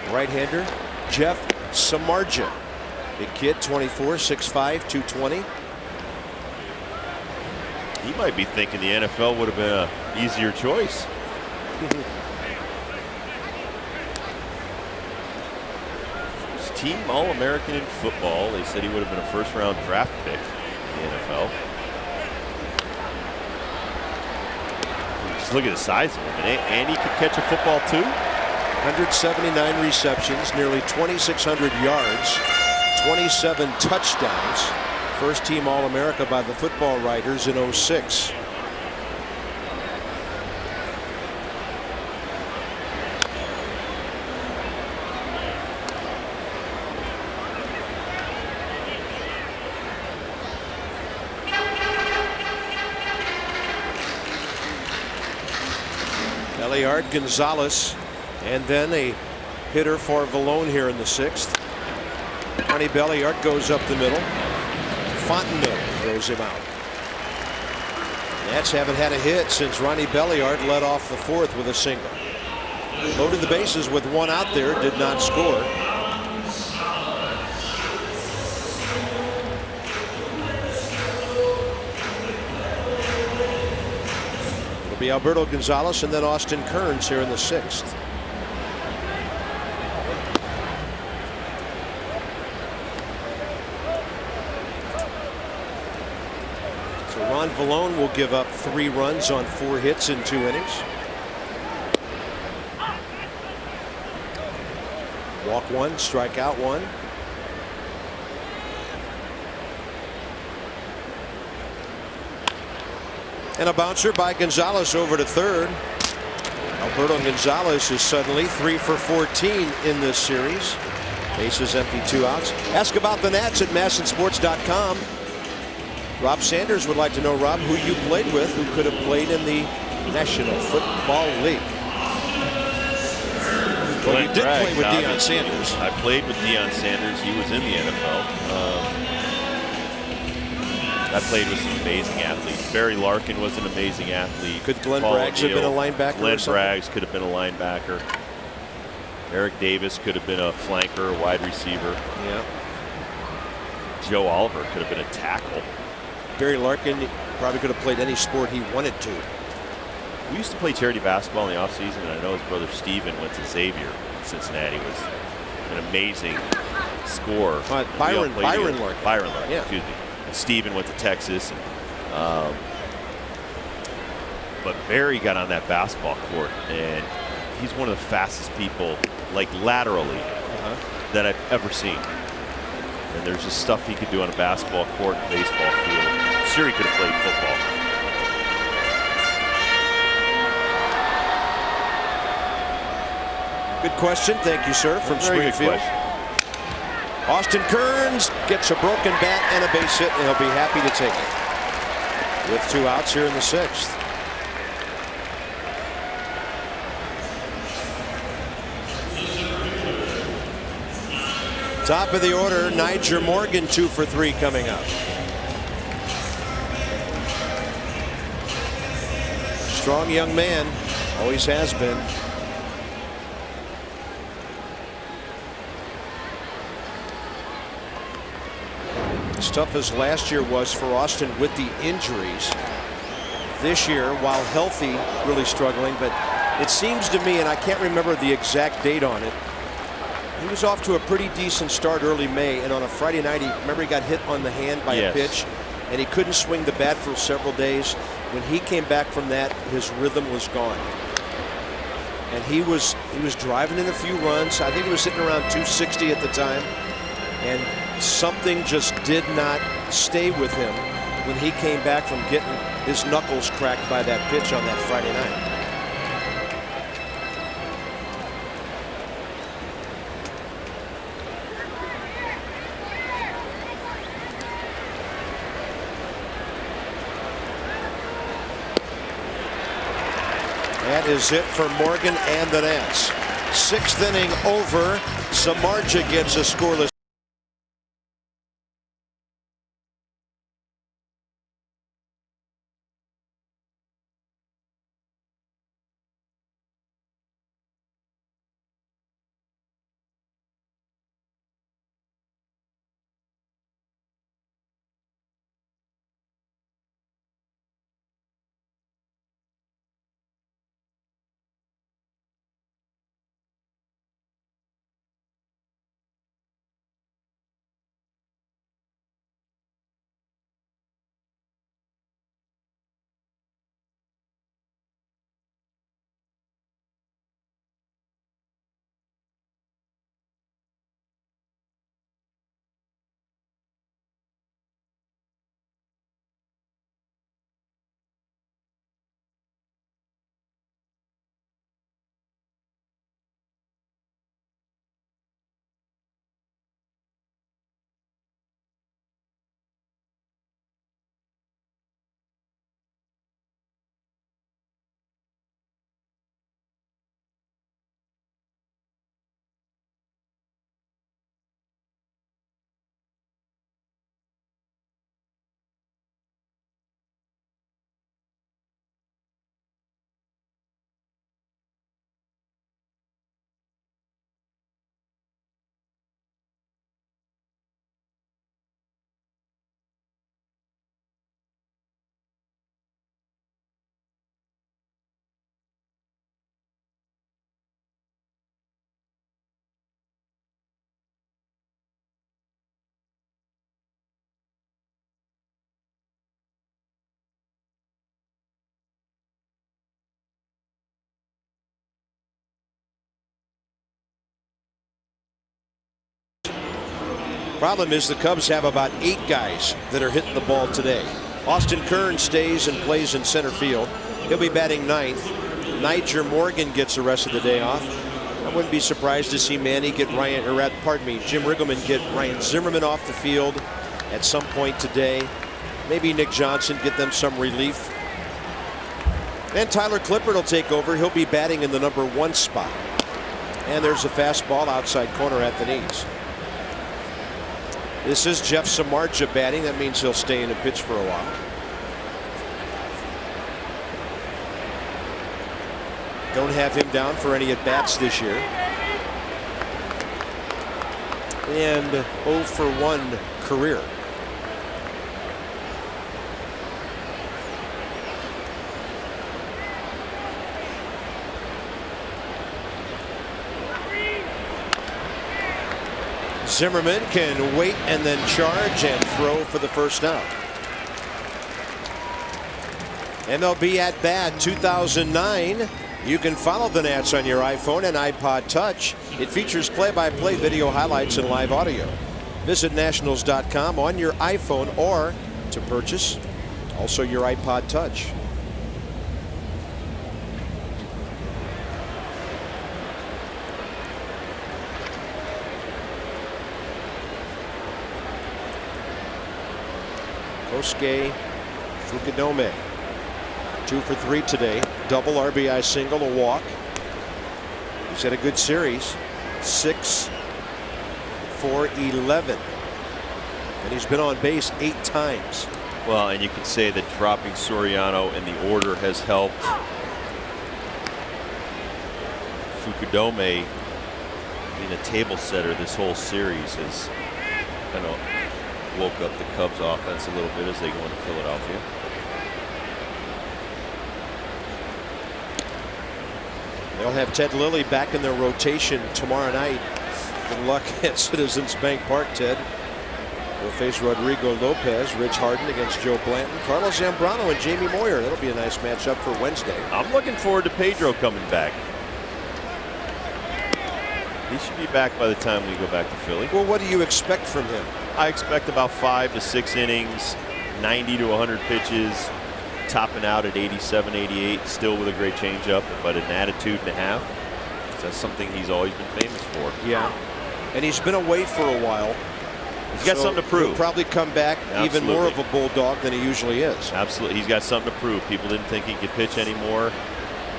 right-hander, Jeff Samardzija. Big kid, 24, 6'5", 220. He might be thinking the NFL would have been an easier choice. First team All-American in football. They said he would have been a first-round draft pick in the NFL. Just look at the size of him. And he could catch a football too. 179 receptions, nearly 2,600 yards, 27 touchdowns. First team All-America by the Football Writers in 06. Belliard, Gonzalez, and then a hitter for Vallone here in the 6th. Ronnie Belliard goes up the middle. Fontenot throws him out. Nats haven't had a hit since Ronnie Belliard led off the 4th with a single. Loaded the bases with one out there, did not score. It'll be Alberto Gonzalez and then Austin Kearns here in the 6th. Ron Vallone will give up 3 runs on 4 hits in 2 innings. Walk 1, strike out 1. And a bouncer by Gonzalez over to 3rd. Alberto Gonzalez is suddenly 3 for 14 in this series. Bases empty, 2 outs. Ask about the Nats at massinsports.com. Rob Sanders would like to know, Rob, who you played with, who could have played in the National Football League. Well, you did play with Deion Sanders. I played with Deion Sanders. He was in the NFL. I played with some amazing athletes. Barry Larkin was an amazing athlete. Could Glenn Braggs have been a linebacker? Glenn Braggs could have been a linebacker. Eric Davis could have been a flanker, a wide receiver. Yeah. Joe Oliver could have been a tackle. Barry Larkin probably could have played any sport he wanted to. We used to play charity basketball in the offseason, and I know his brother Steven went to Xavier in Cincinnati. Was an amazing scorer. Byron Larkin. Byron Larkin, yeah. Excuse me. And Steven went to Texas. And, but Barry got on that basketball court, and he's one of the fastest people, like laterally, that I've ever seen. And there's just stuff he could do on a basketball court, baseball field. I'm sure he could have played football. Good question. Thank you, sir, from Very Springfield. good question. Austin Kearns gets a broken bat and a base hit, and he'll be happy to take it. With 2 outs here in the 6th. Top of the order, Niger Morgan, 2 for 3 coming up. Strong young man, always has been. As tough as last year was for Austin with the injuries, this year, while healthy, really struggling. But it seems to me, and I can't remember the exact date on it, he was off to a pretty decent start early May, and on a Friday night, remember he got hit on the hand by a pitch, and he couldn't swing the bat for several days. When he came back from that, his rhythm was gone, and he was driving in a few runs. I think he was sitting around 260 at the time, and something just did not stay with him when he came back from getting his knuckles cracked by that pitch on that Friday night. That is it for Morgan and the Nats. 6th inning over. Samardzija gets a scoreless. Problem is the Cubs have about 8 guys that are hitting the ball today. Austin Kern stays and plays in center field. He'll be batting 9th. Niger Morgan gets the rest of the day off. I wouldn't be surprised to see Manny get Jim Riggleman get Ryan Zimmerman off the field at some point today. Maybe Nick Johnson get them some relief. And Tyler Clippard will take over. He'll be batting in the number 1 spot. And there's a fastball outside corner at the knees. This is Jeff Samardzija batting. That means he'll stay in the pitch for a while. Don't have him down for any at-bats this year. And 0 for 1 career. Zimmerman can wait and then charge and throw for the first out. MLB At Bat 2009. You can follow the Nats on your iPhone and iPod Touch. It features play-by-play video highlights and live audio. Visit Nationals.com on your iPhone or to purchase also your iPod Touch. Kosuke Fukudome 2 for 3 today. Double RBI single, a walk. He's had a good series. 6 for 11. And he's been on base 8 times. Well, and you could say that dropping Soriano in the order has helped. Fukudome being a table setter this whole series has kind of woke up the Cubs offense a little bit as they go into Philadelphia. They'll have Ted Lilly back in their rotation tomorrow night. Good luck at Citizens Bank Park, Ted. They'll face Rodrigo Lopez, Rich Harden against Joe Blanton, Carlos Zambrano and Jamie Moyer. That'll be a nice matchup for Wednesday. I'm looking forward to Pedro coming back. He should be back by the time we go back to Philly. Well, what do you expect from him? I expect about 5 to 6 innings, 90 to 100 pitches, topping out at 87, 88, still with a great changeup, but an attitude and a half. That's something he's always been famous for. Yeah, and he's been away for a while. He's got something to prove. He'll probably come back even more of a bulldog than he usually is. Absolutely, he's got something to prove. People didn't think he could pitch anymore.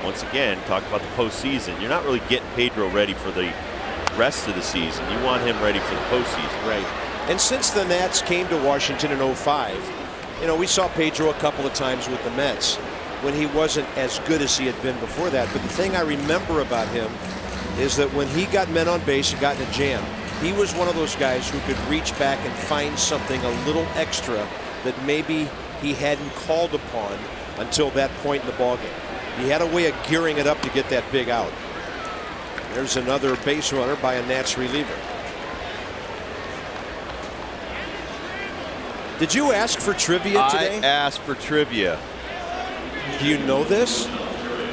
once again, talk about the postseason. You're not really getting Pedro ready for the rest of the season. You want him ready for the postseason. Right. And since the Nats came to Washington in 05, you know, we saw Pedro a couple of times with the Mets when he wasn't as good as he had been before that. But the thing I remember about him is that when he got men on base and got in a jam, he was one of those guys who could reach back and find something a little extra that maybe he hadn't called upon until that point in the ballgame. He had a way of gearing it up to get that big out. There's another base runner by a Nats reliever. Did you ask for trivia today? I asked for trivia. Do you know this?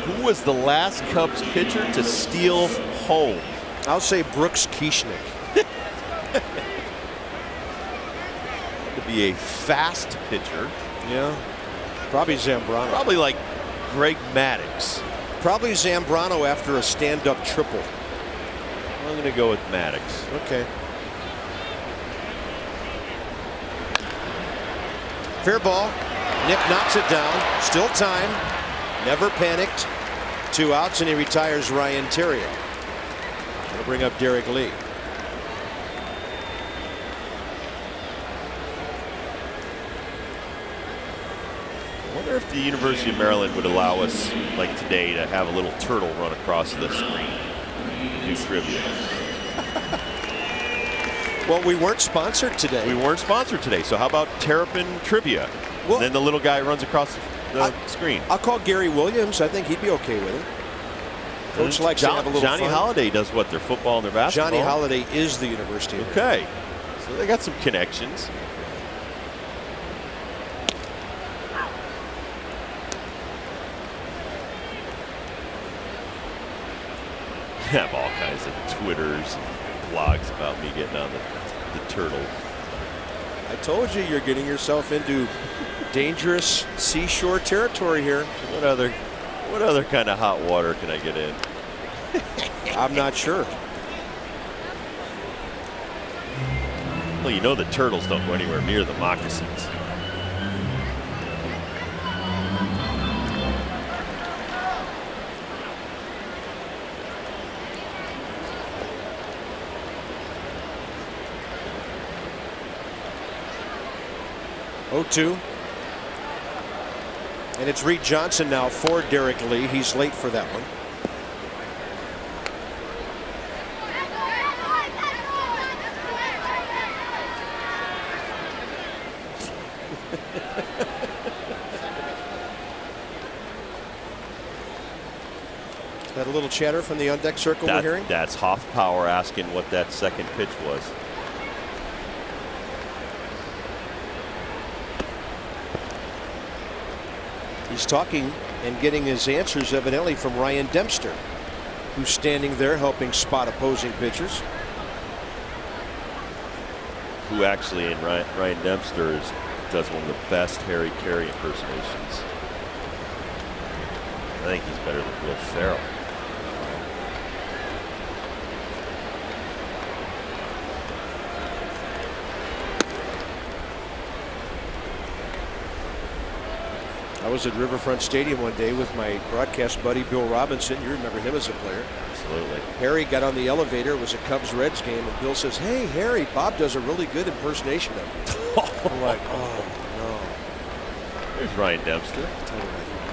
Who was the last Cubs pitcher to steal home? I'll say Brooks Kieschnick. To be a fast pitcher. Yeah. Probably Zambrano. Probably like Greg Maddux. Probably Zambrano after a stand-up triple. I'm going to go with Maddux. Okay. Fair ball. Nick knocks it down. Still time. Never panicked. 2 outs, and he retires Ryan Theriot. He'll bring up Derek Lee. I wonder if the University of Maryland would allow us, like today, to have a little turtle run across the screen. Do trivia. Well, we weren't sponsored today. We weren't sponsored today, so how about Terrapin trivia? Well, and then the little guy runs across the screen. I'll call Gary Williams. I think he'd be okay with it. Coach likes to have a little Johnny fun. Holiday does what? Their football and their basketball? Johnny Holiday is the University of Maryland. Okay. So they got some connections. Have all kinds of Twitters and blogs about me getting on the turtle. I told you, you're getting yourself into dangerous seashore territory here. What other kind of hot water can I get in? I'm not sure. Well, you know the turtles don't go anywhere near the moccasins. Oh-2. And it's Reed Johnson now for Derek Lee. He's late for that one. Is that a little chatter from the on-deck circle we're hearing? That's Hoffpower asking what that second pitch was. He's talking and getting his answers evidently from Ryan Dempster, who's standing there helping spot opposing pitchers. Who actually, in Ryan Dempster, does one of the best Harry Carey impersonations. I think he's better than Will Ferrell. I was at Riverfront Stadium one day with my broadcast buddy Bill Robinson. You remember him as a player. Absolutely. Harry got on the elevator. It was a Cubs-Reds game, and Bill says, "Hey, Harry, Bob does a really good impersonation of him." I'm like, oh, no. There's Ryan Dempster.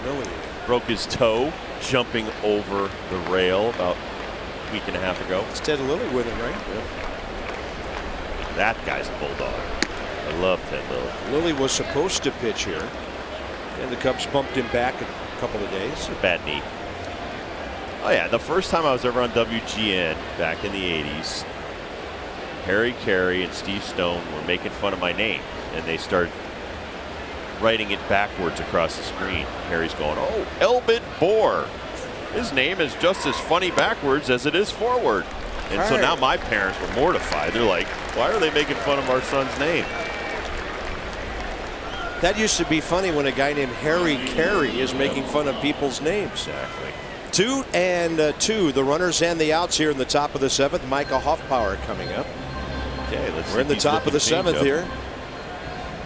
Humiliating. Broke his toe jumping over the rail about a week and a half ago. It's Ted Lilly with him, right? Yep. That guy's a bulldog. I love Ted Lilly. Lilly was supposed to pitch here, and the Cubs bumped him back a couple of days. A bad knee. Oh yeah, the first time I was ever on WGN back in the 80s, Harry Carey and Steve Stone were making fun of my name, and they started writing it backwards across the screen. Harry's going, "Oh, Elbit Bohr. His name is just as funny backwards as it is forward." And so now my parents were mortified. They're like, "Why are they making fun of our son's name?" That used to be funny when a guy named Harry Carey is making fun of people's names. Exactly. 2-2, the runners and the outs here in the top of the 7th. Micah Hoffpower coming up. Okay, We're in the top of the 7th here.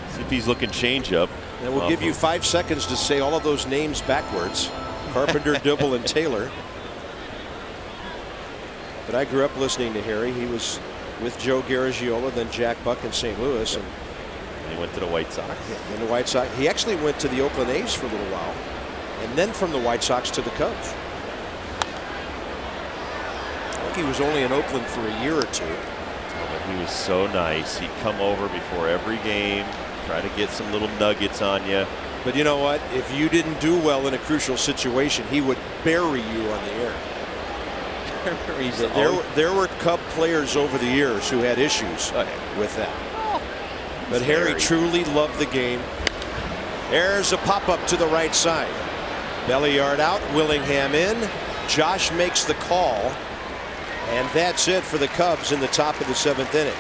See if he's looking change up. And we'll give you 5 seconds to say all of those names backwards. Carpenter, Dibble, and Taylor. But I grew up listening to Harry. He was with Joe Garagiola, then Jack Buck in St. Louis. And he went to the White Sox. Yeah, then the White Sox. He actually went to the Oakland A's for a little while. And then from the White Sox to the Cubs. I think he was only in Oakland for a year or two. Oh, but he was so nice. He'd come over before every game, try to get some little nuggets on you. But you know what? If you didn't do well in a crucial situation, he would bury you on the air. There were Cub players over the years who had issues with that. But Harry truly loved the game. There's a pop-up to the right side. Belly yard out, Willingham in. Josh makes the call. And that's it for the Cubs in the top of the 7th inning.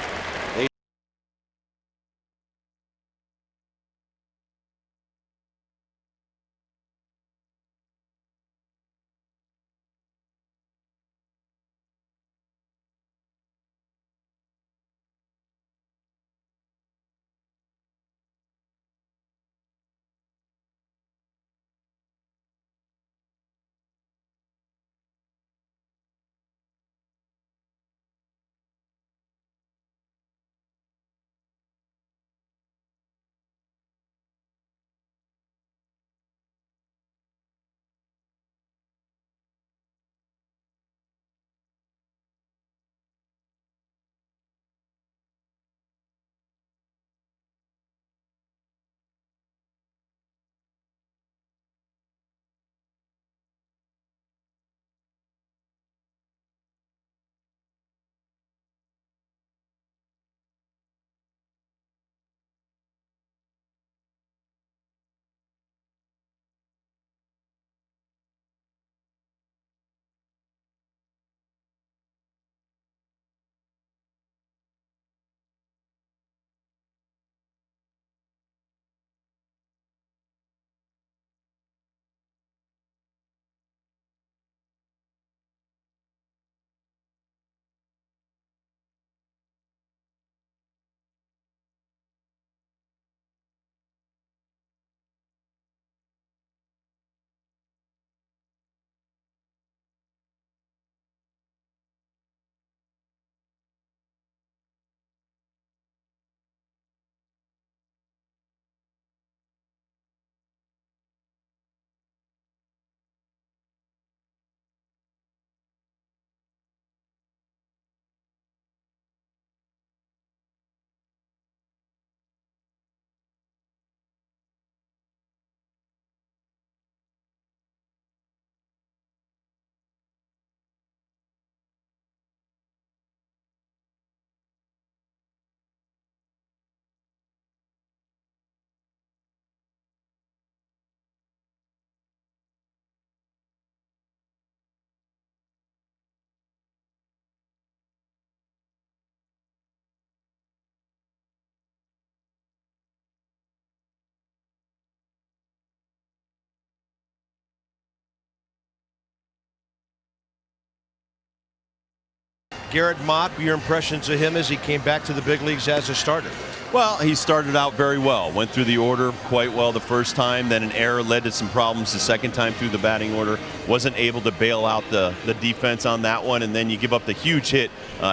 Garrett Mott, your impressions of him as he came back to the big leagues as a starter? Well, he started out very well. Went through the order quite well the first time. Then an error led to some problems the second time through the batting order. Wasn't able to bail out the defense on that one. And then you give up the huge hit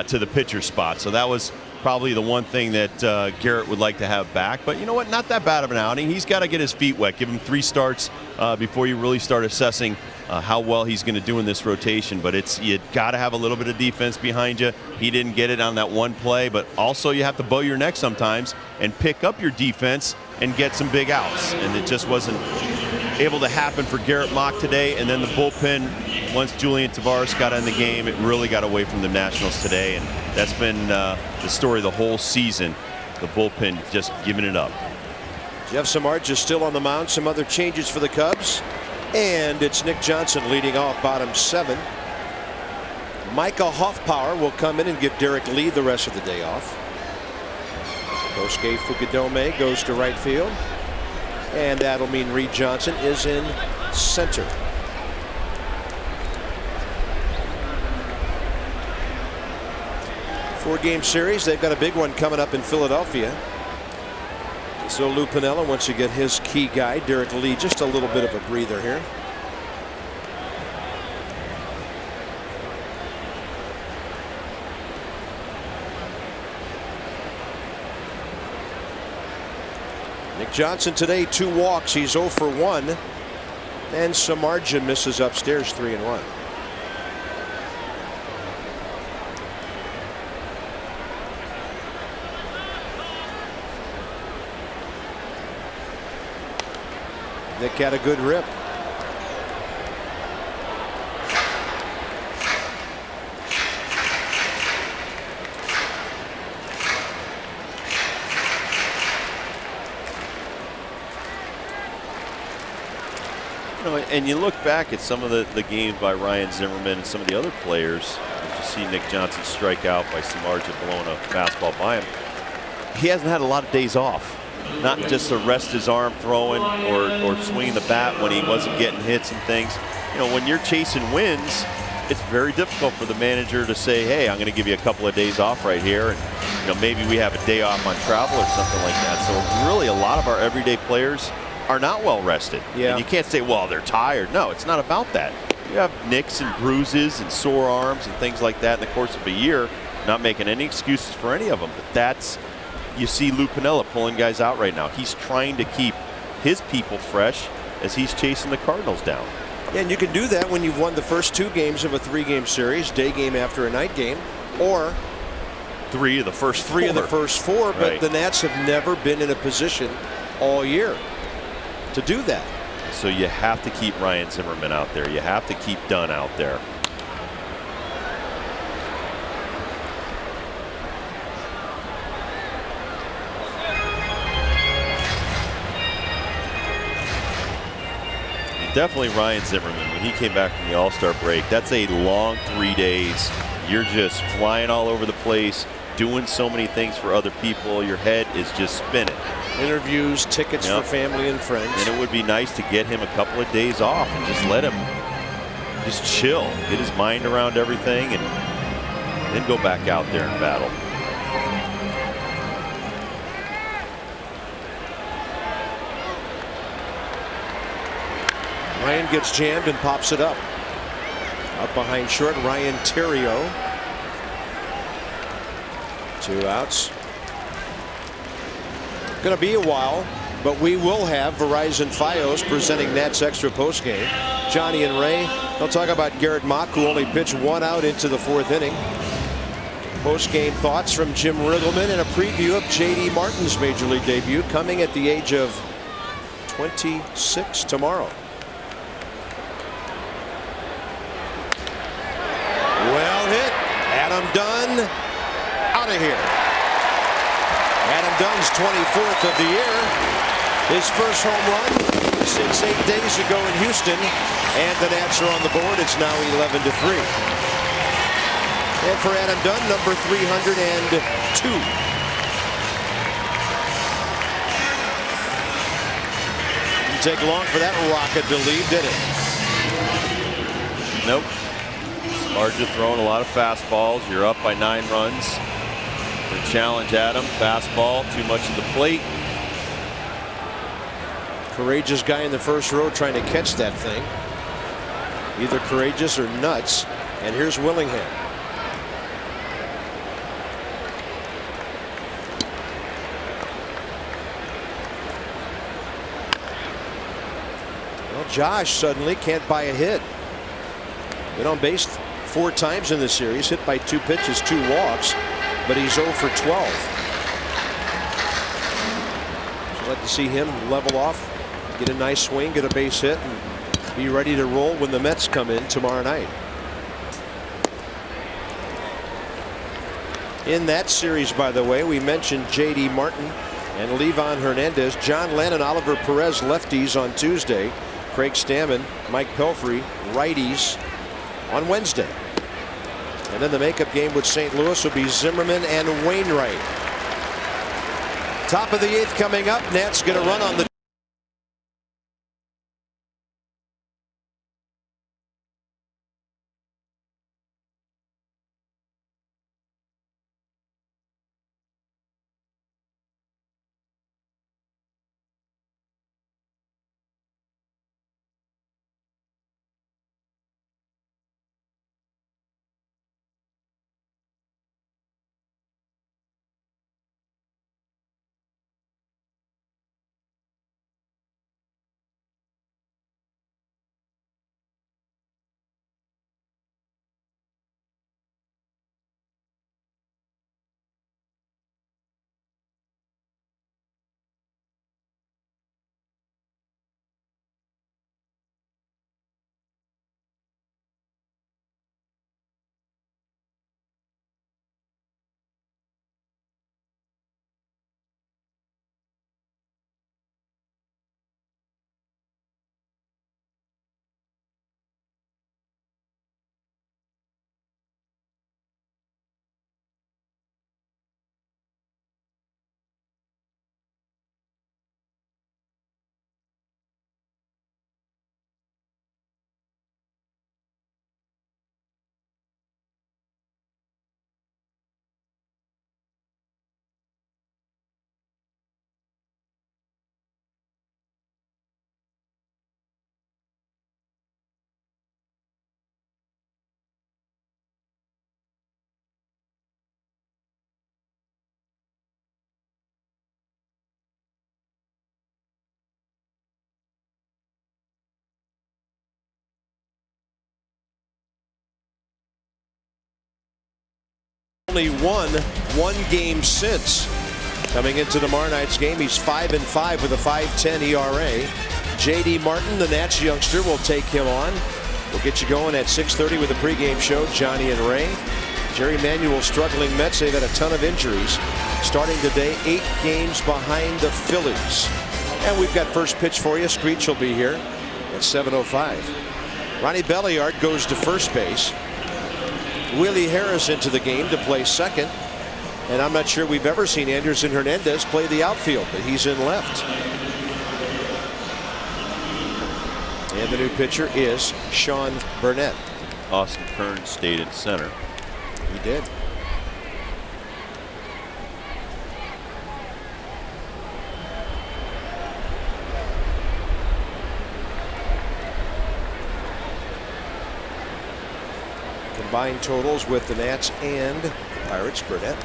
to the pitcher spot. So that was probably the one thing that Garrett would like to have back. But you know what? Not that bad of an outing. He's got to get his feet wet. Give him 3 starts before you really start assessing how well he's going to do in this rotation. But you got to have a little bit of defense behind you. He didn't get it on that one play, but also you have to bow your neck sometimes and pick up your defense and get some big outs. And it just wasn't able to happen for Garrett Mott today. And then the bullpen, once Julian Tavares got in the game, it really got away from the Nationals today. And that's been the story the whole season. The bullpen just giving it up. Jeff Samardzija is still on the mound. Some other changes for the Cubs. And it's Nick Johnson leading off bottom 7. Micah Hoffpower will come in and give Derek Lee the rest of the day off. Kosuke Fukudome goes to right field. And that'll mean Reed Johnson is in center. Four-game series. They've got a big one coming up in Philadelphia. So Lou Piniella wants to get his key guy, Derek Lee, just a little bit of a breather here. Nick Johnson today, 2 walks. He's 0 for 1. And Samardzija misses upstairs, 3-1. Nick had a good rip. And you look back at some of the games by Ryan Zimmerman and some of the other players. You see Nick Johnson strike out by Samardzija blowing a fastball by him. He hasn't had a lot of days off. Not just to rest his arm throwing or swinging the bat when he wasn't getting hits and things. You know, when you're chasing wins, it's very difficult for the manager to say, hey, I'm going to give you a couple of days off right here. And, you know, maybe we have a day off on travel or something like that. So really a lot of our everyday players are not well rested. Yeah. And you can't say, well, they're tired. No, it's not about that. You have nicks and bruises and sore arms and things like that in the course of a year. Not making any excuses for any of them. But that's, you see Lou Piniella pulling guys out right now. He's trying to keep his people fresh as he's chasing the Cardinals down. Yeah, and you can do that when you've won the first 2 games of a 3-game series, day game after a night game, or 3 of the first 4. 3 of the first 4. But Right. the Nats have never been in a position all year to do that. So you have to keep Ryan Zimmerman out there. You have to keep Dunn out there. Definitely Ryan Zimmerman, when he came back from the All-Star break, that's a long 3 days. You're just flying all over the place, doing so many things for other people. Your head is just spinning. Interviews, tickets for family and friends. And it would be nice to get him a couple of days off and just let him just chill, get his mind around everything, and then go back out there and battle. Ryan gets jammed and pops it up. Up behind short, Ryan Theriot. 2 outs. Going to be a while, but we will have Verizon Fios presenting Nats Extra postgame. Johnny and Ray, they'll talk about Garrett Mock, who only pitched 1 out into the 4th inning. Postgame thoughts from Jim Riggleman and a preview of J.D. Martin's Major League debut, coming at the age of 26 tomorrow. Well hit. Adam Dunn out of here. Adam Dunn's 24th of the year. His first home run since 8 days ago in Houston. And the Nats are on the board. It's now 11-3. And for Adam Dunn, number 302. Didn't take long for that rocket to leave, did it? Nope. Samardzija throwing a lot of fastballs. You're up by 9 runs. The challenge Adam, fastball, too much at the plate. Courageous guy in the first row trying to catch that thing. Either courageous or nuts. And here's Willingham. Well, Josh suddenly can't buy a hit. Been on base 4 times in the series, hit by 2 pitches, 2 walks, but he's 0 for 12. So I'd like to see him level off, get a nice swing, get a base hit, and be ready to roll when the Mets come in tomorrow night. In that series, by the way, we mentioned J.D. Martin and Levon Hernandez, John Lennon, Oliver Perez lefties on Tuesday, Craig Stammen, Mike Pelfrey righties on Wednesday. And then the makeup game with St. Louis will be Zimmerman and Wainwright. Top of the 8th coming up. Nats going to run on the Only won one game since. Coming into tomorrow night's game, he's 5-5 with a 5.10 ERA. J.D. Martin, the Nats youngster, will take him on. We'll get you going at 6:30 with a pregame show. Johnny and Ray. Jerry Manuel struggling Mets. They've had a ton of injuries. Starting today, 8 games behind the Phillies. And we've got first pitch for you. Screech will be here at 7:05. Ronnie Belliard goes to first base. Willie Harris into the game to play second. And I'm not sure we've ever seen Anderson Hernandez play the outfield, but he's in left. And the new pitcher is Sean Burnett. Austin Kern stayed in center. He did. Combined totals with the Nats and the Pirates. Burnett.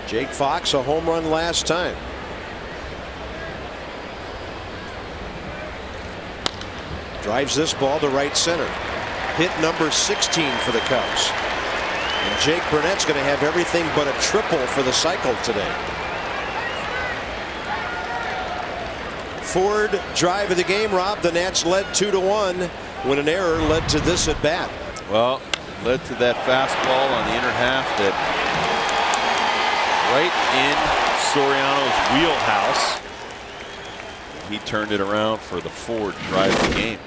Jake Fox, a home run last time. Drives this ball to right center. Hit number 16 for the Cubs. And Jake Burnett's going to have everything but a triple for the cycle today. Ford drive of the game, Rob. The Nats led 2-1 when an error led to this at bat. Well, led to that fastball on the inner half that right in Soriano's wheelhouse. He turned it around for the Ford drive of the game.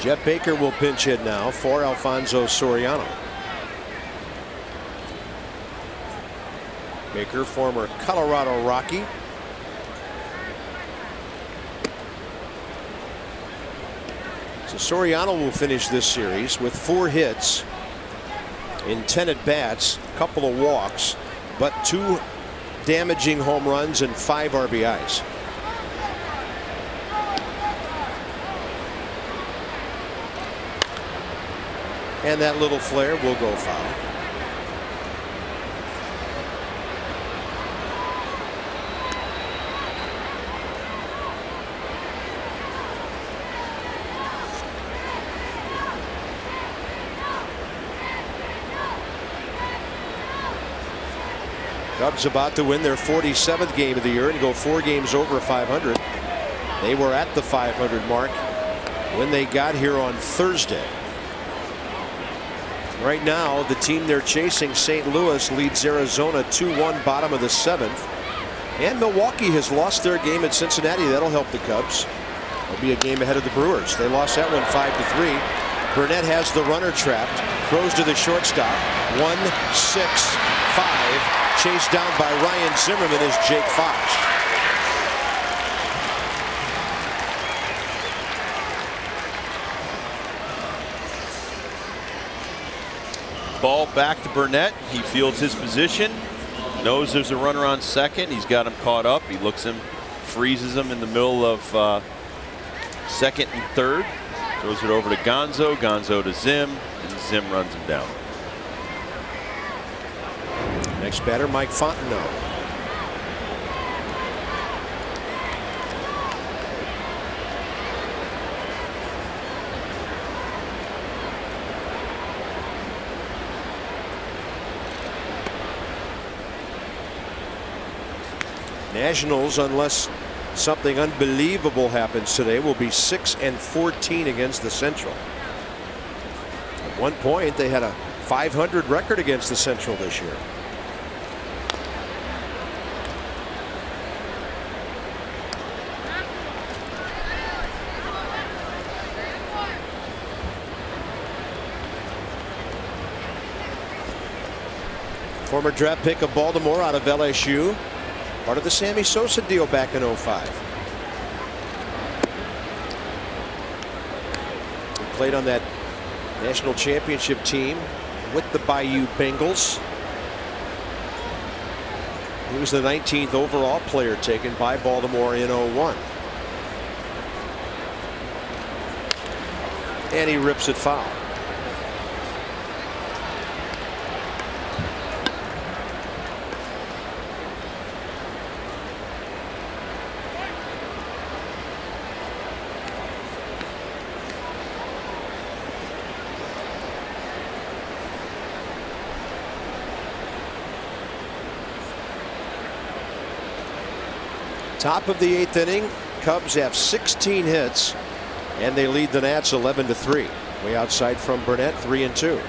Jeff Baker will pinch hit now for Alfonso Soriano. Baker, former Colorado Rocky. So Soriano will finish this series with 4 hits in 10 at bats, a couple of walks, but 2 damaging home runs and 5 RBIs. And that little flare will go foul. Cubs about to win their 47th game of the year and go 4 games over 500. They were at the 500 mark when they got here on Thursday. Right now, the team they're chasing, St. Louis, leads Arizona 2-1, bottom of the 7th. And Milwaukee has lost their game at Cincinnati. That'll help the Cubs. They'll be a game ahead of the Brewers. They lost that one 5-3. Burnett has the runner trapped. Throws to the shortstop. 1-6-5. Chased down by Ryan Zimmerman is Jake Fox. Ball back to Burnett. He fields his position. Knows there's a runner on second. He's got him caught up. He looks him, freezes him in the middle of second and third. Throws it over to Gonzo. Gonzo to Zim. And Zim runs him down. Next batter, Mike Fontenot. Nationals, unless something unbelievable happens today, will be 6-14 against the Central. At one point, they had a 500 record against the Central this year. Former draft pick of Baltimore out of LSU. Part of the Sammy Sosa deal back in '05. played on that national championship team with the Bayou Bengals. He was the 19th overall player taken by Baltimore in '01. And he rips it foul. Top of the 8th inning, Cubs have 16 hits, and they lead the Nats 11-3. Way outside from Burnett, 3-2.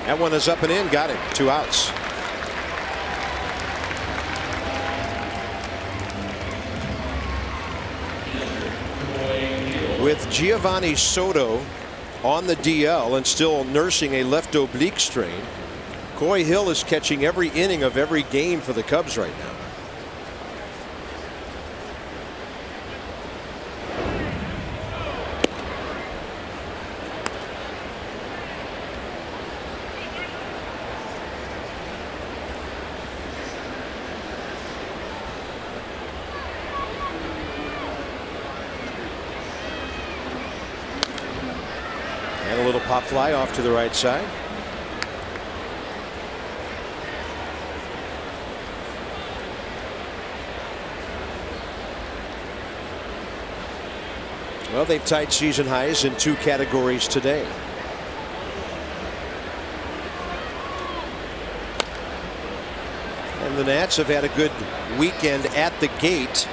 That one is up and in, got him, 2 outs. With Giovanni Soto on the DL and still nursing a left oblique strain, Coy Hill is catching every inning of every game for the Cubs right now. And a little pop fly off to the right side. Well, they've tied season highs in 2 categories today. And the Nats have had a good weekend at the gate.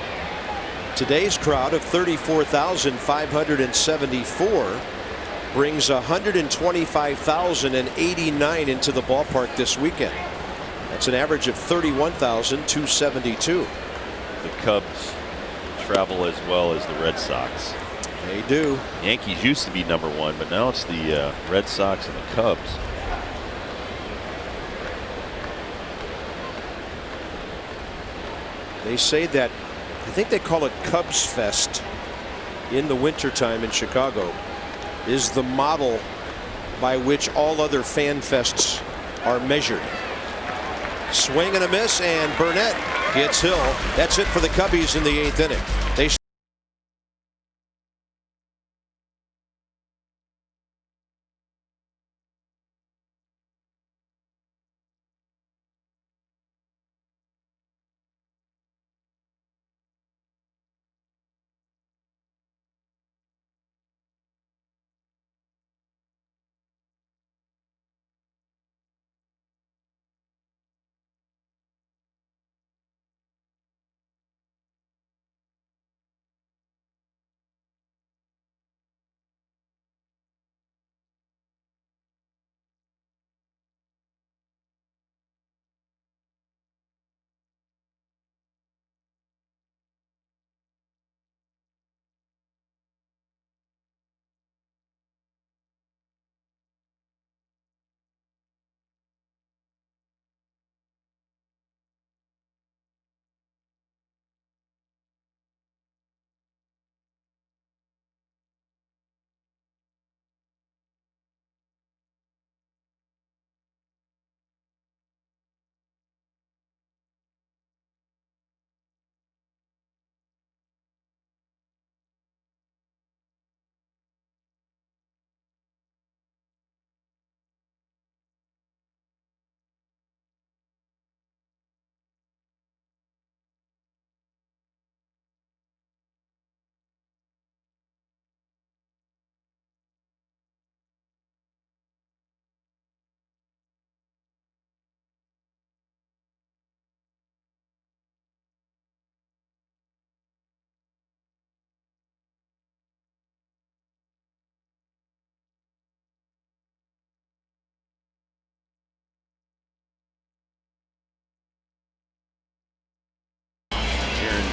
Today's crowd of 34,574 brings 125,089 into the ballpark this weekend. That's an average of 31,272. The Cubs travel as well as the Red Sox. They do. Yankees used to be #1, but now it's the Red Sox and the Cubs. They say that, I think they call it Cubs Fest in the wintertime in Chicago, is the model by which all other fan fests are measured. Swing and a miss, and Burnett gets Hill. That's it for the Cubbies in the 8th inning. They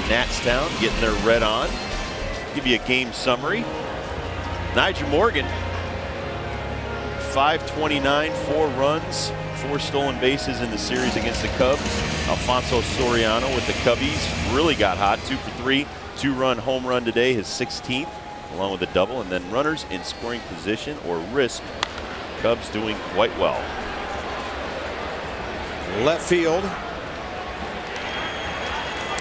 Natstown getting their red on. Give you a game summary. Nigel Morgan, 529, 4 runs, 4 stolen bases in the series against the Cubs. Alfonso Soriano with the Cubbies really got hot, 2 for 3, 2-run home run today, his 16th, along with a double. And then runners in scoring position or risk, Cubs doing quite well. Left field.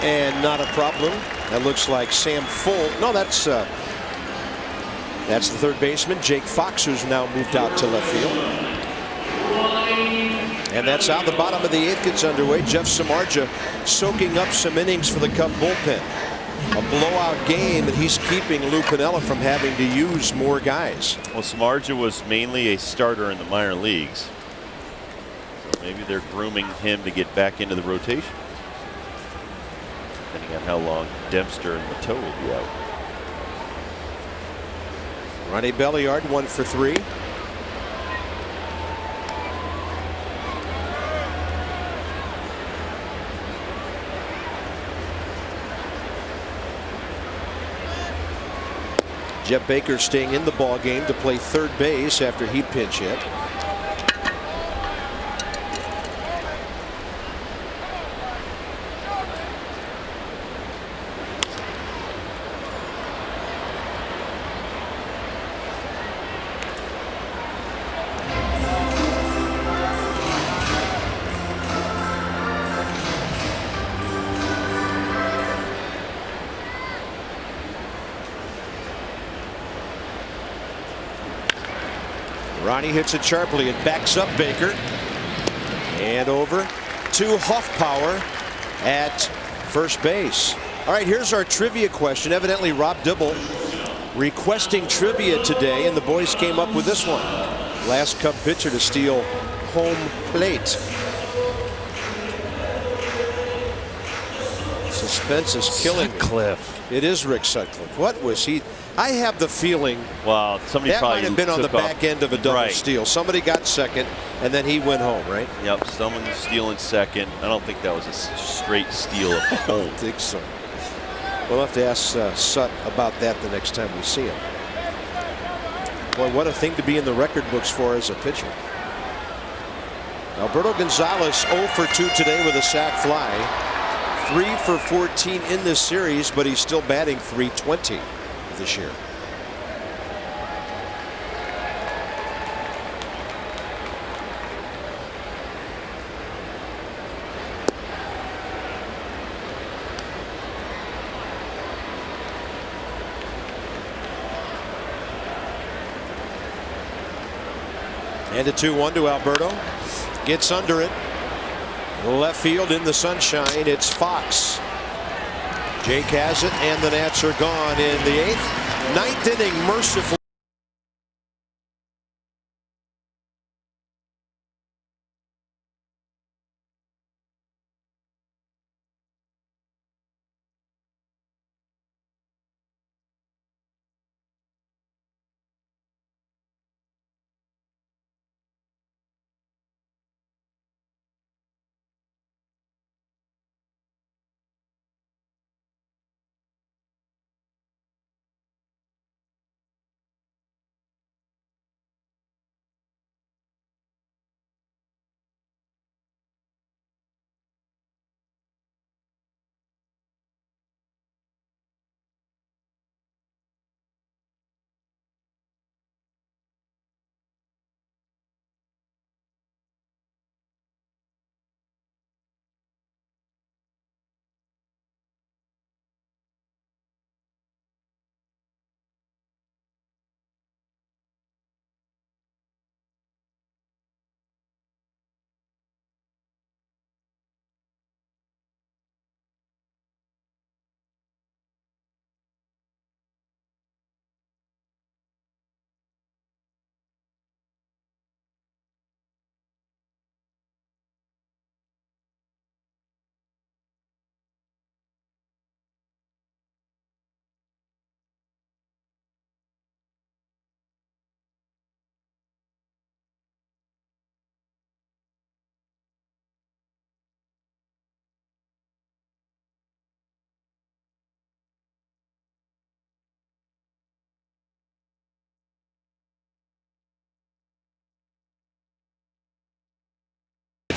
And not a problem. That looks like Sam Full. No, that's the third baseman, Jake Fox, who's now moved out to left field. And that's out. The bottom of the 8th gets underway. Jeff Samardzija soaking up some innings for the Cub bullpen. A blowout game, and he's keeping Lou Piniella from having to use more guys. Well, Samardzija was mainly a starter in the minor leagues. So maybe they're grooming him to get back into the rotation, depending on how long Dempster and Mateau will be out. Ronnie Belliard 1 for 3. Jeff Baker staying in the ball game to play third base after he pinch hit. Ronnie hits it sharply. It backs up Baker. And over to Hoffpower at first base. All right, here's our trivia question. Evidently, Rob Dibble requesting trivia today, and the boys came up with this one. Last Cub pitcher to steal home plate. Suspense is killing me. Sutcliffe. It is Rick Sutcliffe. What was he? I have the feeling Well, somebody that probably might have been on the back end of a double Right. steal. Somebody got second, and then he went home, right? Yep, someone stealing second. I don't think that was a straight steal of I home. don't think so. We'll have to ask Sut about that the next time we see him. Boy, what a thing to be in the record books for as a pitcher. Alberto Gonzalez 0 for 2 today with a sac fly. 3 for 14 in this series, but he's still batting .320 this year. And a 2-1 to Alberto. Gets under it. Left field in the sunshine. It's Fox. Jake has it, and the Nats are gone in the 8th. 9th inning, mercifully.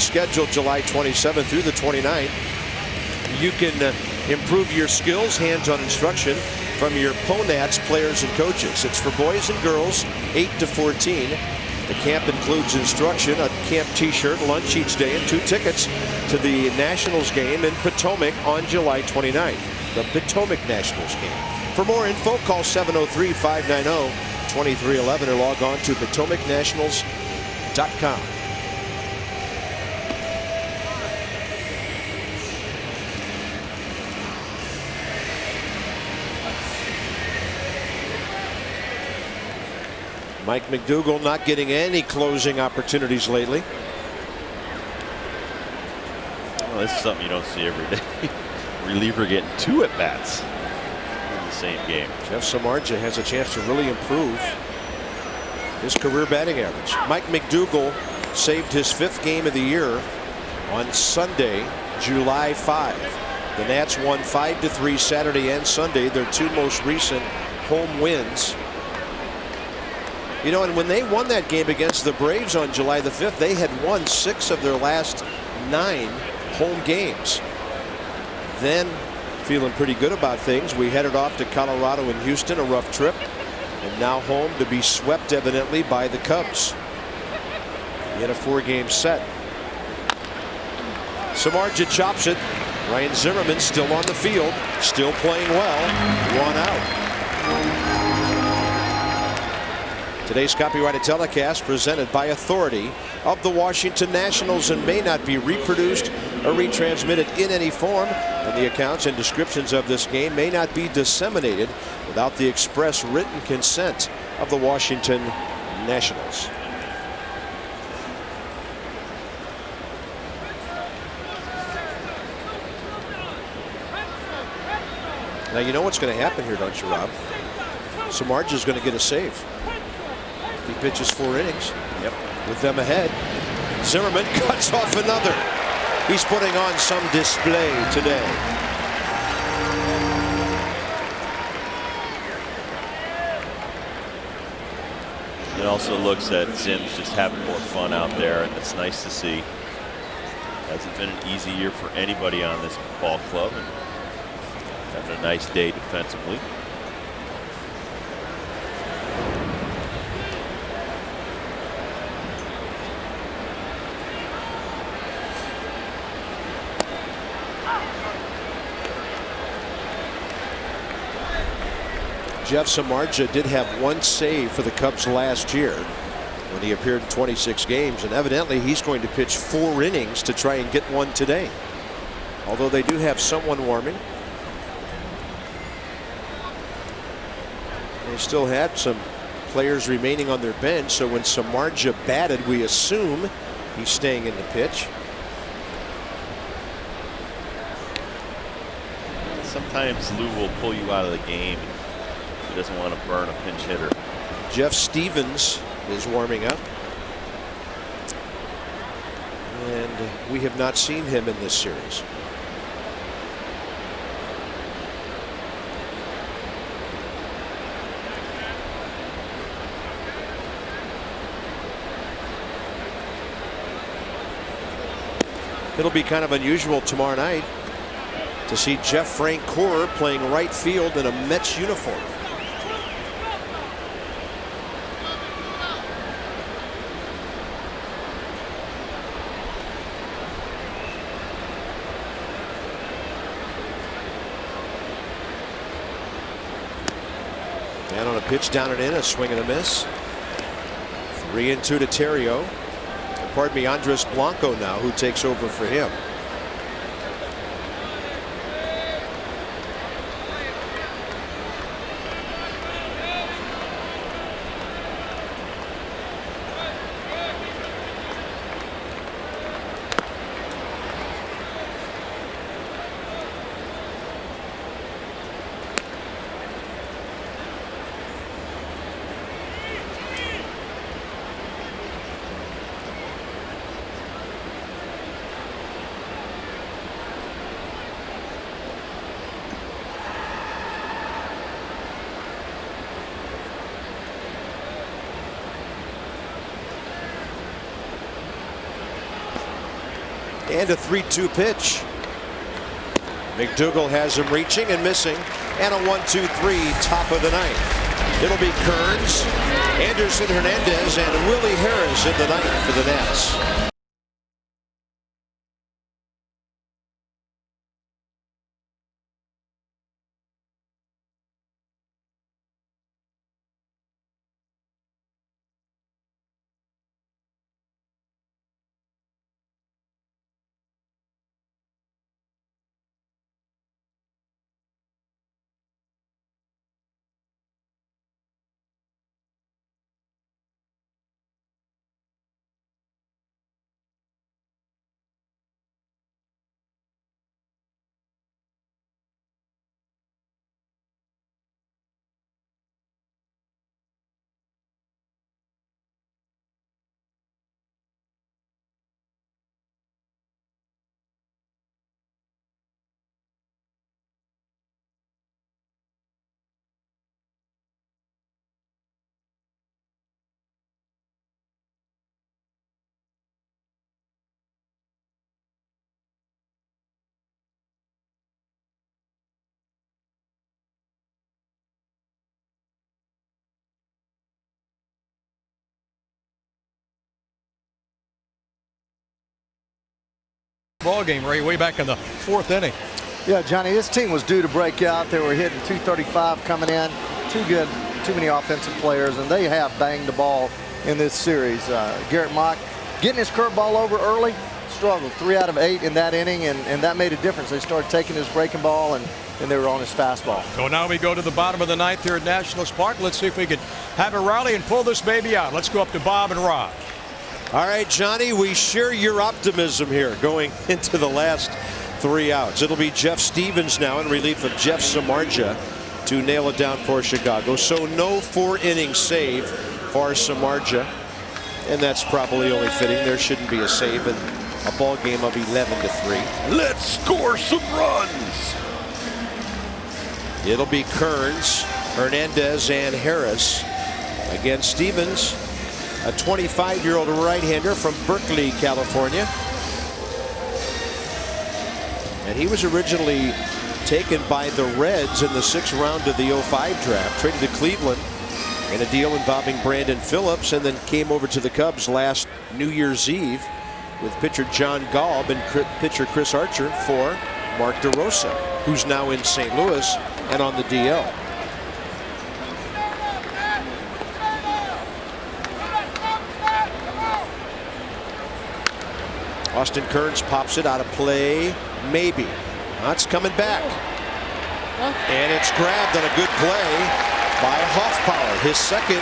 schedule July 27th through the 29th. You can improve your skills, hands-on instruction from your PONATS players and coaches. It's for boys and girls 8 to 14. The camp includes instruction, a camp t-shirt, lunch each day, and 2 tickets to the Nationals game in Potomac on July 29th. The Potomac Nationals game. For more info, call 703-590-2311 or log on to PotomacNationals.com. Mike McDougall not getting any closing opportunities lately. Well, this is something you don't see every day. Reliever getting 2 at-bats in the same game. Jeff Samardzija has a chance to really improve his career batting average. Mike McDougall saved his 5th game of the year on Sunday, July 5. The Nats won 5-3 Saturday and Sunday, their 2 most recent home wins. You know, and when they won that game against the Braves on July the 5th, they had won 6 of their last 9 home games. Then, feeling pretty good about things, we headed off to Colorado and Houston, a rough trip, and now home to be swept evidently by the Cubs in a 4-game set. Samardzija chops it. Ryan Zimmerman still on the field, still playing well. 1 out. Today's copyrighted telecast presented by authority of the Washington Nationals and may not be reproduced or retransmitted in any form, and the accounts and descriptions of this game may not be disseminated without the express written consent of the Washington Nationals. Now you know what's going to happen here, don't you, Rob? Samardzija is going to get a save. He pitches 4 innings. Yep. With them ahead, Zimmerman cuts off another. He's putting on some display today. It also looks at Zim's just having more fun out there, and it's nice to see. Hasn't been an easy year for anybody on this ball club, and having a nice day defensively. Jeff Samardzija did have 1 save for the Cubs last year when he appeared in 26 games, and evidently he's going to pitch 4 innings to try and get 1 today. Although they do have someone warming. They still had some players remaining on their bench, so when Samardzija batted, we assume he's staying in the pitch. Sometimes Lou will pull you out of the game. He doesn't want to burn a pinch hitter. Jeff Stevens is warming up, and we have not seen him in this series. It'll be kind of unusual tomorrow night to see Jeff Francoeur playing right field in a Mets uniform. And on a pitch down and in, a swing and a miss. 3-2 to Terrio. Pardon me, Andres Blanco now, who takes over for him. And a 3-2 pitch. McDougal has him reaching and missing. And a 1-2-3 top of the ninth. It'll be Kearns, Anderson Hernandez, and Willie Harris in the ninth for the Nats. Ball game, Ray, way back in the 4th inning. Yeah, Johnny, this team was due to break out. They were hitting 235 coming in. Too many offensive players, and they have banged the ball in this series. Garrett Mock getting his curveball over early, struggled 3 out of 8 in that inning, and that made a difference. They started taking his breaking ball, and they were on his fastball. So now we go to the bottom of the 9th here at Nationals Park. Let's see if we can have a rally and pull this baby out. Let's go up to Bob and Rob. All right, Johnny, we share your optimism here going into the last 3 outs. It'll be Jeff Stevens now in relief of Jeff Samardzija to nail it down for Chicago. So no 4-inning save for Samardzija, and that's probably only fitting. There shouldn't be a save in a ball game of 11-3. Let's score some runs. It'll be Kearns, Hernandez, and Harris against Stevens, a 25-year-old right-hander from Berkeley, California. And he was originally taken by the Reds in the 6th round of the 05 draft, traded to Cleveland in a deal involving Brandon Phillips, and then came over to the Cubs last New Year's Eve with pitcher John Galb and pitcher Chris Archer for Mark DeRosa, who's now in St. Louis and on the DL. Austin Kearns pops it out of play. Maybe. That's coming back. And it's grabbed on a good play by Hoffpower. His second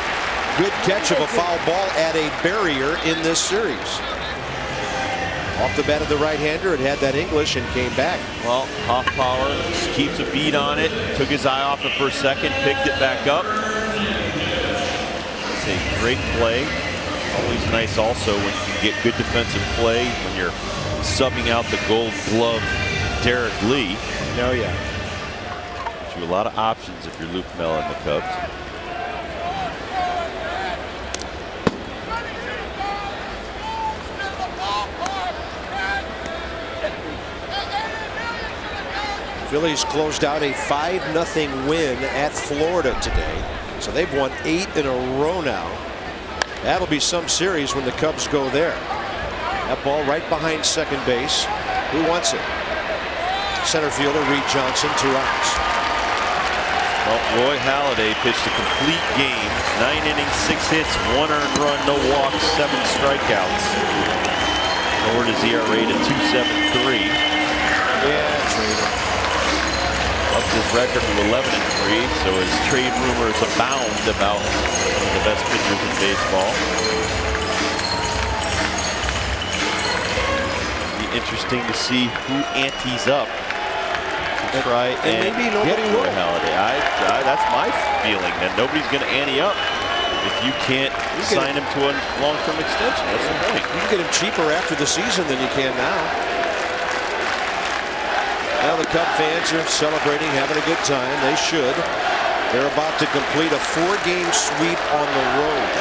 good catch of a foul ball at a barrier in this series. Off the bat of the right-hander, it had that English and came back. Well, Hoffpower keeps a beat on it. Took his eye off it for a second, picked it back up. It's a great play. Always nice also when you can get good defensive play when you're subbing out the Gold Glove Derek Lee. Oh yeah. Gives you a lot of options if you're Luke Mella and the Cubs. Phillies closed out a 5-0 win at Florida today. So they've won 8 in a row now. That'll be some series when the Cubs go there. That ball right behind second base. Who wants it? Center fielder Reed Johnson, 2 outs. Well, Roy Halladay pitched a complete game. 9 innings, 6 hits, 1 earned run, no walks, 7 strikeouts. Lowered his ERA to 2.73. Yeah, traded. Upped his record to 11-3, so his trade rumors abound about one of the best pitchers in baseball. Be interesting to see who antes up to try and maybe nobody get Roy will. Halladay. That's my feeling, that nobody's going to ante up if you can't sign him to a long-term extension. That's the point. You can get him cheaper after the season than you can now. Now the Cub fans are celebrating, having a good time. They should. They're about to complete a 4-game sweep on the road.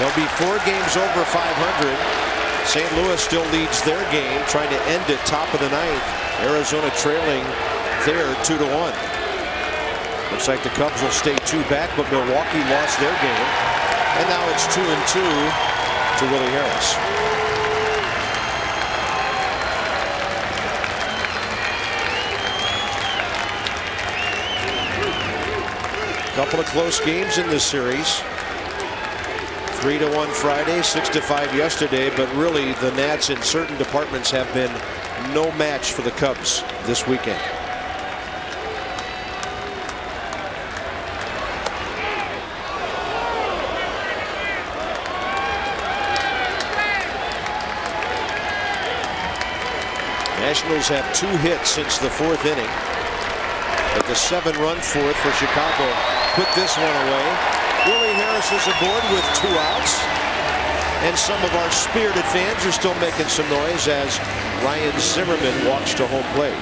They'll be 4 games over 500. St. Louis still leads their game, trying to end it top of the 9th. Arizona trailing there 2-1. Looks like the Cubs will stay 2 back, but Milwaukee lost their game. And now it's 2-2 to Willie Harris. Couple of close games in this series. 3-1 Friday, 6-5 yesterday, but really the Nats in certain departments have been no match for the Cubs this weekend. Nationals have 2 hits since the 4th inning. But the 7-run 4th for Chicago put this one away. Willie Harris is aboard with 2 outs. And some of our spirited fans are still making some noise as Ryan Zimmerman walks to home plate.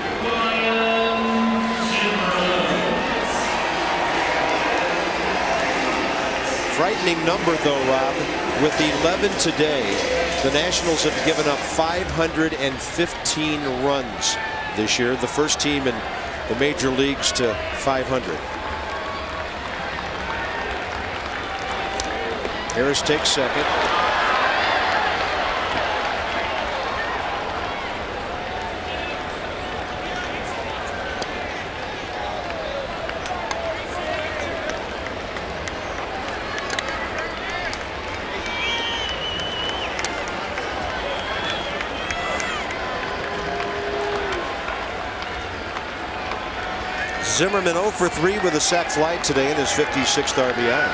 Frightening number though, Rob. With 11 today, the Nationals have given up 515 runs this year. The first team in the major leagues to 500. Harris takes second. Zimmerman 0 for 3 with a sac fly today in his 56th RBI.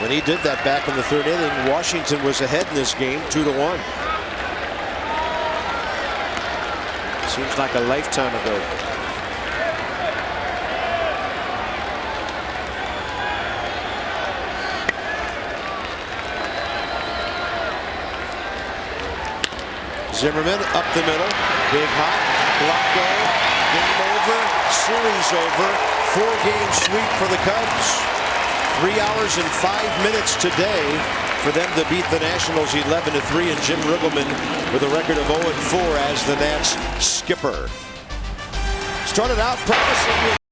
When he did that back in the 3rd inning, Washington was ahead in this game 2-1. Seems like a lifetime ago. Zimmerman up the middle, big hot, block goal, game over, series over, 4-game sweep for the Cubs. 3 hours and 5 minutes today for them to beat the Nationals 11-3, and Jim Riggleman with a record of 0-4 as the Nats skipper. Started out promising.